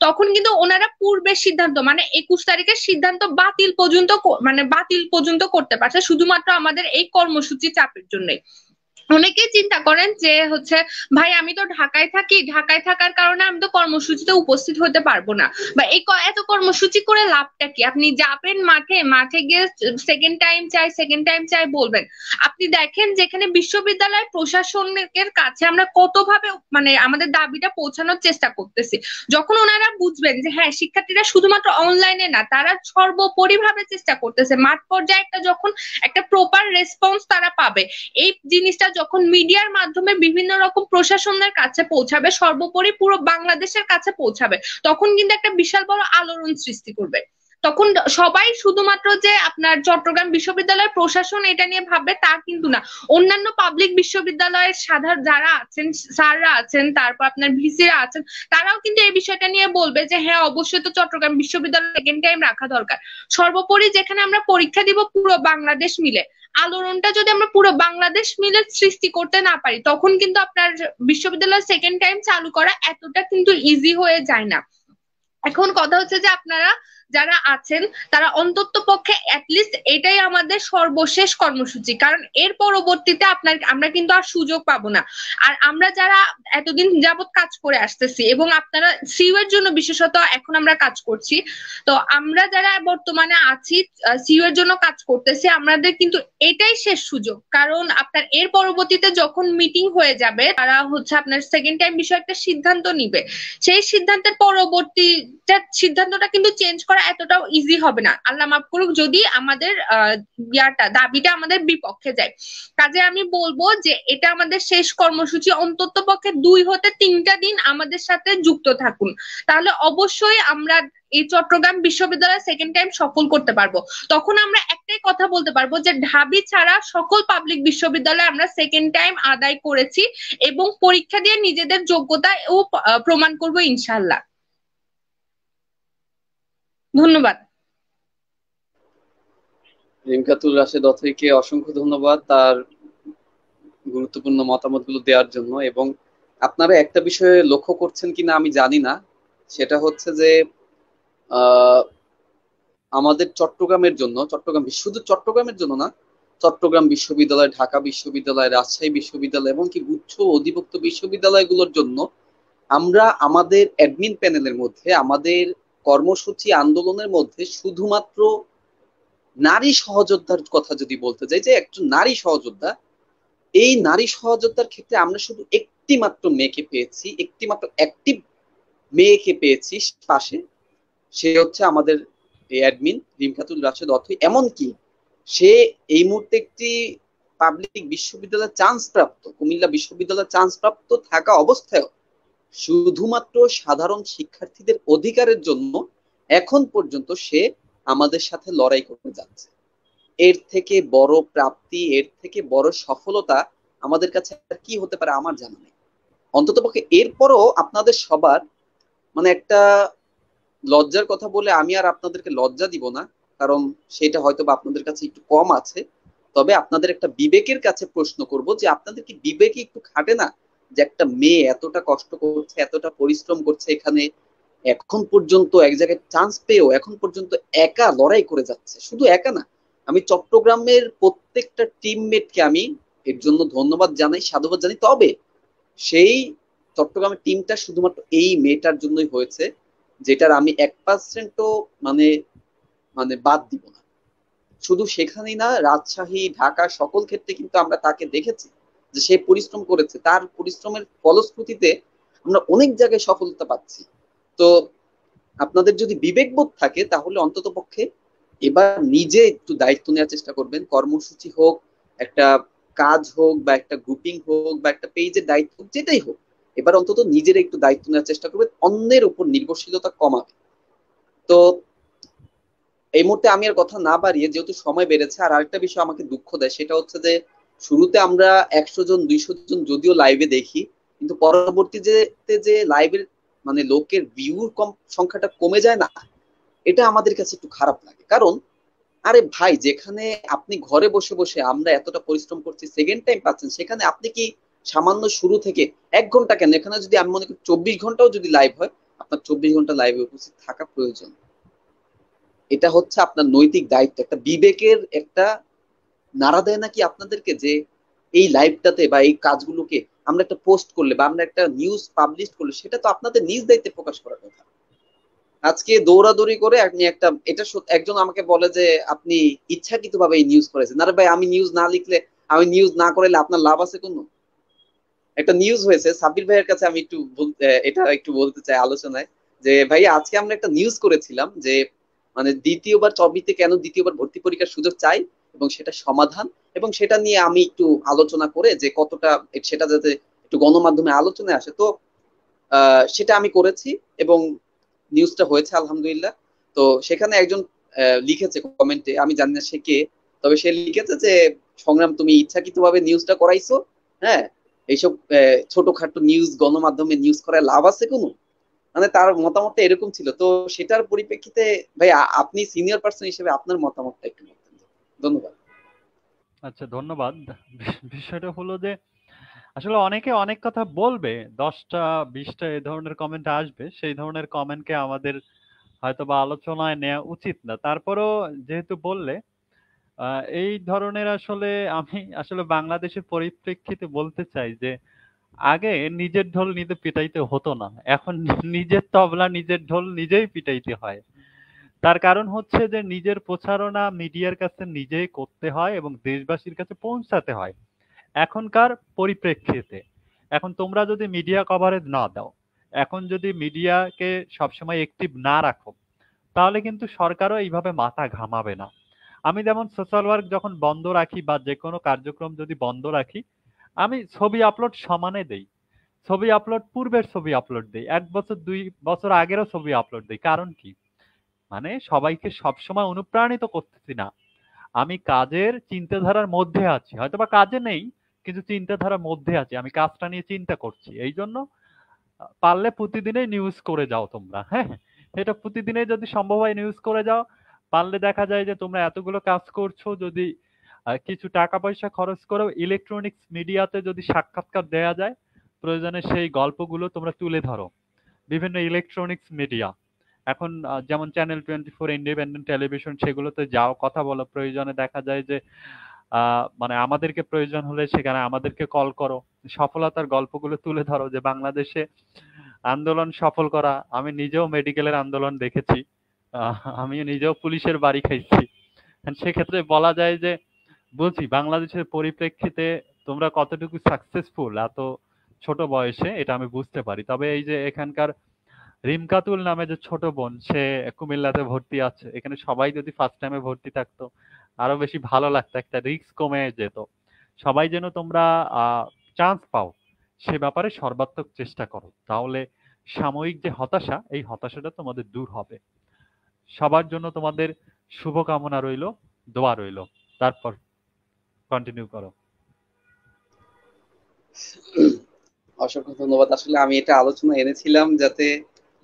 তখন কিন্তু ওনারা পূর্বের সিদ্ধান্ত মানে 21 তারিখের সিদ্ধান্ত বাতিল পর্যন্ত করতে পারছে শুধুমাত্র আমাদের এই কর্মসূচি চাপের জন্যই। অনেকেই চিন্তা করেন যে হচ্ছে ভাই আমি তো ঢাকায় থাকি, ঢাকায় থাকার কারণে আমি তো কর্মসূচিতে উপস্থিত হতে পারবো না, বা এই এত কর্মসূচি করে লাভটা কি? আপনি যাবেন মাঠে গিয়ে সেকেন্ড টাইম চাই বলবেন। আপনি দেখেন যেখানে বিশ্ববিদ্যালয় প্রশাসনের কাছে আমরা কতভাবে মানে আমাদের দাবিটা পৌঁছানোর চেষ্টা করতেছি, যখন ওনারা বুঝবেন যে হ্যাঁ শিক্ষার্থীরা শুধুমাত্র অনলাইনে না, তারা সর্বোপরিভাবে চেষ্টা করতেছে, মাঠ পর্যায়ে যখন একটা প্রপার রেসপন্স তারা পাবে, এই জিনিসটা যখন মিডিয়ার মাধ্যমে বিভিন্ন রকম প্রশাসনের কাছে পৌঁছাবে, সর্বোপরি পুরো বাংলাদেশের কাছে পৌঁছাবে, তখন কিন্তু একটা বিশাল বড় আলোড়ন সৃষ্টি করবে। তখন সবাই শুধুমাত্র যে আপনার চট্টগ্রাম বিশ্ববিদ্যালয়ের প্রশাসন এটা নিয়ে ভাববে তা কিন্তু না, অন্যান্য পাবলিক বিশ্ববিদ্যালয়ের সাধারণ যারা আছেন, স্যাররা আছেন, তারপর আপনার ভিসিরা আছেন, তারাও কিন্তু এই বিষয়টা নিয়ে বলবে যে হ্যাঁ অবশ্যই তো চট্টগ্রাম বিশ্ববিদ্যালয় সেকেন্ড টাইম রাখা দরকার। সর্বোপরি যেখানে আমরা পরীক্ষা দিব পুরো বাংলাদেশ মিলে, আলোড়নটা যদি আমরা পুরো বাংলাদেশ মিলে সৃষ্টি করতে না পারি, তখন কিন্তু আপনার বিশ্ববিদ্যালয় সেকেন্ড টাইম চালু করা এতটা কিন্তু ইজি হয়ে যায় না। এখন কথা হচ্ছে যে আপনারা যারা আছেন তারা অন্তত পক্ষে অ্যাটলিস্ট এটাই আমাদের সর্বশেষ কর্মসূচি, কারণ এর পরবর্তীতে আমরা কিন্তু আর সুযোগ পাবো না। আর আমরা যারা এতদিন যাবত কাজ করে আসতেছি এবং আপনারা সিইউ এর জন্য বিশেষত এখন আমরা কাজ করছি, তো আমরা যারা বর্তমানে আছি সিইউ এর জন্য কাজ করতেছি, আমাদের কিন্তু এটাই শেষ সুযোগ। কারণ আপনার এর পরবর্তীতে যখন মিটিং হয়ে যাবে, তারা হচ্ছে আপনার সেকেন্ড টাইম বিষয়ে একটা সিদ্ধান্ত নিবে, সেই সিদ্ধান্তের পরবর্তী সিদ্ধান্তটা কিন্তু চেঞ্জ করা এতটাও ইজি হবে না, আল্লাহ মাফ করুক যদি আমাদের দাবিটা আমাদের বিপক্ষে যায়। কাজে আমি বলবো যে এটা আমাদের শেষ কর্মসূচি, অন্তত পক্ষে 2 থেকে 3টা দিন আমাদের সাথে যুক্ত থাকুন, তাহলে অবশ্যই আমরা এই চট্টগ্রাম বিশ্ববিদ্যালয় সেকেন্ড টাইম সফল করতে পারবো। তখন আমরা একটাই কথা বলতে পারবো যে ঢাবি ছাড়া সকল পাবলিক বিশ্ববিদ্যালয়ে আমরা সেকেন্ড টাইম আদায় করেছি এবং পরীক্ষা দিয়ে নিজেদের যোগ্যতা ও প্রমাণ করবো ইনশাআল্লাহ। ধন্যবাদ। রিমকাতুল রাশেদ অথৈকে অসংখ্য ধন্যবাদ তার গুরুত্বপূর্ণ মতামতগুলো দেওয়ার জন্য। এবং আপনারা একটা বিষয়ে লক্ষ্য করছেন কিনা আমি জানি না, সেটা হচ্ছে যে আমাদের চট্টগ্রামের জন্য, শুধু চট্টগ্রামের জন্য না, চট্টগ্রাম বিশ্ববিদ্যালয়, ঢাকা বিশ্ববিদ্যালয়, রাজশাহী বিশ্ববিদ্যালয় এবং কি গুচ্ছ অধিভুক্ত বিশ্ববিদ্যালয়গুলোর জন্য আমরা আমাদের অ্যাডমিন প্যানেলের মধ্যে, আমাদের কর্মসূচি আন্দোলনের মধ্যে শুধুমাত্র নারী সহযোদ্ধার কথা যদি বলতে যাই, যে একজন নারী সহযোদ্ধা, এই নারী সহযোদ্ধার ক্ষেত্রে আমরা শুধু একটি মাত্র মেয়েকে পেয়েছি, একটি মাত্র অ্যাক্টিভ মেয়েকে পেয়েছি পাশে, সে হচ্ছে আমাদের অ্যাডমিন রিমকাতুল রাশেদ অথৈ। এমনকি সে এই মুহূর্তে একটি পাবলিক বিশ্ববিদ্যালয়ের চান্স প্রাপ্ত, কুমিল্লা বিশ্ববিদ্যালয়ের চান্স প্রাপ্ত থাকা অবস্থায় শুধুমাত্র সাধারণ শিক্ষার্থীদের অধিকারের জন্য এখন পর্যন্ত সে আমাদের সাথে লড়াই করতে যাচ্ছে। এর থেকে বড় প্রাপ্তি, এর থেকে বড় সফলতা আমাদের কাছে আর কি হতে পারে আমার জানা নেই। অন্ততপক্ষে এরপরও আপনাদের সবার মানে একটা লজ্জার কথা বলে আমি আর আপনাদেরকে লজ্জা দিব না, কারণ সেটা হয়তো বা আপনাদের কাছে একটু কম আছে। তবে আপনাদের একটা বিবেকের কাছে প্রশ্ন করব যে আপনাদের কি বিবেকে একটু খাটে না যে একটা মেয়ে এতটা কষ্ট করছে, এতটা পরিশ্রম করছে, এখানে এখন পর্যন্ত এক জায়গায় চান্স পেয়েও এখন পর্যন্ত একা লড়াই করে যাচ্ছে। শুধু একা না, আমি চট্টগ্রামের প্রত্যেকটা টিমমেটকে আমি এর জন্য ধন্যবাদ জানাই, সাধুবাদ জানাই। তবে সেই চট্টগ্রামের টিমটা শুধুমাত্র এই মেয়েটার জন্যই হয়েছে, যেটার আমি 1%ও মানে মানে বাদ দিব না। শুধু সেখানেই না, রাজশাহী, ঢাকা সকল ক্ষেত্রে কিন্তু আমরা তাকে দেখেছি যে সে পরিশ্রম করেছে, তার পরিশ্রমের ফলশ্রুতিতে আমরা অনেক জায়গায় সফলতা পাচ্ছি। তো আপনাদের যদি বিবেকবোধ থাকে তাহলে অন্তত পক্ষে এবার নিজে একটু দায়িত্ব নেওয়ার চেষ্টা করবেন। কর্মসূচি হোক, একটা কাজ হোক, বা একটা গ্রুপিং হোক, বা একটা পেজের দায়িত্ব হোক, যেটাই হোক, এবার অন্তত নিজের একটু দায়িত্ব নেওয়ার চেষ্টা করবেন, অন্যের উপর নির্ভরশীলতা কমাবে। তো এই মুহূর্তে আমি আর কথা না বাড়িয়ে, যেহেতু সময় বেড়েছে, আর আরেকটা বিষয় আমাকে দুঃখ দেয়, সেটা হচ্ছে যে শুরুতে আমরা 100 জন 200 জন যদিও লাইভে দেখি, কিন্তু পরবর্তীতে যে লাইভের মানে লোকের ভিউর সংখ্যাটা কমে যায় না, এটা আমাদের কাছে একটু খারাপ লাগে। কারণ আরে ভাই, যেখানে আপনি ঘরে বসে বসে আমরা এতটা পরিশ্রম করছি, সেকেন্ড টাইম পাচ্ছেন, সেখানে আপনি কি সামান্য শুরু থেকে 1 ঘন্টা কেন, এখানে যদি আমি মনে করি 24 ঘন্টাও যদি লাইভ হয়, আপনার 24 ঘন্টা লাইভে উপস্থিত থাকা প্রয়োজন। এটা হচ্ছে আপনার নৈতিক দায়িত্ব, একটা বিবেকের একটা নাড়া দেয় নাকি আপনাদেরকে যে এই লাইভটাতে বা এই কাজগুলোকে আমরা একটা পোস্ট করলে বা আমরা একটা নিউজ পাবলিশ করলে সেটা তো আপনাদের নিজ দায়িত্বে প্রকাশ করার কথা। আজকে দৌড়াদৌড়ি করে আপনি একটা এটা একজন আমাকে বলে যে আপনি ইচ্ছাকৃত ভাবে এই নিউজ করেছেন। আরে ভাই, আমি নিউজ না লিখলে, আমি নিউজ না করলে আপনার লাভ আছে কোনো? একটা নিউজ হয়েছে, সাব্বির ভাইয়ের কাছে আমি একটু এটা একটু বলতে চাই আলোচনায়, যে ভাই আজকে আমরা একটা নিউজ করেছিলাম যে মানে দ্বিতীয়বার চবিতে কেন দ্বিতীয়বার ভর্তি পরীক্ষার সুযোগ চাই এবং সেটা সমাধান, এবং সেটা নিয়ে আমি একটু আলোচনা করে যে কতটা সেটা যাতে একটু গণমাধ্যমে আলোচনায় আসে। তো সেটা আমি করেছি এবং নিউজটা হয়েছে আলহামদুলিল্লাহ। তো সেখানে একজন লিখেছে কমেন্টে, আমি জানি না সে কে, তবে সে লিখেছে যে সংগ্রাম, তুমি ইচ্ছাকৃতভাবে নিউজটা করাইছো। হ্যাঁ, এইসব ছোটখাটো নিউজ গণমাধ্যমে নিউজ করায় লাভ আছে কোনো? মানে তার মতামতটা এরকম ছিল। তো সেটার পরিপ্রেক্ষিতে ভাই আপনি সিনিয়র পার্সন হিসেবে আপনার মতামতটা একটু বলতেন। ধন্যবাদ। আচ্ছা, ধন্যবাদ। বিষয়টা হলো যে আসলে অনেকে অনেক কথা বলবে, 10টা 20টা এই ধরনের কমেন্ট আসবে, সেই ধরনের কমেন্টকে আমাদের হয়তো বা আলোচনায় নেওয়া উচিত না। তারপরও যেহেতু বললে, এই ধরনের আসলে আমি আসলে বাংলাদেশের পরিপ্রেক্ষিতে বলতে চাই যে আগে নিজের ঢোল নিজে পিটাইতে হতো না, এখন নিজের তবলা নিজের ঢোল নিজেই পিটাইতে হয়। তার কারণ হচ্ছে যে নিজের প্রচারণা মিডিয়ার কাছে নিজেই করতে হয় এবং দেশবাসীর কাছে পৌঁছাতে হয় এখনকার পরিপ্রেক্ষিতে। এখন তোমরা যদি মিডিয়া কভারেজ না দাও, এখন যদি মিডিয়াকে সবসময় অ্যাক্টিভ না রাখো, তাহলে কিন্তু সরকারও এইভাবে মাথা ঘামাবে না। আমি যেমন সোশ্যাল ওয়ার্ক যখন বন্ধ রাখি বা যে কোনো কার্যক্রম যদি বন্ধ রাখি, আমি ছবি আপলোড সমানে দেই। ছবি আপলোড, পূর্বের ছবি আপলোড দেই, 1 বছর 2 বছর আগেরও ছবি আপলোড দেই। কারণ কি? মানে সবাইকে সবসময় অনুপ্রাণিত করতেছি না, আমি কাজের চিন্তাধারার মধ্যে আছি, হয়তোবা কাজে নেই কিন্তু চিন্তাধারার মধ্যে আছি, আমি কাজটা নিয়ে চিন্তা করছি। এই জন্য পারলে প্রতিদিনই নিউজ করে যাও তোমরা। হ্যাঁ, এটা প্রতিদিনই যদি সম্ভব হয় নিউজ করে যাও। পারলে দেখা যায় যে তোমরা এতগুলো কাজ করছো, যদি কিছু টাকা পয়সা খরচ করেও ইলেকট্রনিক্স মিডিয়াতে যদি সাক্ষাৎকার দেয়া যায়, প্রয়োজনে সেই গল্পগুলো তোমরা তুলে ধরো। বিভিন্ন ইলেকট্রনিক্স মিডিয়া এখন যেমন চ্যানেল 24, ইন্ডিপেন্ডেন্ট টেলিভিশন, সেগুলোতে যাও, কথা বলো। প্রয়োজনে দেখা যায় যে মানে আমাদেরকে প্রয়োজন হলে সেখানে আমাদেরকে কল করো, সফলতার গল্পগুলো তুলে ধরো যে বাংলাদেশে আন্দোলন সফল করা। আমি নিজেও মেডিকেলের আন্দোলন দেখেছি, আমি নিজেও পুলিশের বাড়ি খাইছি। সেক্ষেত্রে বলা যায় যে বুঝি বাংলাদেশের পরিপ্রেক্ষিতে তোমরা কতটুকু সাকসেসফুল এত ছোট বয়সে, এটা আমি বুঝতে পারি। তবে এই যে এখানকার রিমকাতুল নামে যে ছোট বোন, সে কুমিল্লাতে ভর্তি আছে, এখানে সবাই যদি ফার্স্ট টাইমে ভর্তি থাকতো আরো বেশি ভালো লাগতো, একটা রিস্ক কমে যেত। সবাই যেন তোমরা চান্স পাও, সে ব্যাপারে সর্বাত্মক চেষ্টা করো, তাহলে সাময়িক যে হতাশা, এই হতাশাটা তোমাদের দূর হবে। সবার জন্য তোমাদের শুভকামনা রইল, দোয়া রইল। তারপর কন্টিনিউ করো। অসংখ্য ধন্যবাদ। আসলে আমি এটা আলোচনা এনেছিলাম যাতে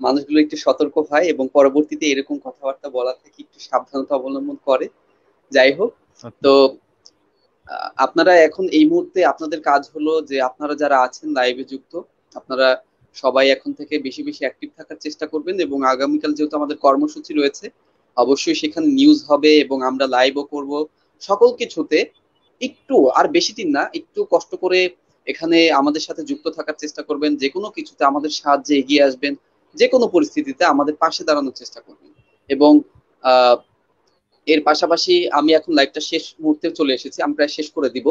মানুষগুলো একটু সতর্ক হয় এবং পরবর্তীতে এরকম কথাবার্তা বলা থেকে একটু সাবধানতা অবলম্বন করে। যাই হোক, আচ্ছা। তো আপনারা এখন এই মুহূর্তে আপনাদের কাজ হলো যে আপনারা যারা আছেন লাইভে যুক্ত, আপনারা সবাই এখন থেকে বেশি বেশি অ্যাক্টিভ থাকার চেষ্টা করবেন এবং আগামীকাল যেহেতু আমাদের কর্মসূচি রয়েছে, অবশ্যই সেখানে নিউজ হবে এবং আমরা লাইভও করব। সকল কিছুতে একটু, আর বেশি দিন না, একটু কষ্ট করে এখানে আমাদের সাথে যুক্ত থাকার চেষ্টা করবেন। যে কোনো কিছুতে আমাদের সাহায্যে এগিয়ে আসবেন, যে কোনো পরিস্থিতিতে আমাদের পাশে দাঁড়ানোর চেষ্টা করবেন। এবং আহ এর পাশাপাশি আমি এখন লাইভটা শেষ মুহূর্তে চলে এসেছি, আমি প্রায় শেষ করে দিব।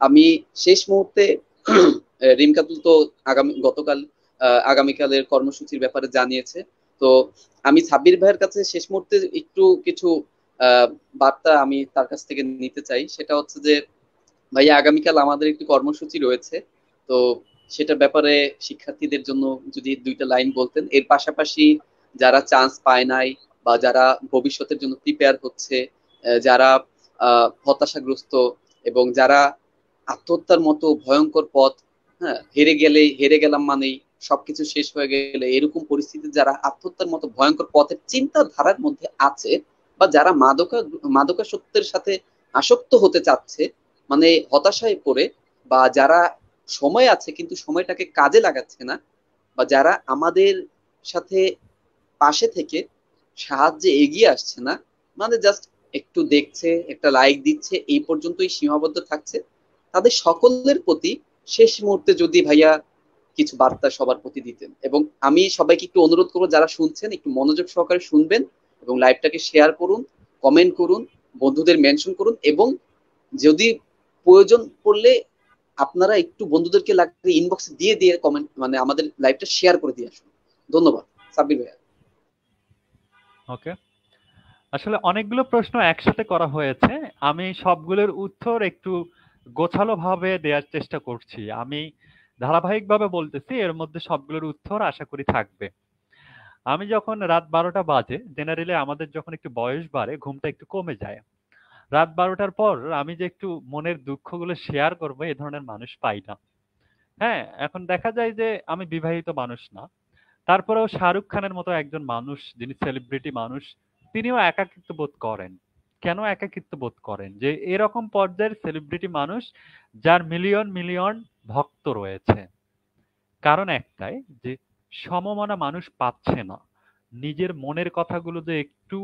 আমি শেষ মুহূর্তে রিমকাতুল তো গতকাল আগামীকালের কর্মসূচির ব্যাপারে জানিয়েছে। তো আমি সাব্বির ভাইয়ের কাছে শেষ মুহূর্তে একটু কিছু বার্তা আমি তার কাছ থেকে নিতে চাই। সেটা হচ্ছে যে ভাইয়া, আগামীকাল আমাদের একটি কর্মসূচি রয়েছে, তো সেটার ব্যাপারে শিক্ষার্থীদের জন্য যদি দুইটা লাইন বলতেন। এর পাশাপাশি যারা চান্স পায় নাই বা যারা ভবিষ্যতের জন্য প্রিপেয়ার হচ্ছে, যারা হতাশাগ্রস্ত এবং যারা আত্মহত্যার মতো ভয়ঙ্কর পথ, হ্যাঁ, হেরে গেলাম মানেই সবকিছু শেষ হয়ে গেলে, এরকম পরিস্থিতি যারা আত্মহত্যার মতো ভয়ঙ্কর পথের চিন্তাধারার মধ্যে আছে, বা যারা মাদকাসক্তের সাথে আসক্ত হতে চাচ্ছে, মানে হতাশায় পড়ে, বা যারা সময় আছে কিন্তু সময়টাকে কাজে লাগাচ্ছে না, বা যারা আমাদের সাথে পাশে থেকে সাহায্যে এগিয়ে আসছে না, মানে জাস্ট একটু দেখছে, একটা লাইক দিচ্ছে, এই পর্যন্তই সীমাবদ্ধ থাকছে, তাদের সকলের প্রতি শেষ মুহূর্তে যদি ভাইয়া কিছু বার্তা সবার প্রতি দিতেন। এবং আমি সবাইকে একটু অনুরোধ করবো, যারা শুনছেন একটু মনোযোগ সহকারে শুনবেন এবং লাইভটাকে শেয়ার করুন, কমেন্ট করুন, বন্ধুদের মেনশন করুন, এবং যদি প্রয়োজন পড়লে আপনারা একটু বন্ধুদেরকে লাগলে ইনবক্সে দিয়ে দিয়ে কমেন্ট, মানে আমাদের লাইভটা শেয়ার করে দিয়ে আসুন। ধন্যবাদ সাব্বির ভাইয়া। ওকে, আসলে অনেকগুলো প্রশ্ন একসাথে করা হয়েছে, আমি সবগুলোর উত্তর একটু গোছালো ভাবে দেওয়ার চেষ্টা করছি। আমি ধারাবাহিকভাবে বলতেছি, এর মধ্যে সবগুলোর উত্তর আশা করি থাকবে। আমি যখন রাত 12টা বাজে, জেনারেলি আমাদের যখন একটু বয়স বাড়ে ঘুমটা একটু কমে যায়। রাত 12টার পর আমি যে একটু মনের দুঃখগুলো শেয়ার করবো, এ ধরনের মানুষ পাই না। হ্যাঁ, এখন দেখা যায় যে আমি বিবাহিত মানুষ না, তারপরেও শাহরুখ খানের মতো একজন মানুষ, যিনি সেলিব্রিটি মানুষ, তিনিও একাকিত্ব বোধ করেন। কেন একাকিত্ব বোধ করেন? যে এরকম পর্যায়ের সেলিব্রিটি মানুষ, যার মিলিয়ন মিলিয়ন ভক্ত রয়েছে, কারণ একটাই, যে সমমনা মানুষ পাচ্ছে না। নিজের মনের কথাগুলো যে একটু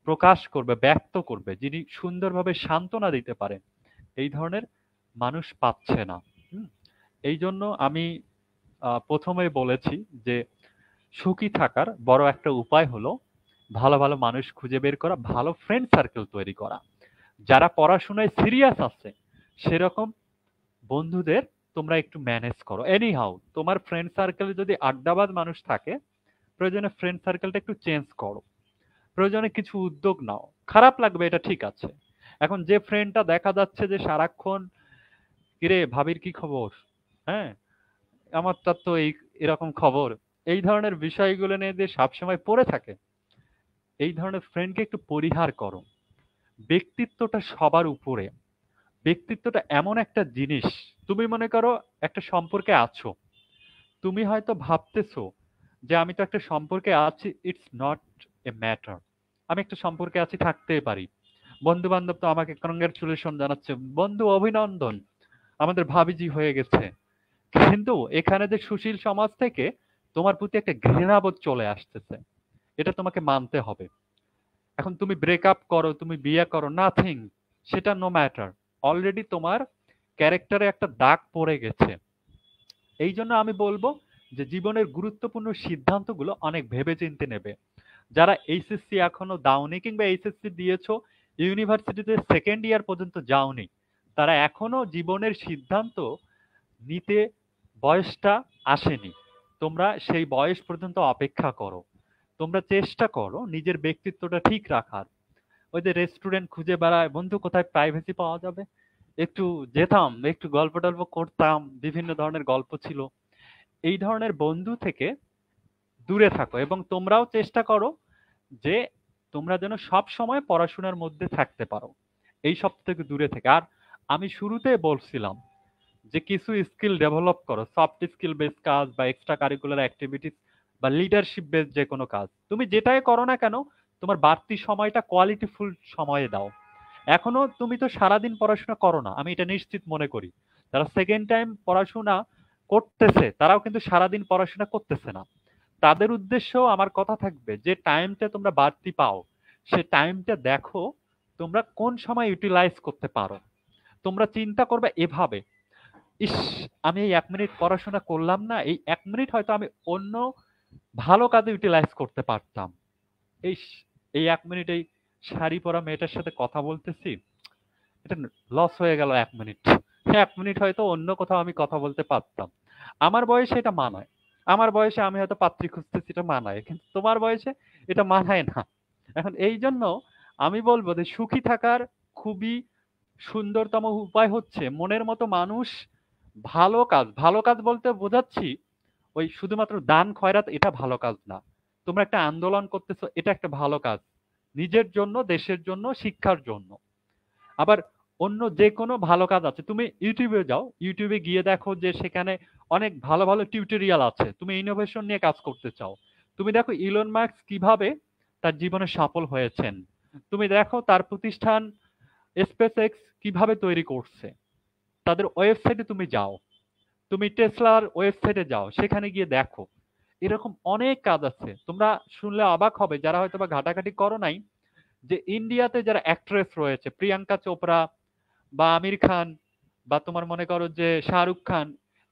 প্রকাশ করবে, ব্যক্ত করবে, যিনি সুন্দরভাবে সান্ত্বনা দিতে পারে, এই ধরনের মানুষ পাচ্ছে না। হুম? এই জন্য আমি প্রথমেই বলেছি যে সুখী থাকার বড় একটা উপায় হলো ভালো ভালো মানুষ খুঁজে বের করা, ভালো ফ্রেন্ড সার্কেল তৈরি করা। যারা পড়াশোনায় সিরিয়াস আছে সেরকম বন্ধুদের তোমরা একটু ম্যানেজ করো। এনি হাউ, তোমার ফ্রেন্ড সার্কেলে যদি আড্ডাবাজ মানুষ থাকে, প্রয়োজনে ফ্রেন্ড সার্কেলটা একটু চেঞ্জ করো, প্রয়োজনে কিছু উদ্যোগ নাও। খারাপ লাগবে, এটা ঠিক আছে। এখন যে ফ্রেন্ডটা দেখা যাচ্ছে যে সারাক্ষণ, কিরে ভাবির কি খবর, হ্যাঁ আমারটা তো এরকম খবর, এই ধরনের বিষয়গুলো নিয়ে যে সবসময় পড়ে থাকে, এই ধরনের ফ্রেন্ডকে একটু পরিহার করো। ব্যক্তিত্বটা সবার উপরে। ব্যক্তিত্বটা এমন একটা জিনিস, তুমি মনে করো একটা সম্পর্কে আছো, তুমি হয়তো ভাবতেছো যে আমি তো একটা সম্পর্কে আছি, ইটস নট এ ম্যাটার। আমি একটা সম্পর্কে আছি, থাকতেই পারি। বন্ধু বান্ধব তো আমাকে কংগ্রাচুলেশন জানাচ্ছে, বন্ধু অভিনন্দন, আমাদের ভাবিজি হয়ে গেছে। কিন্তু এখানে যে সুশীল সমাজ থেকে তোমার প্রতি একটা ঘৃণাবোধ চলে আসতেছে, এটা তোমাকে মানতে হবে। এখন তুমি ব্রেকআপ করো, তুমি বিয়ে করো, নাথিং, সেটা নো ম্যাটার। অলরেডি তোমার ক্যারেক্টারে একটা দাগ পড়ে গেছে। এই জন্য আমি বলবো যে জীবনের গুরুত্বপূর্ণ সিদ্ধান্তগুলো অনেক ভেবেচিন্তে নেবে। যারা এইচএসসি এখনো দাওনি, কিংবা এইচএসসি দিয়েছো, ইউনিভার্সিটিতে সেকেন্ড ইয়ার পর্যন্ত যাওনি, তারা এখনো জীবনের সিদ্ধান্ত নিতে বয়সটা আসেনি। তোমরা সেই বয়স পর্যন্ত অপেক্ষা করো। তোমরা চেষ্টা করো নিজের ব্যক্তিত্বটা ঠিক রাখার। ওই যে রেস্টুরেন্ট খুঁজে বেড়ায়, বন্ধু কোথায় প্রাইভেসি পাওয়া যাবে, একটু যেতাম, একটু গল্প টল্প করতাম, বিভিন্ন ধরনের গল্প ছিল। এই ধরনের বন্ধু থেকে দূরে থাকো এবং তোমরাও চেষ্টা করো যে তোমরা যেন সব সময় পড়াশোনার মধ্যে থাকতে পারো, এই সব থেকে দূরে থেকে। আর আমি শুরুতে বলছিলাম যে কিছু স্কিল ডেভেলপ করো, সফট স্কিল বেস কাজ বা এক্সট্রা কারিকুলার অ্যাক্টিভিটিস বা লিডারশিপ বেস যে কোনো কাজ, তুমি যেটাই করো না কেন তোমার বাড়তি সময়টা কোয়ালিটিফুল সময়ে দাও। এখনো তুমি তো সারাদিন পড়াশোনা করো না, আমি এটা নিশ্চিত মনে করি। যারা সেকেন্ড টাইম পড়াশোনা করতেছে তারাও কিন্তু সারাদিন পড়াশোনা করতেছে না। তাদের উদ্দেশ্যেও আমার কথা থাকবে যে টাইমটা তোমরা বাড়তি পাও, সে টাইমটা দেখো তোমরা কোন সময় ইউটিলাইজ করতে পারো। তোমরা চিন্তা করবে এভাবে, ইস আমি এই 1 মিনিট পড়াশোনা করলাম না, এই 1 মিনিট হয়তো আমি অন্য ভালো কাজে ইউটিলাইজ করতে পারতাম। ইস এই 1 মিনিট এই শাড়ি পরা মেয়েটার সাথে কথা বলতেছি, এটা লস হয়ে গেল 1 মিনিট। 1 মিনিট হয়তো অন্য কোথাও আমি কথা বলতে পারতাম। আমার বয়সে এটা মানায়, আমার বয়সে আমি হয়তো পাত্রী খুঁজতেছি, এটা মানায়, কিন্তু তোমার বয়সে এটা মানায় না। এখন এই জন্য আমি বলবো যে সুখী থাকার খুবই সুন্দরতম উপায় হচ্ছে মনের মতো মানুষ, ভালো কাজ। ভালো কাজ বলতে বোঝাচ্ছি ওই শুধুমাত্র দান খয়রাত, এটা ভালো কাজ না। তোমরা একটা আন্দোলন করতেছো, এটা একটা ভালো কাজ, নিজের জন্য, দেশের জন্য, শিক্ষার জন্য। আবার অন্য যে কোনো ভালো কাজ আছে, তুমি ইউটিউবে যাও, ইউটিউবে গিয়ে দেখো যে সেখানে অনেক ভালো ভালো টিউটোরিয়াল আছে। তুমি ইনোভেশন নিয়ে কাজ করতে চাও, তুমি দেখো ইলন মাস্ক কিভাবে তার জীবনে সফল হয়েছেন, তুমি দেখো তার প্রতিষ্ঠান স্পেস এক্স কিভাবে তৈরি করছে, তাদের ওয়েবসাইটে তুমি যাও, তুমি টেসলার ওয়েবসাইটে যাও, সেখানে গিয়ে দেখো। এরকম অনেক কাজ আছে, তোমরা শুনলে অবাক হবে যারা হয়তো বা ঘাটাঘাটি করো নাই, যে ইন্ডিয়াতে যারা অ্যাক্ট্রেস রয়েছে, প্রিয়াঙ্কা চোপড়া বা আমির খান বা তোমার মনে করো যে শাহরুখ খান,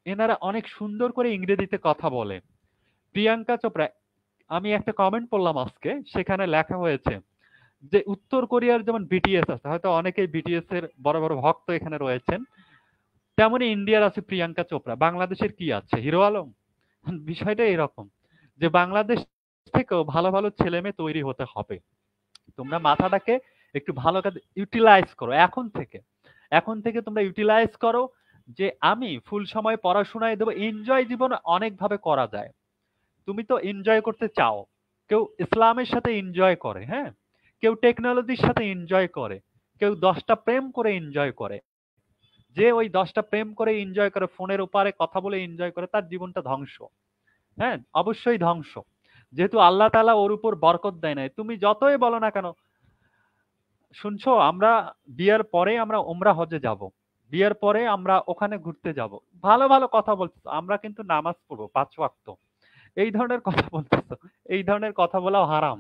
এনারা অনেক সুন্দর করে ইংরেজিতে কথা বলে। প্রিয়াঙ্কা চোপড়া, আমি একটা কমেন্ট পড়লাম আজকে, সেখানে লেখা হয়েছে যে উত্তর কোরিয়ার যেমন বিটিএস আছে, হয়তো অনেকেই বিটিএস এর বড় বড় ভক্ত এখানে রয়েছেন, তেমনি ইন্ডিয়ার আছে প্রিয়াঙ্কা চোপড়া, বাংলাদেশের কি আছে হিরো আলম। বিষয়টা এরকম যে বাংলাদেশ থেকেও ভালো ভালো ছেলে মেয়ে তৈরি হতে হবে। তোমরা মাথাটাকে একটু ভালো কাজে ইউটিলাইজ করো এখন থেকে। এখন থেকে তোমরা ইউটিলাইজ করো যে আমি ফুল সময় পড়াশোনায় দেবো। এনজয় জীবন অনেক ভাবে করা যায়, তুমি তো এনজয় করতে চাও, কেউ ইসলামের সাথে এনজয় করে, হ্যাঁ, কেউ টেকনোলজির সাথে এনজয় করে, কেউ 10টা প্রেম করে এনজয় করে। যে ওই 10টা প্রেম করে এনজয় করে, ফোনের ওপারে কথা বলে এনজয় করে, তার জীবনটা ধ্বংস। হ্যাঁ, অবশ্যই ধ্বংস, যেহেতু আল্লাহ তাআলা ওর উপর বরকত দেয় নাই। তুমি যতই বলো না কেন, শুনছো আমরা বিয়ের পরে আমরা ওমরা হজে যাব, বিয়ের পরে আমরা ওখানে ঘুরতে যাব, ভালো ভালো কথা বলতেছো, আমরা কিন্তু নামাজ পড়বো 5 ওয়াক্ত, এই ধরনের কথা বলতেছো। এই ধরনের কথা বলাও হারাম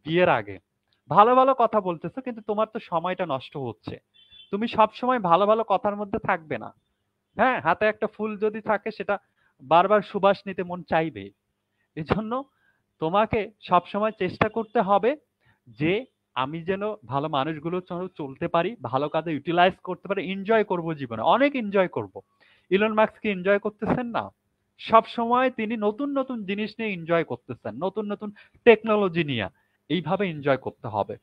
বিয়ের আগে। ভালো ভালো কথা বলতেছো কিন্তু তোমার তো সময়টা নষ্ট হচ্ছে। তুমি সব সময় ভালো ভালো কথার মধ্যে থাকবে না। হ্যাঁ, হাতে একটা ফুল যদি থাকে সেটা বারবার সুবাস নিতে মন চাইবে। এজন্য তোমাকে সবসময় চেষ্টা করতে হবে যে আমি যেন ভালো মানুষগুলোর সঙ্গে চলতে পারি, ভালো কাজে ইউটিলাইজ করতে পারি, এনজয় করব, জীবনে অনেক এনজয় করব। ইলন মাস্ক কি এনজয় করতেছেন না? সব সময় তিনি নতুন নতুন জিনিস নিয়ে এনজয় করতেছেন, নতুন নতুন টেকনোলজি নিয়ে। এইভাবে এনজয় করতে হবে।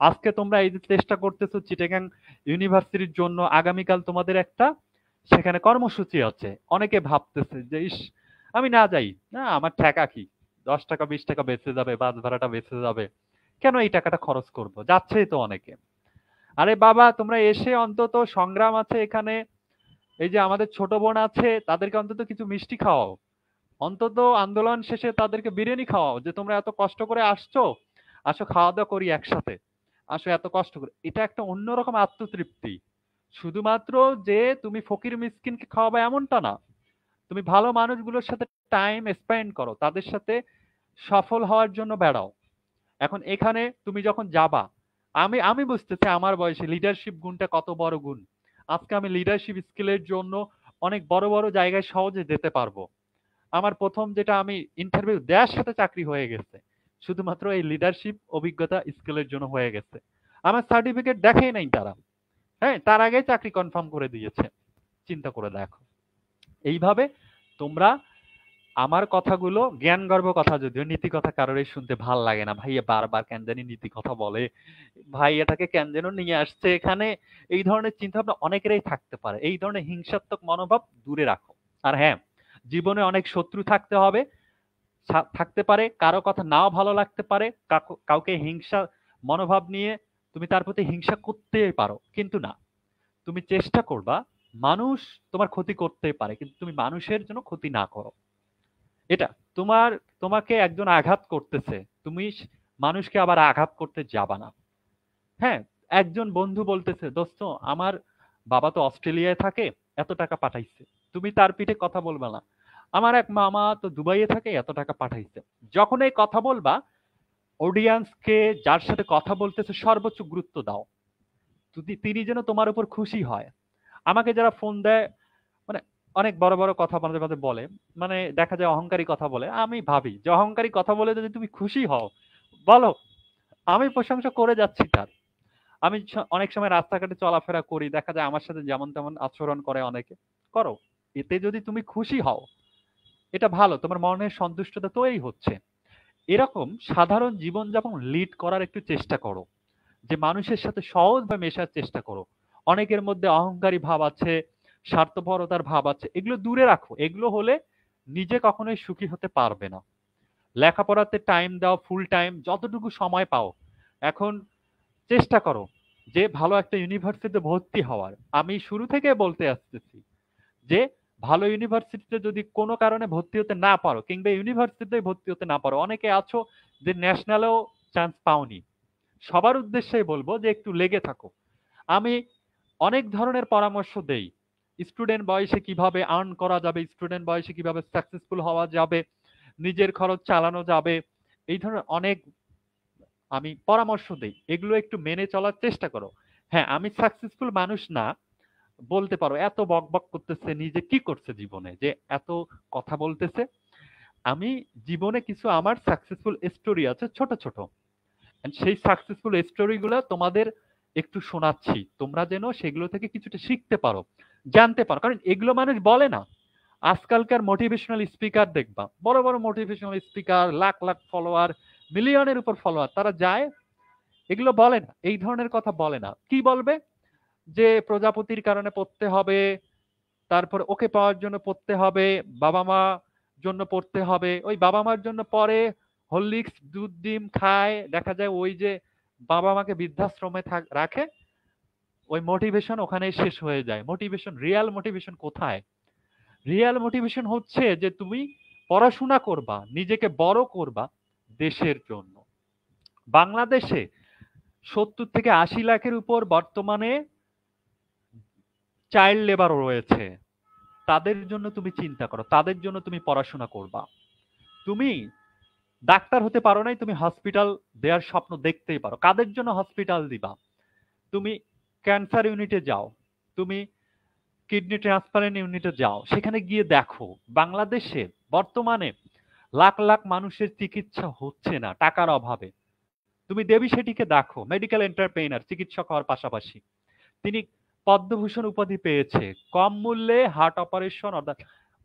আজকে তোমরা এই যে চেষ্টা করতেছো চিটাগাং ইউনিভার্সিটির জন্য, আগামীকাল তোমাদের একটা সেখানে কর্মসূচি আছে। অনেকে ভাবতেছে যে ইস আমি না যাই না, আমার ঠেকা কি, 10 টাকা 20 টাকা বেঁচে যাবে, বাস ভাড়াটা বেঁচে যাবে, কেন এই টাকাটা খরচ করব, যাচ্ছেই তো অনেকে। আরে বাবা তোমরা এসে অন্তত, সংগ্রাম আছে এখানে, এই যে আমাদের ছোট বোন আছে তাদেরকে অন্তত কিছু মিষ্টি খাওয়াও, অন্তত আন্দোলন শেষে তাদেরকে বিরিয়ানি খাওয়াও, যে তোমরা এত কষ্ট করে আসছো, আসো খাওয়া দাওয়া করি একসাথে, আসো এত কষ্ট করে। এটা একটা অন্যরকম আত্মতৃপ্তি। শুধুমাত্র যে তুমি ফকির মিসকিনকে খাওয়াবে এমনটা না, তুমি ভালো মানুষগুলোর সাথে টাইম স্পেন্ড করো, তাদের সাথে সফল হওয়ার জন্য বেড়াও। এখন এখানে তুমি যখন যাবা, আমি আমি বুঝতেছি আমার বয়সে লিডারশিপ গুণটা কত বড় গুণ। আজকে আমি লিডারশিপ স্কিলের জন্য অনেক বড় বড় জায়গায় সহজে যেতে পারবো। আমার প্রথম যেটা আমি ইন্টারভিউ দেওয়ার সাথে চাকরি হয়ে গেছে, শুধুমাত্র এই লিডারশিপ অভিজ্ঞতা স্কিলের জন্য হয়ে গেছে। আমার সার্টিফিকেট দেখেই নাই তারা, হ্যাঁ, তার আগে চাকরি কনফার্ম করে দিয়েছে। চিন্তা করে দেখো। এইভাবে তোমরা আমার কথাগুলো জ্ঞানগর্ভ কথা, যদিও নীতি কথা কারোরই শুনতে ভাল লাগে না। ভাইয়া বারবার কেন জানি নীতি কথা বলে, ভাই এটাকে কেন যেন নিয়ে আসছে এখানে। এই ধরনের চিন্তা ভাবনা অনেকেরই থাকতে পারে। এই ধরনের হিংসাত্মক মনোভাব দূরে রাখো। আর হ্যাঁ, জীবনে অনেক শত্রু থাকতে হবে, থাকতে পারে, কারো কথা নাও ভালো লাগতে পারে, কাউকে হিংসা মনোভাব নিয়ে তুমি তার প্রতি হিংসা করতেই পারো, কিন্তু না, তুমি চেষ্টা করবা, মানুষ তোমার ক্ষতি করতেই পারে কিন্তু তুমি মানুষের জন্য ক্ষতি না করো। এটা তোমাকে একজন আঘাত করতেছে, তুমি মানুষকে আবার আঘাত করতে যাবা না। হ্যাঁ, একজন বন্ধু বলতেছে, দোস্ত আমার বাবা তো অস্ট্রেলিয়ায় থাকে, এত টাকা পাঠাইছে, তুমি তার পিঠে কথা বলবা না। আমার এক মামা তো দুবাইয়ে থাকে, এত টাকা পাঠাইছে। যখন এই কথা বলবা, অডিয়েন্সকে, যার সাথে কথা বলতেছে, সর্বোচ্চ গুরুত্ব দাও, তিনি যেন তোমার উপর খুশি হয়। আমাকে যারা ফোন দেয়, মানে অনেক বড় বড় কথা মাঝে মাঝে বলে, মানে দেখা যায় অহংকারী কথা বলে, আমি ভাবি যে অহংকারী কথা বলে যদি তুমি খুশি হও, বলো, আমি প্রশংসা করে যাচ্ছি তার। আমি অনেক সময় রাস্তাঘাটে চলাফেরা করি, দেখা যায় আমার সাথে যেমন তেমন আচরণ করে অনেকে, করো, এতে যদি তুমি খুশি হও, এটা ভালো, তোমার মনের সন্তুষ্টতা তৈরি হচ্ছে। এরকম সাধারণ জীবনযাপন লিড করার একটু চেষ্টা করো, যে মানুষের সাথে সহজভাবে মেশার চেষ্টা করো। অনেকের মধ্যে অহংকারী ভাব আছে, স্বার্থপরতার ভাব আছে, এগুলো দূরে রাখো। এগুলো হলে নিজে কখনোই সুখী হতে পারবে না। লেখাপড়াতে টাইম দাও, ফুল টাইম, যতটুকু সময় পাও। এখন চেষ্টা করো যে ভালো একটা ইউনিভার্সিটিতে ভর্তি হওয়ার। আমি শুরু থেকে বলতে আসতেছি যে ভালো ইউনিভার্সিটিতে যদি কোনো কারণে ভর্তি হতে না পারো, কিংবা ইউনিভার্সিটিতে ভর্তি হতে না পারো, অনেকে আছো যে ন্যাশনালেও চান্স পাওনি, সবার উদ্দেশ্যেই বলবো যে একটু লেগে থাকো। আমি অনেক ধরনের পরামর্শ দেই, স্টুডেন্ট বয়সে কিভাবে আর্ন করা যাবে, স্টুডেন্ট বয়সে কিভাবে সাকসেসফুল হওয়া যাবে, নিজের খরচ চালানো যাবে, এই ধরনের অনেক আমি পরামর্শ দেই। এগুলো একটু মেনে চলার চেষ্টা করো। হ্যাঁ, আমি সাকসেসফুল মানুষ না, বলতে পারো এত বক বক করতেছে, নিজে কি করছে জীবনে যে এত কথা বলতেছে। আমি জীবনে কিছু আমার সাকসেসফুল স্টোরি আছে ছোট ছোট, and সেই সাকসেসফুল স্টোরি গুলো তোমাদের একটু শোনাচ্ছি, তোমরা যেন সেগুলো থেকে কিছুটা শিখতে পারো, জানতে পারো। কারণ এগুলো মানুষ বলে না। আজকালকার মোটিভেশনাল স্পিকার দেখবা, বড় বড় motivational speaker, lakh lakh follower, মিলিয়নের উপর ফলোয়ার, তারা যায়, এগুলো বলে না, এই ধরনের কথা বলে না। কি বলবে? যে প্রজাপতির কারণে পড়তে হবে, তারপর ওকে পাওয়ার জন্য পড়তে হবে, বাবা মা জন্য পড়তে হবে, ওই বাবা মার জন্য পরে হরলিক্স দুধ ডিম খায়, দেখা যায় ওই যে বাবা মাকে বৃদ্ধাশ্রমে রাখে, ওই মোটিভেশন ওখানেই শেষ হয়ে যায়। মোটিভেশন, রিয়েল মোটিভেশন কোথায়? রিয়েল মোটিভেশন হচ্ছে যে তুমি পড়াশোনা করবা, নিজেকে বড় করবা দেশের জন্য। বাংলাদেশে 70 থেকে 80 লাখের উপর বর্তমানে চাইল্ড লেবার রয়েছে। তাদের জন্য তুমি চিন্তা করো, তাদের জন্য তুমি পড়াশোনা করবা। তুমি ডাক্তার হতে পারো নাই, তুমি হসপিটাল দেওয়ার স্বপ্ন দেখতেই পারো। কাদের জন্য হসপিটাল দিবা? তুমি ক্যান্সার ইউনিটে যাও, তুমি কিডনি ট্রান্সপ্লান্ট ইউনিটে যাও, সেখানে গিয়ে দেখো বাংলাদেশে বর্তমানে লাখ লাখ মানুষের চিকিৎসা হচ্ছে না টাকার অভাবে। তুমি দেবী শেঠিকে দেখো, মেডিকেল এন্টারপ্রেনার, চিকিৎসক হওয়ার পাশাপাশি তিনি পদ্মভূষণ উপাধি পেয়েছে কম মূল্যে হার্ট অপারেশন অর্থাৎ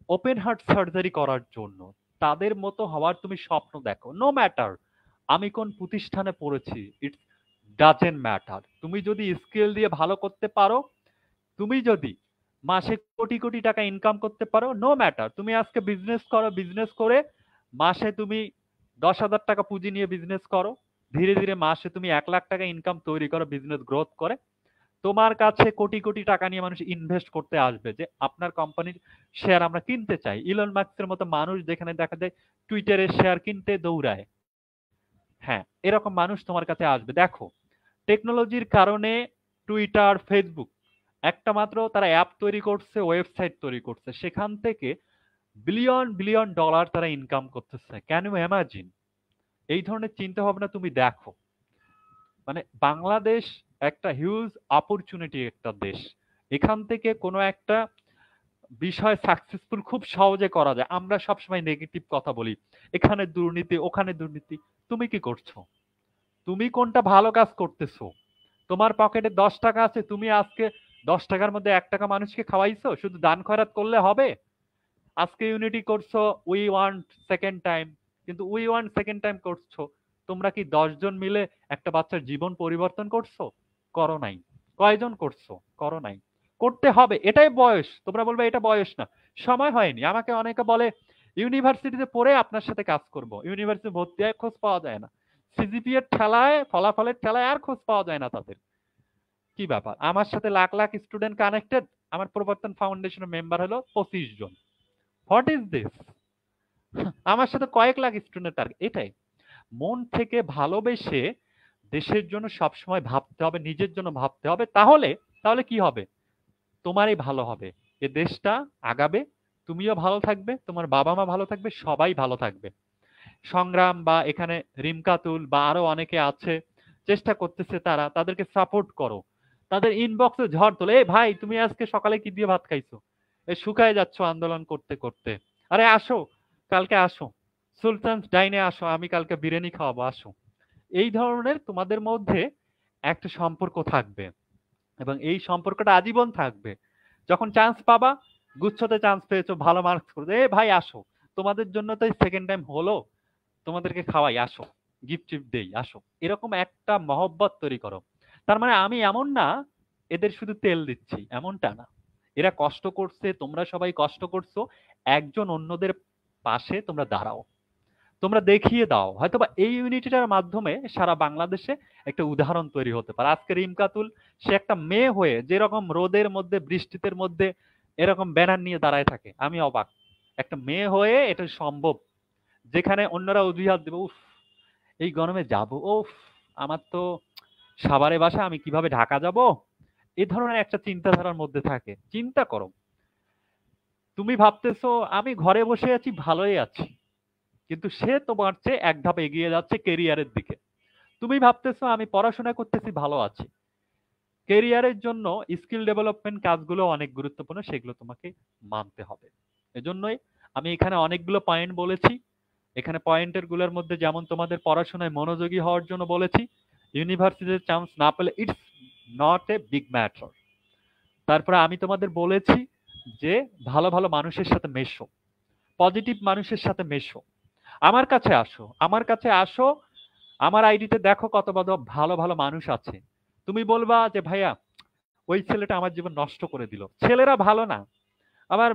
ওপেন হার্ট সার্জারি করার জন্য। তাদের মতো হওয়ার তুমি স্বপ্ন দেখো। নো ম্যাটার আমি কোন প্রতিষ্ঠানে পড়েছি, ইটস ডাজেন্ট ম্যাটার। তুমি যদি স্কিল দিয়ে ভালো করতে পারো, তুমি যদি মাসে কোটি কোটি টাকা ইনকাম করতে পারো, নো ম্যাটার। তুমি আজকে বিজনেস করো, বিজনেস করে মাসে তুমি 10,000 টাকা পুঁজি নিয়ে বিজনেস করো, ধীরে ধীরে মাসে তুমি 1 লাখ টাকা ইনকাম তৈরি করো, বিজনেস গ্রোথ করে তোমার কাছে কোটি কোটি টাকা নিয়ে মানুষ ইনভেস্ট করতে আসবে যে আপনার কোম্পানির শেয়ার আমরা কিনতে চাই। ইলন মাস্কের মতো মানুষ যেখানে দেখা যায় টুইটারের শেয়ার কিনতে দৌড়ায়, হ্যাঁ, এরকম মানুষ তোমার কাছে আসবে। দেখো, টেকনোলজির কারণে টুইটার, ফেসবুক একটা মাত্র তারা অ্যাপ তৈরি করছে, ওয়েবসাইট তৈরি করছে, সেখান থেকে বিলিয়ন বিলিয়ন ডলার তারা ইনকাম করতেছে। Can you imagine? এই ধরনের চিন্তা ভাবনা তুমি দেখো। মানে বাংলাদেশ একটা হিউজ অপরচুনিটি একটা দেশ। এখান থেকে কোনো একটা বিষয় সাকসেসফুল খুব সহজে করা যায়। আমরা সবসময় নেগেটিভ কথা বলি, এখানে দুর্নীতি, ওখানে দুর্নীতি। তুমি কি করছো? তুমি কোনটা ভালো কাজ করতেছো? তোমার পকেটে 10 টাকা আছে, তুমি আজকে 10 টাকার মধ্যে 1 টাকা মানুষকে খাওয়াইছো, শুধু দান খয়রাত করলে হবে? আজকে ইউনিটি করছো, উই ওয়ান্ট সেকেন্ড টাইম, কিন্তু উই ওয়ান্ট সেকেন্ড টাইম করছো, তোমরা কি 10 জন মিলে একটা বাচ্চার জীবন পরিবর্তন করছো? করো নাই। কয়জন করছো? করো নাই। করতে হবে, এটাই বয়স। তোমরা বলবে এটা বয়স না, সময় হয়নি। আমাকে অনেকে বলে ইউনিভার্সিটিতে পড়ে আপনার সাথে কাজ করব, ইউনিভার্সিটি ভর্তি হয় খোঁজ পাওয়া যায় না, সিজিপি এর ঠেলায়, ফলাফলের ঠেলায় আর খোঁজ পাওয়া যায় না তাদের। কি ব্যাপার? আমার সাথে লাখ লাখ স্টুডেন্ট কানেক্টেড, আমার প্রবর্তন ফাউন্ডেশনের মেম্বার হলো 25 জন। What is this? আমার সাথে কয়েক লাখ স্টুডেন্ট টার্গেট। এটাই মন থেকে ভালোবেসে দেশের জন্য সবসময় ভাবতে হবে, নিজের জন্য ভাবতে হবে। তাহলে তাহলে কি হবে? তোমারই ভালো হবে, এ দেশটা আগাবে, তুমিও ভালো থাকবে, তোমার বাবা মা ভালো থাকবে, সবাই ভালো থাকবে। সংগ্রাম বা এখানে রিমকাতুল বা আরো অনেকে আছে চেষ্টা করতেছে, তারা তাদেরকে সাপোর্ট করো, তাদের ইনবক্সে ঝড় তোলে, এই ভাই তুমি আজকে সকালে কি দিয়ে ভাত খাইছো, এ শুকায় যাচ্ছ আন্দোলন করতে করতে, আরে আসো কালকে আসো, সুলতানস ডাইনে আসো, আমি কালকে বিরিয়ানি খাওয়াবো, আসো। এই ধরনের তোমাদের মধ্যে একটা সম্পর্ক থাকবে এবং এই সম্পর্কটা আজীবন থাকবে। যখন চান্স পাবা, গুচ্ছতে চান্স পেয়েছো, ভালো মার্কস করবে, এ ভাই আসো, তোমাদের জন্য তো সেকেন্ড টাইম হলো, তোমাদেরকে খাওয়াই, আসো, গিফট টিফট দেই, আসো। এরকম একটা মহব্বত তৈরি করো। তার মানে আমি এমন না এদের শুধু তেল দিচ্ছি, এমনটা না। এরা কষ্ট করছে, তোমরা সবাই কষ্ট করছো, একজন অন্যদের পাশে তোমরা দাঁড়াও, তোমরা দেখিয়ে দাও। হয়তোবা এই ইউনিটিটার মাধ্যমে সারা বাংলাদেশে একটা উদাহরণ তৈরি হতে পারে। আজকে রিমকাতুল, সে একটা মেয়ে হয়ে যেরকম রোদের মধ্যে বৃষ্টিতের মধ্যে এরকম ব্যানার নিয়ে দাঁড়ায় থাকে, আমি অবাক। একটা মেয়ে হয়ে এটা সম্ভব, যেখানে অন্যরা অজুহাত দেবে, উফ এই গরমে যাব, উফ আমার তো সাভারে বাসা, আমি কিভাবে ঢাকা যাব, এই ধরনের একটা চিন্তাধারার মধ্যে থাকে। চিন্তা করো, তুমি ভাবতেছো আমি ঘরে বসে আছি, ভালোই আছি, কিন্তু সে তোমার চেয়ে এক ধাপ এগিয়ে যাচ্ছে কেরিয়ারের দিকে। তুমি ভাবতেছো আমি পড়াশোনা করতেছি, ভালো আছি। কেরিয়ারের জন্য স্কিল ডেভেলপমেন্ট কাজগুলো অনেক গুরুত্বপূর্ণ, সেগুলো তোমাকে মানতে হবে। এজন্যই আমি এখানে অনেকগুলো পয়েন্ট বলেছি। এখানে পয়েন্টের গুলোর মধ্যে যেমন তোমাদের পড়াশোনায় মনোযোগী হওয়ার জন্য বলেছি, ইউনিভার্সিটির চান্স না পেলে it's not a big matter. তারপরে আমি তোমাদের বলেছি যে ভালো ভালো মানুষের সাথে মেশো, পজিটিভ মানুষের সাথে মেশো, আমার কাছে আসো, আমার কাছে আসো, আমার আইডিতে দেখো কত ভালো ভালো মানুষ আছে। তুমি বলবা যে ভাইয়া ওই ছেলেটা আমার জীবন নষ্ট করে দিল, ছেলেরা ভালো না। আবার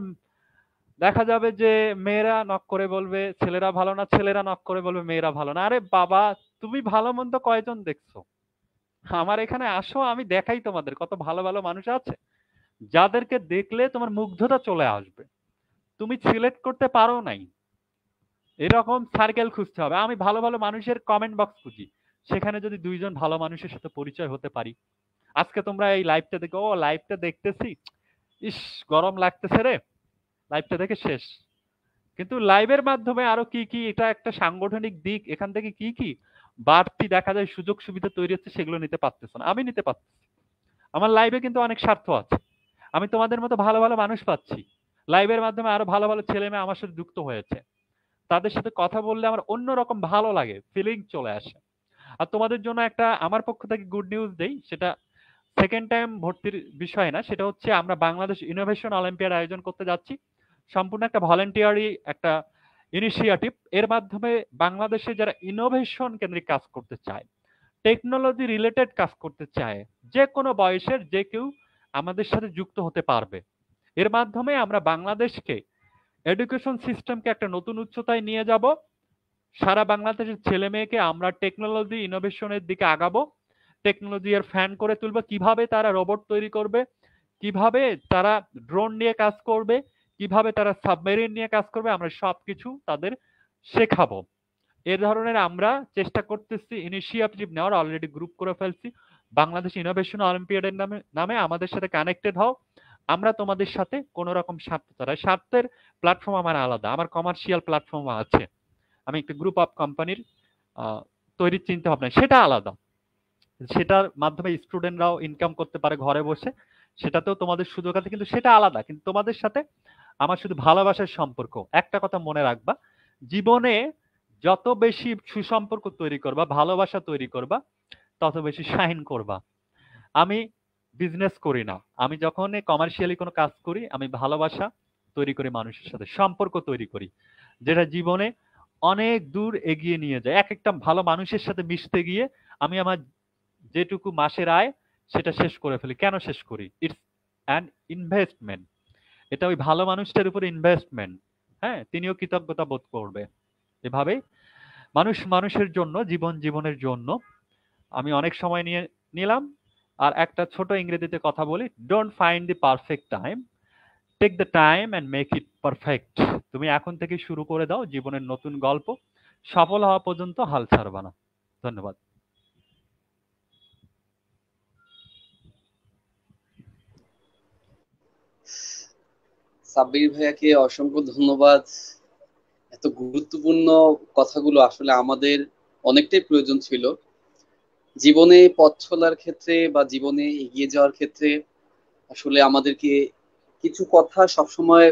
দেখা যাবে যে মেয়েরা নক করে বলবে ছেলেরা ভালো না, ছেলেরা নক করে বলবে মেয়েরা ভালো না। আরে বাবা, তুমি ভালো মন্দ কয়জন দেখছো? আমার এখানে আসো, আমি দেখাই তোমাদের কত ভালো ভালো মানুষ আছে, যাদেরকে দেখলে তোমার মুগ্ধতা চলে আসবে। তুমি সিলেক্ট করতে পারো নাই, এরকম সার্কেল খুঁজতে হবে। আমি ভালো ভালো মানুষের কমেন্ট বক্স খুঁজি, সেখানে যদি 2 জন ভালো মানুষের সাথে পরিচয় হতে পারি। আজকে তোমরা এই লাইভটা দেখো, ও লাইভটা দেখতেছি, ইস গরম লাগতেছে রে, লাইভটা দেখে শেষ। কিন্তু লাইভের মাধ্যমে আরো কি কি, এটা একটা সাংগঠনিক দিক, এখান থেকে কি কি বাড়তি দেখা যায় সুযোগ সুবিধা তৈরি হচ্ছে, সেগুলো নিতে পারতেছো না, আমি নিতে পারতেছি। আমার লাইভে কিন্তু অনেক স্বার্থ আছে, আমি তোমাদের মতো ভালো ভালো মানুষ পাচ্ছি, লাইভের মাধ্যমে আরো ভালো ভালো ছেলে মেয়ে আমার সাথে যুক্ত হয়েছে, তাদের সাথে কথা বললে আমার অন্যরকম ভালো লাগে, ফিলিং চলে আসে। আর তোমাদের জন্য একটা আমার পক্ষ থেকে গুড নিউজ দেই, সেটা সেকেন্ড টাইম ভর্তির বিষয় না, সেটা হচ্ছে আমরা বাংলাদেশ ইনোভেশন অলিম্পিয়াড আয়োজন করতে যাচ্ছি। সম্পূর্ণ একটা ভলেন্টিয়ারি একটা ইনিশিয়েটিভ। এর মাধ্যমে বাংলাদেশে যারা ইনোভেশন কেন্দ্রিক কাজ করতে চায়, টেকনোলজি রিলেটেড কাজ করতে চায়, যে কোনো বয়সের যে কেউ আমাদের সাথে যুক্ত হতে পারবে। এর মাধ্যমে আমরা বাংলাদেশকে, এডুকেশন সিস্টেমকে একটা নতুন উচ্চতায় নিয়ে যাব। সারা বাংলাদেশের ছেলে মেয়েকে আমরা টেকনোলজি ইনোভেশনের দিকে আগাবো, টেকনোলজি এর ফ্যান করে তুলবো। কিভাবে তারা রোবট তৈরি করবে, কিভাবে তারা ড্রোন নিয়ে কাজ করবে, কিভাবে তারা সাবমেরিন নিয়ে কাজ করবে, আমরা সবকিছু তাদের শেখাবো। এ ধরনের আমরা চেষ্টা করতেছি ইনিশিয়েটিভ নেওয়ার, অলরেডি গ্রুপ করে ফেলছি। বাংলাদেশ ইনোভেশন অলিম্পিয়াডের নামে আমাদের সাথে কানেক্টেড হও। আমরা তোমাদের সাথে কোন রকম স্বার্থ ছাড়া, স্বার্থের প্ল্যাটফর্ম আমার আলাদা, আমার কমার্শিয়াল প্ল্যাটফর্ম আছে, আমি একটা গ্রুপ অফ কোম্পানির তৈরির চিন্তা ভাবনা, সেটা আলাদা। সেটার মাধ্যমে স্টুডেন্টরাও ইনকাম করতে পারে ঘরে বসে, সেটাতেও তোমাদের সুযোগ আছে, কিন্তু সেটা আলাদা। কিন্তু তোমাদের সাথে আমার শুধু ভালোবাসার সম্পর্ক। একটা কথা মনে রাখবা, জীবনে যত বেশি সুসম্পর্ক তৈরি করবা, ভালোবাসা তৈরি করবা, তত বেশি শাইন করবা। আমি বিজনেস করি না, আমি যখন কমার্শিয়ালি কোনো কাজ করি, আমি ভালোবাসা তৈরি করি, মানুষের সাথে সম্পর্ক তৈরি করি, যেটা জীবনে অনেক দূর এগিয়ে নিয়ে যায়। এক একটা ভালো মানুষের সাথে মিশতে গিয়ে আমি আমার যেটুকু মাসের আয় সেটা শেষ করে ফেলি। কেন শেষ করি? It's an investment. এটা ওই ভালো মানুষটার উপরে ইনভেস্টমেন্ট। হ্যাঁ, তিনিও কৃতজ্ঞতা বোধ করবে। এভাবে মানুষ মানুষের জন্য, জীবন জীবনের জন্য আমি অনেক সময় নিয়ে নিলাম। আর একটা ছোট ইংরেজিতে কথা বলি, don't find the perfect time, take the time and make it perfect. তুমি এখন থেকে শুরু করে দাও জীবনের নতুন গল্প, সফল হওয়া পর্যন্ত হাল ছাড়বা না। ধন্যবাদ। সাব্বির ভাইয়াকে অসংখ্য ধন্যবাদ। এত গুরুত্বপূর্ণ কথাগুলো আসলে আমাদের অনেকটাই প্রয়োজন ছিল জীবনে পথ চলার ক্ষেত্রে বা জীবনে এগিয়ে যাওয়ার ক্ষেত্রে। আসলে আমাদেরকে কিছু কথা সবসময়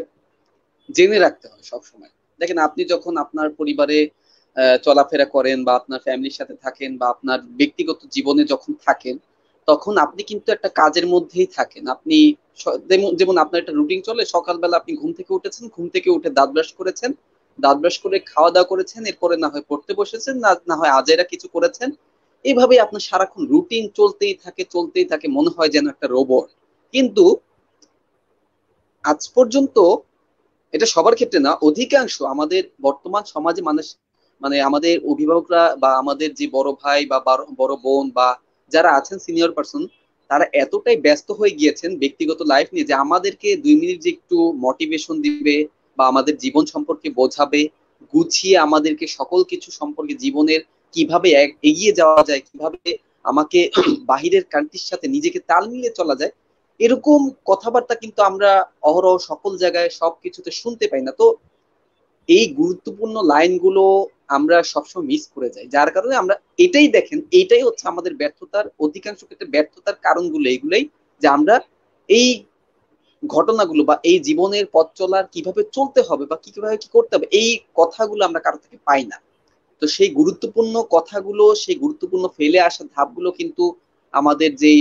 জেনে রাখতে হয়। সবসময় দেখেন, আপনি যখন আপনার পরিবারে চলাফেরা করেন বা আপনার ফ্যামিলির সাথে থাকেন বা আপনার ব্যক্তিগত জীবনে যখন থাকেন, তখন আপনি কিন্তু একটা কাজের মধ্যেই থাকেন। আপনি যেমন আপনার একটা রুটিন চলে, সকালবেলা আপনি ঘুম থেকে উঠেছেন, ঘুম থেকে উঠে দাঁত ব্রাশ করেছেন, দাঁত ব্রাশ করে খাওয়া দাওয়া করেছেন, এরপরে না হয় পড়তে বসেছেন, না হয় আজেরা কিছু করেছেন। এইভাবে আপনার সারাক্ষণ রুটিন চলতেই থাকে চলতেই থাকে, মনে হয় যেন একটা রোবট। কিন্তু আজ পর্যন্ত, এটা সবার ক্ষেত্রে না, অধিকাংশ আমাদের বর্তমান সমাজে মানুষ, মানে আমাদের অভিভাবকরা বা আমাদের যে বড় ভাই বা বড় বোন বা যারা আছেন সিনিয়র পার্সন, তারা এতটাই ব্যস্ত হয়ে গিয়েছেন ব্যক্তিগত লাইফ নিয়ে যে আমাদেরকে 2 মিনিট যে একটু মোটিভেশন দিবে বা আমাদের জীবন সম্পর্কে বোঝাবে, গুছিয়ে আমাদেরকে সকল কিছু সম্পর্কে, জীবনের কিভাবে এগিয়ে যাওয়া যায়, কিভাবে আমাকে বাহিরের কান্ট্রির সাথে নিজেকে তাল মিলিয়ে চলা যায়, এরকম কথাবার্তা কিন্তু আমরা অহরহ সকল জায়গায় সবকিছুতে শুনতে পাই না। তো এই গুরুত্বপূর্ণ লাইনগুলো আমরা সবসময় মিস করে যাই, যার কারণে আমরা, এটাই দেখেন, এইটাই হচ্ছে আমাদের ব্যর্থতার, অধিকাংশ ক্ষেত্রে ব্যর্থতার কারণগুলো এইগুলোই, যে আমরা এই ঘটনাগুলো বা এই জীবনের পথ চলার কিভাবে চলতে হবে বা কিভাবে কি করতে হবে, এই কথাগুলো আমরা কারো থেকে পাই না। তো সেই গুরুত্বপূর্ণ কথাগুলো, সেই গুরুত্বপূর্ণ ফেলে আসা ধাপগুলো কিন্তু আমাদের যেই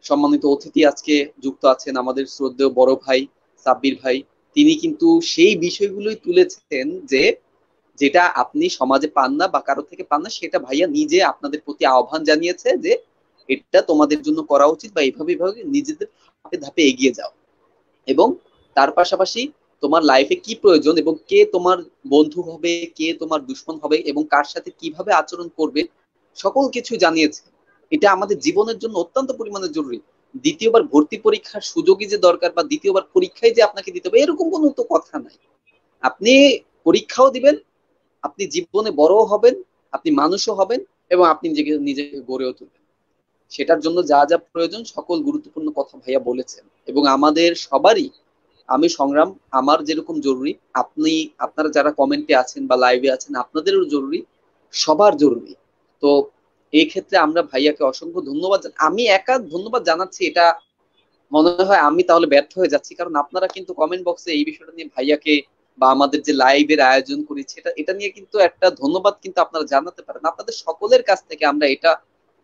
সম্মানিত অতিথি আজকে যুক্ত আছেন, আমাদের শ্রদ্ধেয় বড় ভাই সাব্বির ভাই, তিনি কিন্তু সেই বিষয়গুলোই তুলেছেন যে যেটা আপনি সমাজে পান না বা কারো থেকে পান না, সেটা ভাইয়া নিজে আপনাদের প্রতি আহ্বান জানিয়েছে যে এটা তোমাদের জন্য করা উচিত বা এইভাবে এইভাবে নিজেদের ধাপে ধাপে এগিয়ে যাও। এবং তার পাশাপাশি তোমার লাইফে কি প্রয়োজন এবং কে তোমার বন্ধু হবে, কে তোমার দুশ্মন হবে এবং কার সাথে কিভাবে আচরণ করবে, সকল কিছু জানিয়েছে। এটা আমাদের জীবনের জন্য অত্যন্ত পরিমাণে জরুরি। দ্বিতীয়বার ভর্তি পরীক্ষার সুযোগই যে দরকার বা দ্বিতীয়বার পরীক্ষায় যে আপনাকে দিতে হবে, এরকম কোনো তো কথা নাই। আপনি পরীক্ষাও দিবেন, আপনি জীবনে বড়ও হবেন, আপনি মানুষও হবেন এবং আপনি নিজেকে নিজেকে গড়েও তুলবেন। সেটার জন্য যা যা প্রয়োজন সকল গুরুত্বপূর্ণ কথা ভাইয়া বলেছেন। এবং আমাদের সবারই, আমি সংগ্রাম, আমার যেরকম জরুরি, আপনি, আপনারা যারা কমেন্টে আছেন বা লাইভে আছেন, আপনাদেরও জরুরি, সবার জরুরি। তো এই ক্ষেত্রে আমরা ভাইয়াকে অসংখ্য ধন্যবাদ। আমি একা ধন্যবাদ জানাচ্ছি, এটা মনে হয় আমি তাহলে ব্যর্থ হয়ে যাচ্ছি, কারণ আপনারা কিন্তু কমেন্ট বক্সে এই বিষয়টা নিয়ে ভাইয়াকে বা আমাদের যে লাইভের আয়োজন করেছি এটা নিয়ে কিন্তু একটা ধন্যবাদ কিন্তু আপনারা জানাতে পারেন। আপনাদের সকলের কাছ থেকে আমরা এটা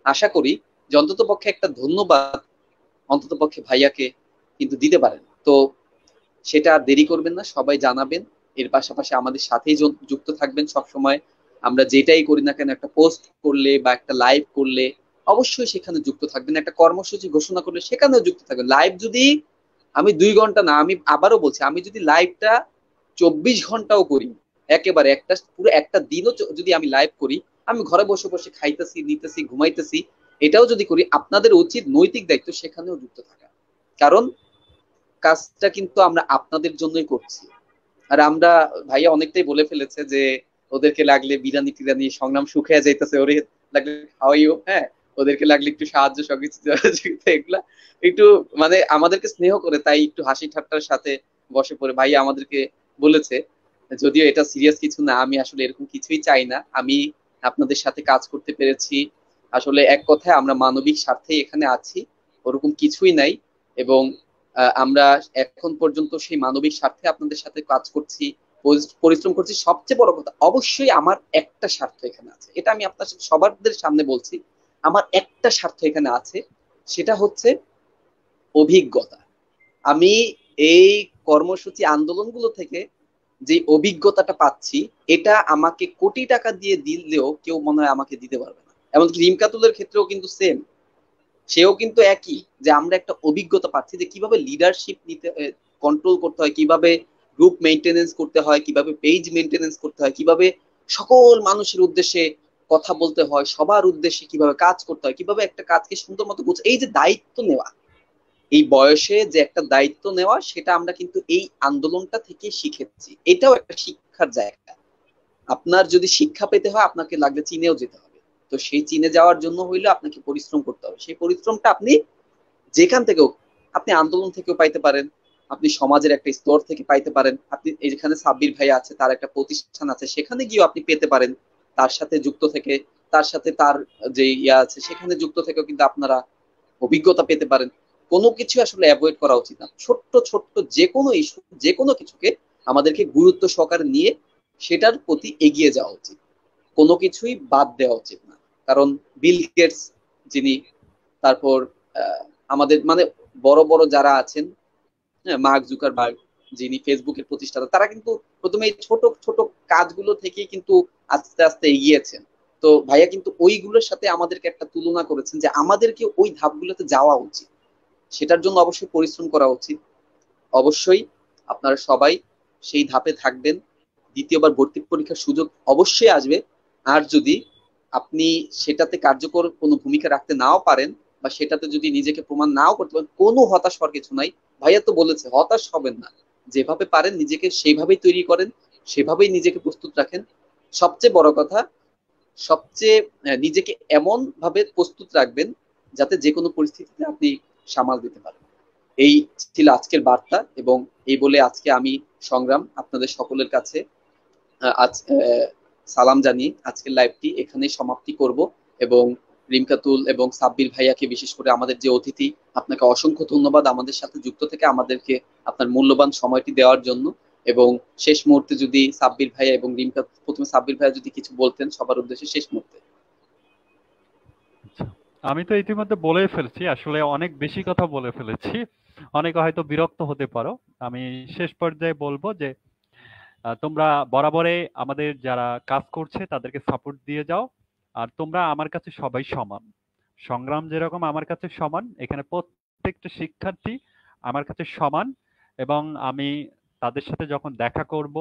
আশা করি যে অন্তত পক্ষে একটা ধন্যবাদ অন্তত পক্ষে ভাইয়াকে কিন্তু দিতে পারেন। তো সেটা আর দেরি করবেন না, সবাই জানাবেন। এর পাশাপাশি আমাদের সাথেই যুক্ত থাকবেন সব সময়। আমরা যেটাই করি না কেন, একটা পোস্ট করলে বা একটা লাইভ করলে অবশ্যই সেখানে যুক্ত থাকবেন, একটা কর্মসূচি ঘোষণা করলে সেখানেও যুক্ত থাকবেন। লাইভ যদি আমি 2 ঘন্টা না, আমি আবারও বলছি, আমি যদি লাইভটা 24 ঘন্টাও করি, একেবারে একটা পুরো একটা দিনও যদি আমি লাইভ করি, আমি ঘরে বসে বসে খাইতেছি, নিতেছি, ঘুমাইতেছি, এটাও যদি করি, আপনাদের উচিত নৈতিক দায়িত্ব সেখানেও যুক্ত থাকা। কারণ কাজটা কিন্তু আমরা আপনাদের জন্যই করছি। আর আমরা, ভাইয়া অনেকটাই বলে ফেলেছে যে ওদেরকে লাগলে বিরিয়ানি টিরানি, সংগ্রাম শুকিয়ে যাইতেছে, ওরে লাগলে খাওয়াইও, হ্যাঁ, ওদেরকে লাগলে একটু সাহায্য সবকিছু এগুলা একটু, মানে আমাদেরকে স্নেহ করে, তাই একটু হাসি ঠাট্টার সাথে বসে পড়ে ভাইয়া আমাদেরকে বলেছে, যদিও এটা সিরিয়াস কিছু না, আমি আসলে এরকম কিছুই চাই না, আমি আপনাদের সাথে কাজ করতে পেরেছি, আসলে এক কথায় আমরা মানবিক স্বার্থে এখানে আছি, ওরকম কিছুই নাই। এবং আমরা এখন পর্যন্ত সেই মানবিক স্বার্থে আপনাদের সাথে কাজ করছি, পরিশ্রম করছি। সবচেয়ে বড় কথা, অবশ্যই আমার একটা স্বার্থ এখানে আছে, এটা আমি আপনার সাথে সবার সামনে বলছি, আমার একটা স্বার্থ এখানে আছে, সেটা হচ্ছে অভিজ্ঞতা। আমি এই কর্মসূচি আন্দোলনগুলো থেকে যে অভিজ্ঞতাটা পাচ্ছি, এটা আমাকে কোটি টাকা দিয়ে দিলেও কেউ মনে হয় আমাকে দিতে পারবে না। এমনকি রিমকাতুলের ক্ষেত্রেও কিন্তু সেম, সেও কিন্তু একই, যে আমরা একটা অভিজ্ঞতা পাচ্ছি যে কিভাবে লিডারশিপ নিতে, কন্ট্রোল করতে হয়, কিভাবে গ্রুপ মেইনটেনেন্স করতে হয়, কিভাবে পেজ মেইনটেনেন্স করতে হয়, কিভাবে সকল মানুষের উদ্দেশ্যে কথা বলতে হয়, সবার উদ্দেশ্যে কিভাবে কাজ করতে হয়, কিভাবে একটা কাজকে সুন্দর মতো বুঝে, এই যে দায়িত্ব নেওয়া, এই বয়সে যে একটা দায়িত্ব নেওয়া, সেটা আমরা কিন্তু এই আন্দোলনটা থেকে শিখেছি। এটাও একটা শিক্ষার জায়গা। আপনার যদি শিক্ষা পেতে হয়, আপনাকে লাগলে চীনেও যেতে হবে। তো সেই চীনে যাওয়ার জন্য হইলে আপনাকে পরিশ্রম করতে হবে। সেই পরিশ্রমটা আপনি যেখান থেকেও, আপনি আন্দোলন থেকেও পাইতে পারেন, আপনি সমাজের একটা স্তর থেকে পাইতে পারেন, আপনি যেখানে সাব্বির ভাই আছে তার একটা প্রতিষ্ঠান আছে সেখানে গিয়েও আপনি পেতে পারেন, তার সাথে যুক্ত থেকে, তার সাথে তার যে ইয়া আছে সেখানে যুক্ত থেকেও কিন্তু আপনারা অভিজ্ঞতা পেতে পারেন। কোনো কিছু আসলে অ্যাভয়েড করা উচিত না। ছোট্ট ছোট্ট যে কোনো ইস্যু, যে কোনো কিছুকে আমাদেরকে গুরুত্ব সহকারে নিয়ে সেটার প্রতি এগিয়ে যাওয়া উচিত, কোনো কিছুই বাদ দেওয়া উচিত না। কারণ বিল গেটস যিনি, তারপর আমাদের মানে বড় বড় যারা আছেন, মার্ক জুকারবার্গ যিনি ফেসবুকের প্রতিষ্ঠাতা, তারা কিন্তু প্রথমে এই ছোট ছোট কাজগুলো থেকেই কিন্তু আস্তে আস্তে এগিয়েছেন। তো ভাইয়া কিন্তু ওইগুলোর সাথে আমাদেরকে একটা তুলনা করেছেন যে আমাদেরকে ওই ধাপগুলোতে যাওয়া উচিত, সেটার জন্য অবশ্যই পরিশ্রম করা উচিত। অবশ্যই আপনারা সবাই সেই ধাপে থাকবেন। দ্বিতীয়বার ভর্তি পরীক্ষার সুযোগ অবশ্যই আসবে। আর যদি আপনি সেটাতে কার্যকর কোনো ভূমিকা রাখতে নাও পারেন, বা সেটাতে যদি নিজেকে প্রমাণ নাও করতে পারেন, কোনো হতাশ হওয়ার কিছু নাই। ভাইয়া তো বলেছে হতাশ হবেন না, যেভাবে পারেন নিজেকে সেইভাবেই তৈরি করেন, সেভাবেই নিজেকে প্রস্তুত রাখেন। সবচেয়ে বড় কথা, সবচেয়ে নিজেকে এমন ভাবে প্রস্তুত রাখবেন যাতে যে কোনো পরিস্থিতিতে আপনি সামাল দিতে পারেন। এই ছিল আজকের বার্তা, এবং এই বলে আজকে আমি সংগ্রাম আপনাদের সকলের কাছে আজ সালাম জানিয়ে আজকের লাইভটি এখানেই সমাপ্তি করব। এবং রিমকাতুল এবং সাব্বির ভাইয়াকে, বিশেষ করে আমাদের যে অতিথি, আপনাকে অসংখ্য ধন্যবাদ আমাদের সাথে যুক্ত থেকে আমাদেরকে আপনার মূল্যবান সময়টি দেওয়ার জন্য। এবং শেষ মুহূর্তে যদি সাব্বির ভাইয়া এবং রিমকাতুল, প্রথমে সাব্বির ভাইয়া যদি কিছু বলতেন সবার উদ্দেশ্যে শেষ মুহূর্তে। আচ্ছা, আমি তো ইতিমধ্যে বলেই ফেলছি, আসলে অনেক বেশি কথা বলে ফেলেছি, অনেকে হয়তো বিরক্ত হতে পারো। আমি শেষ পর্যায়ে বলবো যে তোমরা বরাবরে আমাদের যারা কাজ করছে তাদেরকে সাপোর্ট দিয়ে যাও। আর তোমরা আমার কাছে সবাই সমান, সংগ্রাম যেরকম আমার কাছে সমান, এখানে প্রত্যেকটা শিক্ষার্থী আমার কাছে সমান। এবং আমি তাদের সাথে যখন দেখা করব,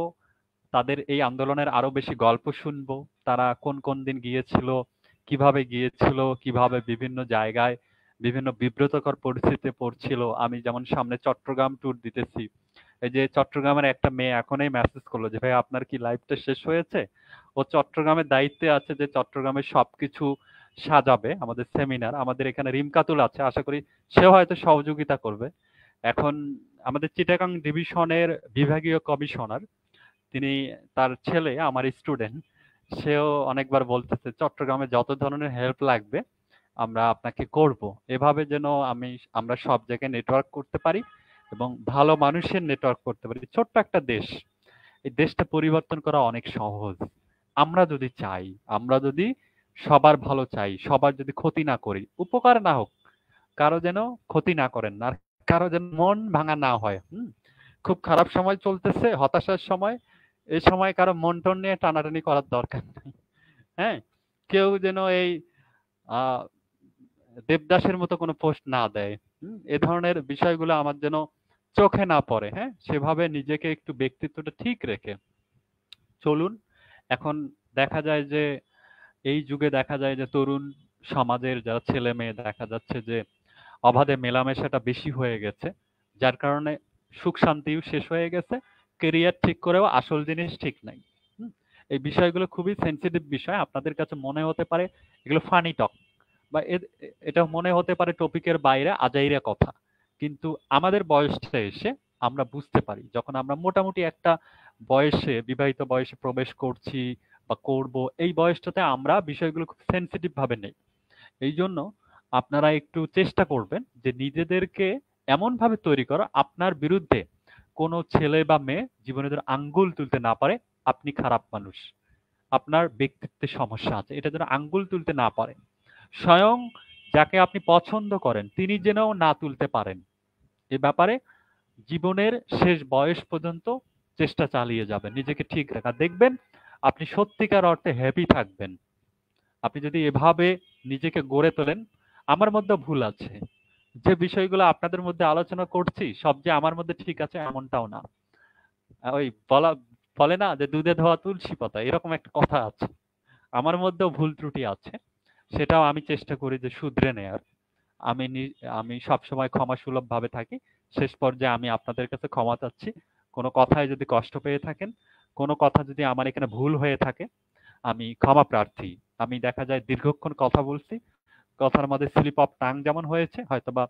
তাদের এই আন্দোলনের আরো বেশি গল্প শুনবো, তারা কোন কোন দিন গিয়েছিল, কিভাবে গিয়েছিল, কিভাবে বিভিন্ন জায়গায় বিভিন্ন বিব্রতকর পরিস্থিতিতে পড়ছিল। আমি যেমন সামনে চট্টগ্রাম ট্যুর দিতেছি, এই যে চট্টগ্রামের একটা মেয়ে এখনই মেসেজ করলো যে ভাই আপনার কি লাইভটা শেষ হয়েছে। ও চট্টগ্রামের দায়িত্বে আছে যে চট্টগ্রামের সবকিছু সাজাবে, আমাদের সেমিনার, আমাদের এখানে রিমকাতুল আছে, আশা করি সেও হয়তো সহযোগিতা করবে। এখন আমাদের চিটাগাং ডিভিশনের বিভাগীয় কমিশনার, তিনি, তার ছেলে আমার স্টুডেন্ট, সেও অনেকবার বলতেছে চট্টগ্রামে যত ধরনের হেল্প লাগবে আমরা আপনাকে করব, এভাবে যেন আমরা সব জায়গায় নেটওয়ার্ক করতে পারি এবং ভালো মানুষের নেটওয়ার্ক করতে পারি। ছোট্ট একটা দেশ, এই দেশটা পরিবর্তন করা অনেক সহজ। আমরা যদি চাই, আমরা যদি সবার ভালো চাই, সবার যদি ক্ষতি না করি, উপকার না হোক, কারো যেন ক্ষতি না করেন, আর কারো যেন মন ভাঙা না হয়। খুব খারাপ সময় চলতেছে, হতাশার সময়, এই সময় কারো মন টন নিয়ে টানাটানি করার দরকার নেই। হ্যাঁ, কেউ যেন এই আহ দেবদাসের মতো কোনো পোস্ট না দেয়। এ ধরনের বিষয়গুলো আমার যেন চোখে না পড়ে। হ্যাঁ, সেভাবে নিজেকে একটু ব্যক্তিত্বটা ঠিক রেখে চলুন। এখন দেখা যায় যে এই যুগে দেখা যায় যে তরুণ সমাজের যারা ছেলে মেয়ে, দেখা যাচ্ছে যে অবাধে মেলামেশাটা বেশি হয়ে গেছে, যার কারণে সুখ শান্তিও শেষ হয়ে গেছে, কেরিয়ার ঠিক করেও আসল জিনিস ঠিক নাই। এই বিষয়গুলো খুবই সেন্সিটিভ বিষয়, আপনাদের কাছে মনে হতে পারে এগুলো ফানি টক, বা এটা মনে হতে পারে টপিকের বাইরে আজাইরা কথা, কিন্তু আমাদের বয়সটা এসে আমরা বুঝতে পারি, যখন আমরা মোটামুটি একটা বয়সে, বিবাহিত বয়সে প্রবেশ করছি বা করব, এই বয়সটাতে আমরা বিষয়গুলো খুব সেন্সিটিভ ভাবে নেই। এই জন্য আপনারা একটু চেষ্টা করবেন যে নিজেদেরকে এমন ভাবে তৈরি করা, আপনার বিরুদ্ধে কোনো ছেলে বা মেয়ে জীবনে যেন আঙ্গুল তুলতে না পারে আপনি খারাপ মানুষ, আপনার ব্যক্তিত্বে সমস্যা আছে, এটা যেন আঙ্গুল তুলতে না পারে। স্বয়ং যাকে আপনি পছন্দ করেন তিনি যেন না তুলতে পারেন। এ ব্যাপারে জীবনের শেষ বয়স পর্যন্ত চেষ্টা চালিয়ে যাবেন নিজেকে ঠিক রাখা, দেখবেন আপনি সত্যিকার অর্থে হ্যাপি থাকবেন। আপনি যদি এভাবে নিজেকে গড়ে তোলেন, আমার মধ্যে ভুল আছে, যে বিষয়গুলো আপনাদের মধ্যে আলোচনা করছি সব যে আমার মধ্যে ঠিক আছে এমনটাও না। ওই বলে না যে দুধে ধোয়া তুলসী পাতা, এরকম একটা কথা আছে। আমার মধ্যেও ভুল ত্রুটি আছে, সেটাও আমি চেষ্টা করি যে শুধরে নেয়ার। আমি সবসময় ক্ষমাসুলভ ভাবে থাকি। শেষ পর্যায়ে আমি আপনাদের কাছে ক্ষমা চাচ্ছি কোনো কথায় যদি কষ্ট পেয়ে থাকেন, কোনো কথা যদি আমার এখানে ভুল হয়ে থাকে, আমি ক্ষমা প্রার্থী। আমি দেখা যায় দীর্ঘক্ষণ কথা বলছি, কথার মধ্যে স্লিপ অফ টাং যেমন হয়েছে, হয়তোবা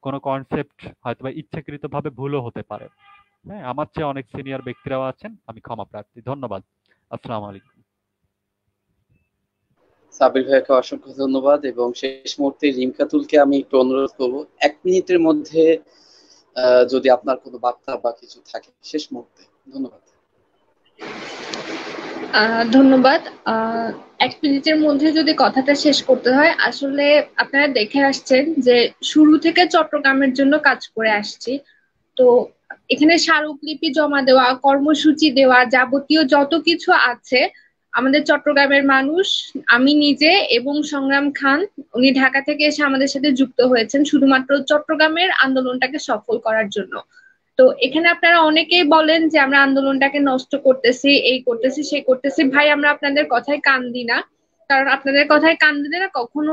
কোনো কনসেপ্ট হয়তোবা ইচ্ছাকৃতভাবে ভুলও হতে পারে। হ্যাঁ, আমার চেয়ে অনেক সিনিয়র ব্যক্তিরাও আছেন, আমি ক্ষমা প্রার্থী। ধন্যবাদ। আসসালামু আলাইকুম। সাবির ভাইকে অসংখ্য ধন্যবাদ, এবং শেষ মুহূর্তে রিমকাতুলকে আমি একটু অনুরোধ করবো 1 মিনিটের মধ্যে যদি আপনার কোনো বার্তা বা কিছু থাকে শেষ মুহূর্তে। ধন্যবাদ। ধন্যবাদ। 1 মিনিটের মধ্যে যদি কথাটা শেষ করতে হয়, আসলে আপনারা দেখে আসছেন যে শুরু থেকে চট্টগ্রামের জন্য কাজ করে আসছি। তো এখানে স্মারকলিপি জমা দেওয়া, কর্মসূচি দেওয়া, যাবতীয় যত কিছু আছে, আমাদের চট্টগ্রামের মানুষ, আমি নিজে এবং সংগ্রাম খান, উনি ঢাকা থেকে এসে আমাদের সাথে যুক্ত হয়েছেন শুধুমাত্র চট্টগ্রামের আন্দোলনটাকে সফল করার জন্য। তো এখানে আপনারা অনেকেই বলেন যে আমরা আন্দোলনটাকে নষ্ট করতেছি, এই করতেছি, সেই করতেছি। ভাই, আমরা আপনাদের কথায় কান দিই না, কারণ আপনাদের কথায় কান দিলে না কখনো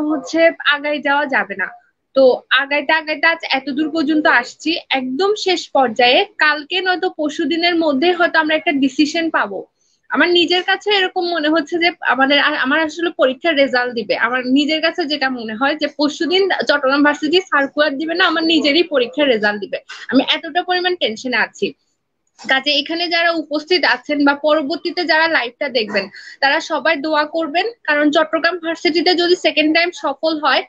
আগায় যাওয়া যাবে না। তো আগাইতে আগাইতে আজ এতদূর পর্যন্ত আসছি, একদম শেষ পর্যায়ে কালকে নয়তো পরশু দিনের মধ্যে হয়তো আমরা একটা ডিসিশন পাবো। আমার নিজের কাছে এরকম মনে হচ্ছে যে আমার আসলে পরীক্ষার রেজাল্ট দিবে। আমার নিজের কাছে যেটা মনে হয় যে পরশুদিন চট্টগ্রাম ভার্সিটি সার্কুলার দিবে না, আমার নিজেরই পরীক্ষার রেজাল্ট দিবে। আমি এতটা পরিমাণ টেনশনে আছি। কাজে এখানে যারা উপস্থিত আছেন বা পরবর্তীতে যারা লাইভটা দেখবেন, তারা সবাই দোয়া করবেন, কারণ চট্টগ্রাম ভার্সিটিতে যদি সেকেন্ড টাইম সফল হয়,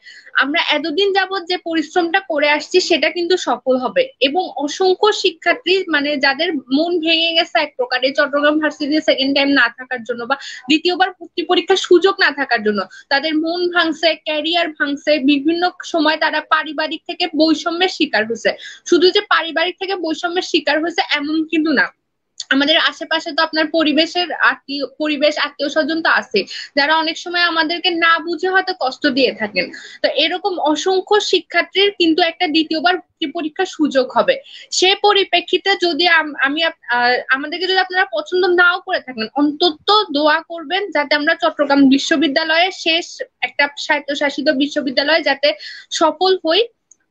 আমরা এতদিন যাবত যে পরিশ্রমটা করে আসছি সেটা কিন্তু সফল হবে। এবং অসংখ্য শিক্ষার্থী মানে যাদের মন ভেঙে গেছে এক প্রকারে চট্টগ্রাম ভার্সিটিতে সেকেন্ড টাইম না থাকার জন্য বা দ্বিতীয়বার ভর্তি পরীক্ষার সুযোগ না থাকার জন্য, তাদের মন ভাঙছে, ক্যারিয়ার ভাঙছে, বিভিন্ন সময় তারা পারিবারিক থেকে বৈষম্যের শিকার হয়েছে। শুধু যে পারিবারিক থেকে বৈষম্যের শিকার হয়েছে এমন কিন্তু না, আমাদের আশেপাশে তো আপনার পরিবেশ আত্মীয় স্বজন তো আছে, যারা অনেক সময় আমাদেরকে না বুঝে হয়তো কষ্ট দিয়ে থাকেন। তো এরকম অসংখ্য শিক্ষার্থীর কিন্তু একটা দ্বিতীয়বার ভর্তি পরীক্ষার সুযোগ হবে। সে পরিপ্রেক্ষিতে যদি আমাদেরকে যদি আপনারা পছন্দ নাও করে থাকেন, অন্তত দোয়া করবেন যাতে আমরা চট্টগ্রাম বিশ্ববিদ্যালয়ের শেষ একটা স্বায়ত্তশাসিত বিশ্ববিদ্যালয় যাতে সফল হই।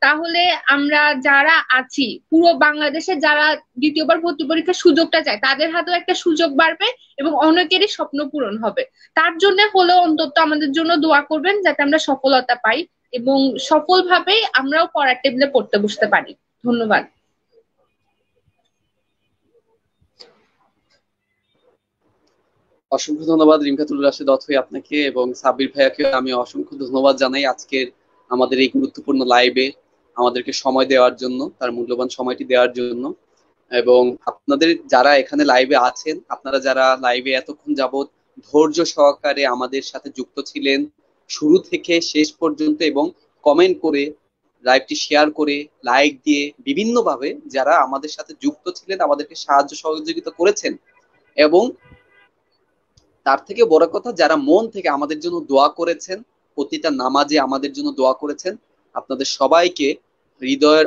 তাহলে আমরা যারা আছি পুরো বাংলাদেশে যারা দ্বিতীয়বার ভর্তি পরীক্ষার সুযোগটা চায়, তাদের হাতেও একটা সুযোগ বাড়বে এবং অনেকেরই স্বপ্ন পূরণ হবে। তার জন্য হলেও অন্তত আমাদের জন্য দোয়া করবেন যাতে আমরা সফলতা পাই এবং সফলভাবে আমরাও পড়ার টেবিলে পড়তে বসতে পারি। ধন্যবাদ। অসংখ্য ধন্যবাদ রিমকাতুল রাশেদ অথই আপনাকে, এবং সাব্বির ভাইয়াকে আমি অসংখ্য ধন্যবাদ জানাই আজকের আমাদের এই গুরুত্বপূর্ণ লাইভে আমাদেরকে সময় দেওয়ার জন্য, তার মূল্যবান সময়টি দেওয়ার জন্য। এবং আপনাদের যারা এখানে লাইভে আছেন, আপনারা যারা লাইভে এতক্ষণ যাবৎ ধৈর্য সহকারে আমাদের সাথে যুক্ত ছিলেন শুরু থেকে শেষ পর্যন্ত, এবং কমেন্ট করে, লাইভটি শেয়ার করে, লাইক দিয়ে বিভিন্নভাবে যারা আমাদের সাথে যুক্ত ছিলেন, আমাদেরকে সাহায্য সহযোগিতা করেছেন, এবং তার থেকে বড় কথা যারা মন থেকে আমাদের জন্য দোয়া করেছেন, প্রতিটা নামাজে আমাদের জন্য দোয়া করেছেন, আপনাদের সবাইকে হৃদয়ের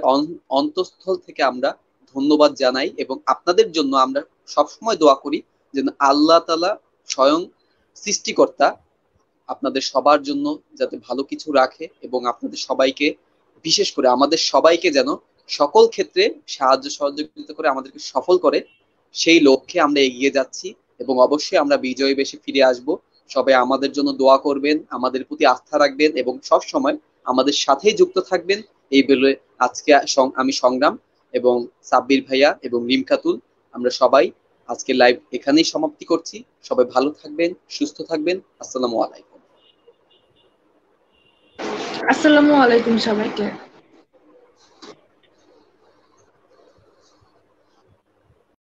অন্তঃস্থল থেকে আমরা ধন্যবাদ জানাই। এবং আপনাদের জন্য আমরা সবসময় দোয়া করি যেন আল্লাহ তাআলা স্বয়ং সৃষ্টিকর্তা আপনাদের সবার জন্য যাতে ভালো কিছু রাখে, এবং আপনাদের সবাইকে, বিশেষ করে আমাদের সবাইকে যেন সকল ক্ষেত্রে সাহায্য সহযোগিতা করে আমাদেরকে সফল করে। সেই লক্ষ্যে আমরা এগিয়ে যাচ্ছি, এবং অবশ্যই আমরা বিজয়ী বেশে ফিরে আসব। সবাই আমাদের জন্য দোয়া করবেন, আমাদের প্রতি আস্থা রাখবেন, এবং সব সময় আমাদের সাথেই যুক্ত থাকবেন। এই বলে আজকে আমি সংগ্রাম এবং সাব্বির ভাইয়া এবং রিমকাতুল, আমরা সবাই আজকে লাইভ এখানেই সমাপ্তি করছি। সবাই ভালো থাকবেন, সুস্থ থাকবেন। আসসালামু আলাইকুম। আসসালামু আলাইকুম সবাইকে।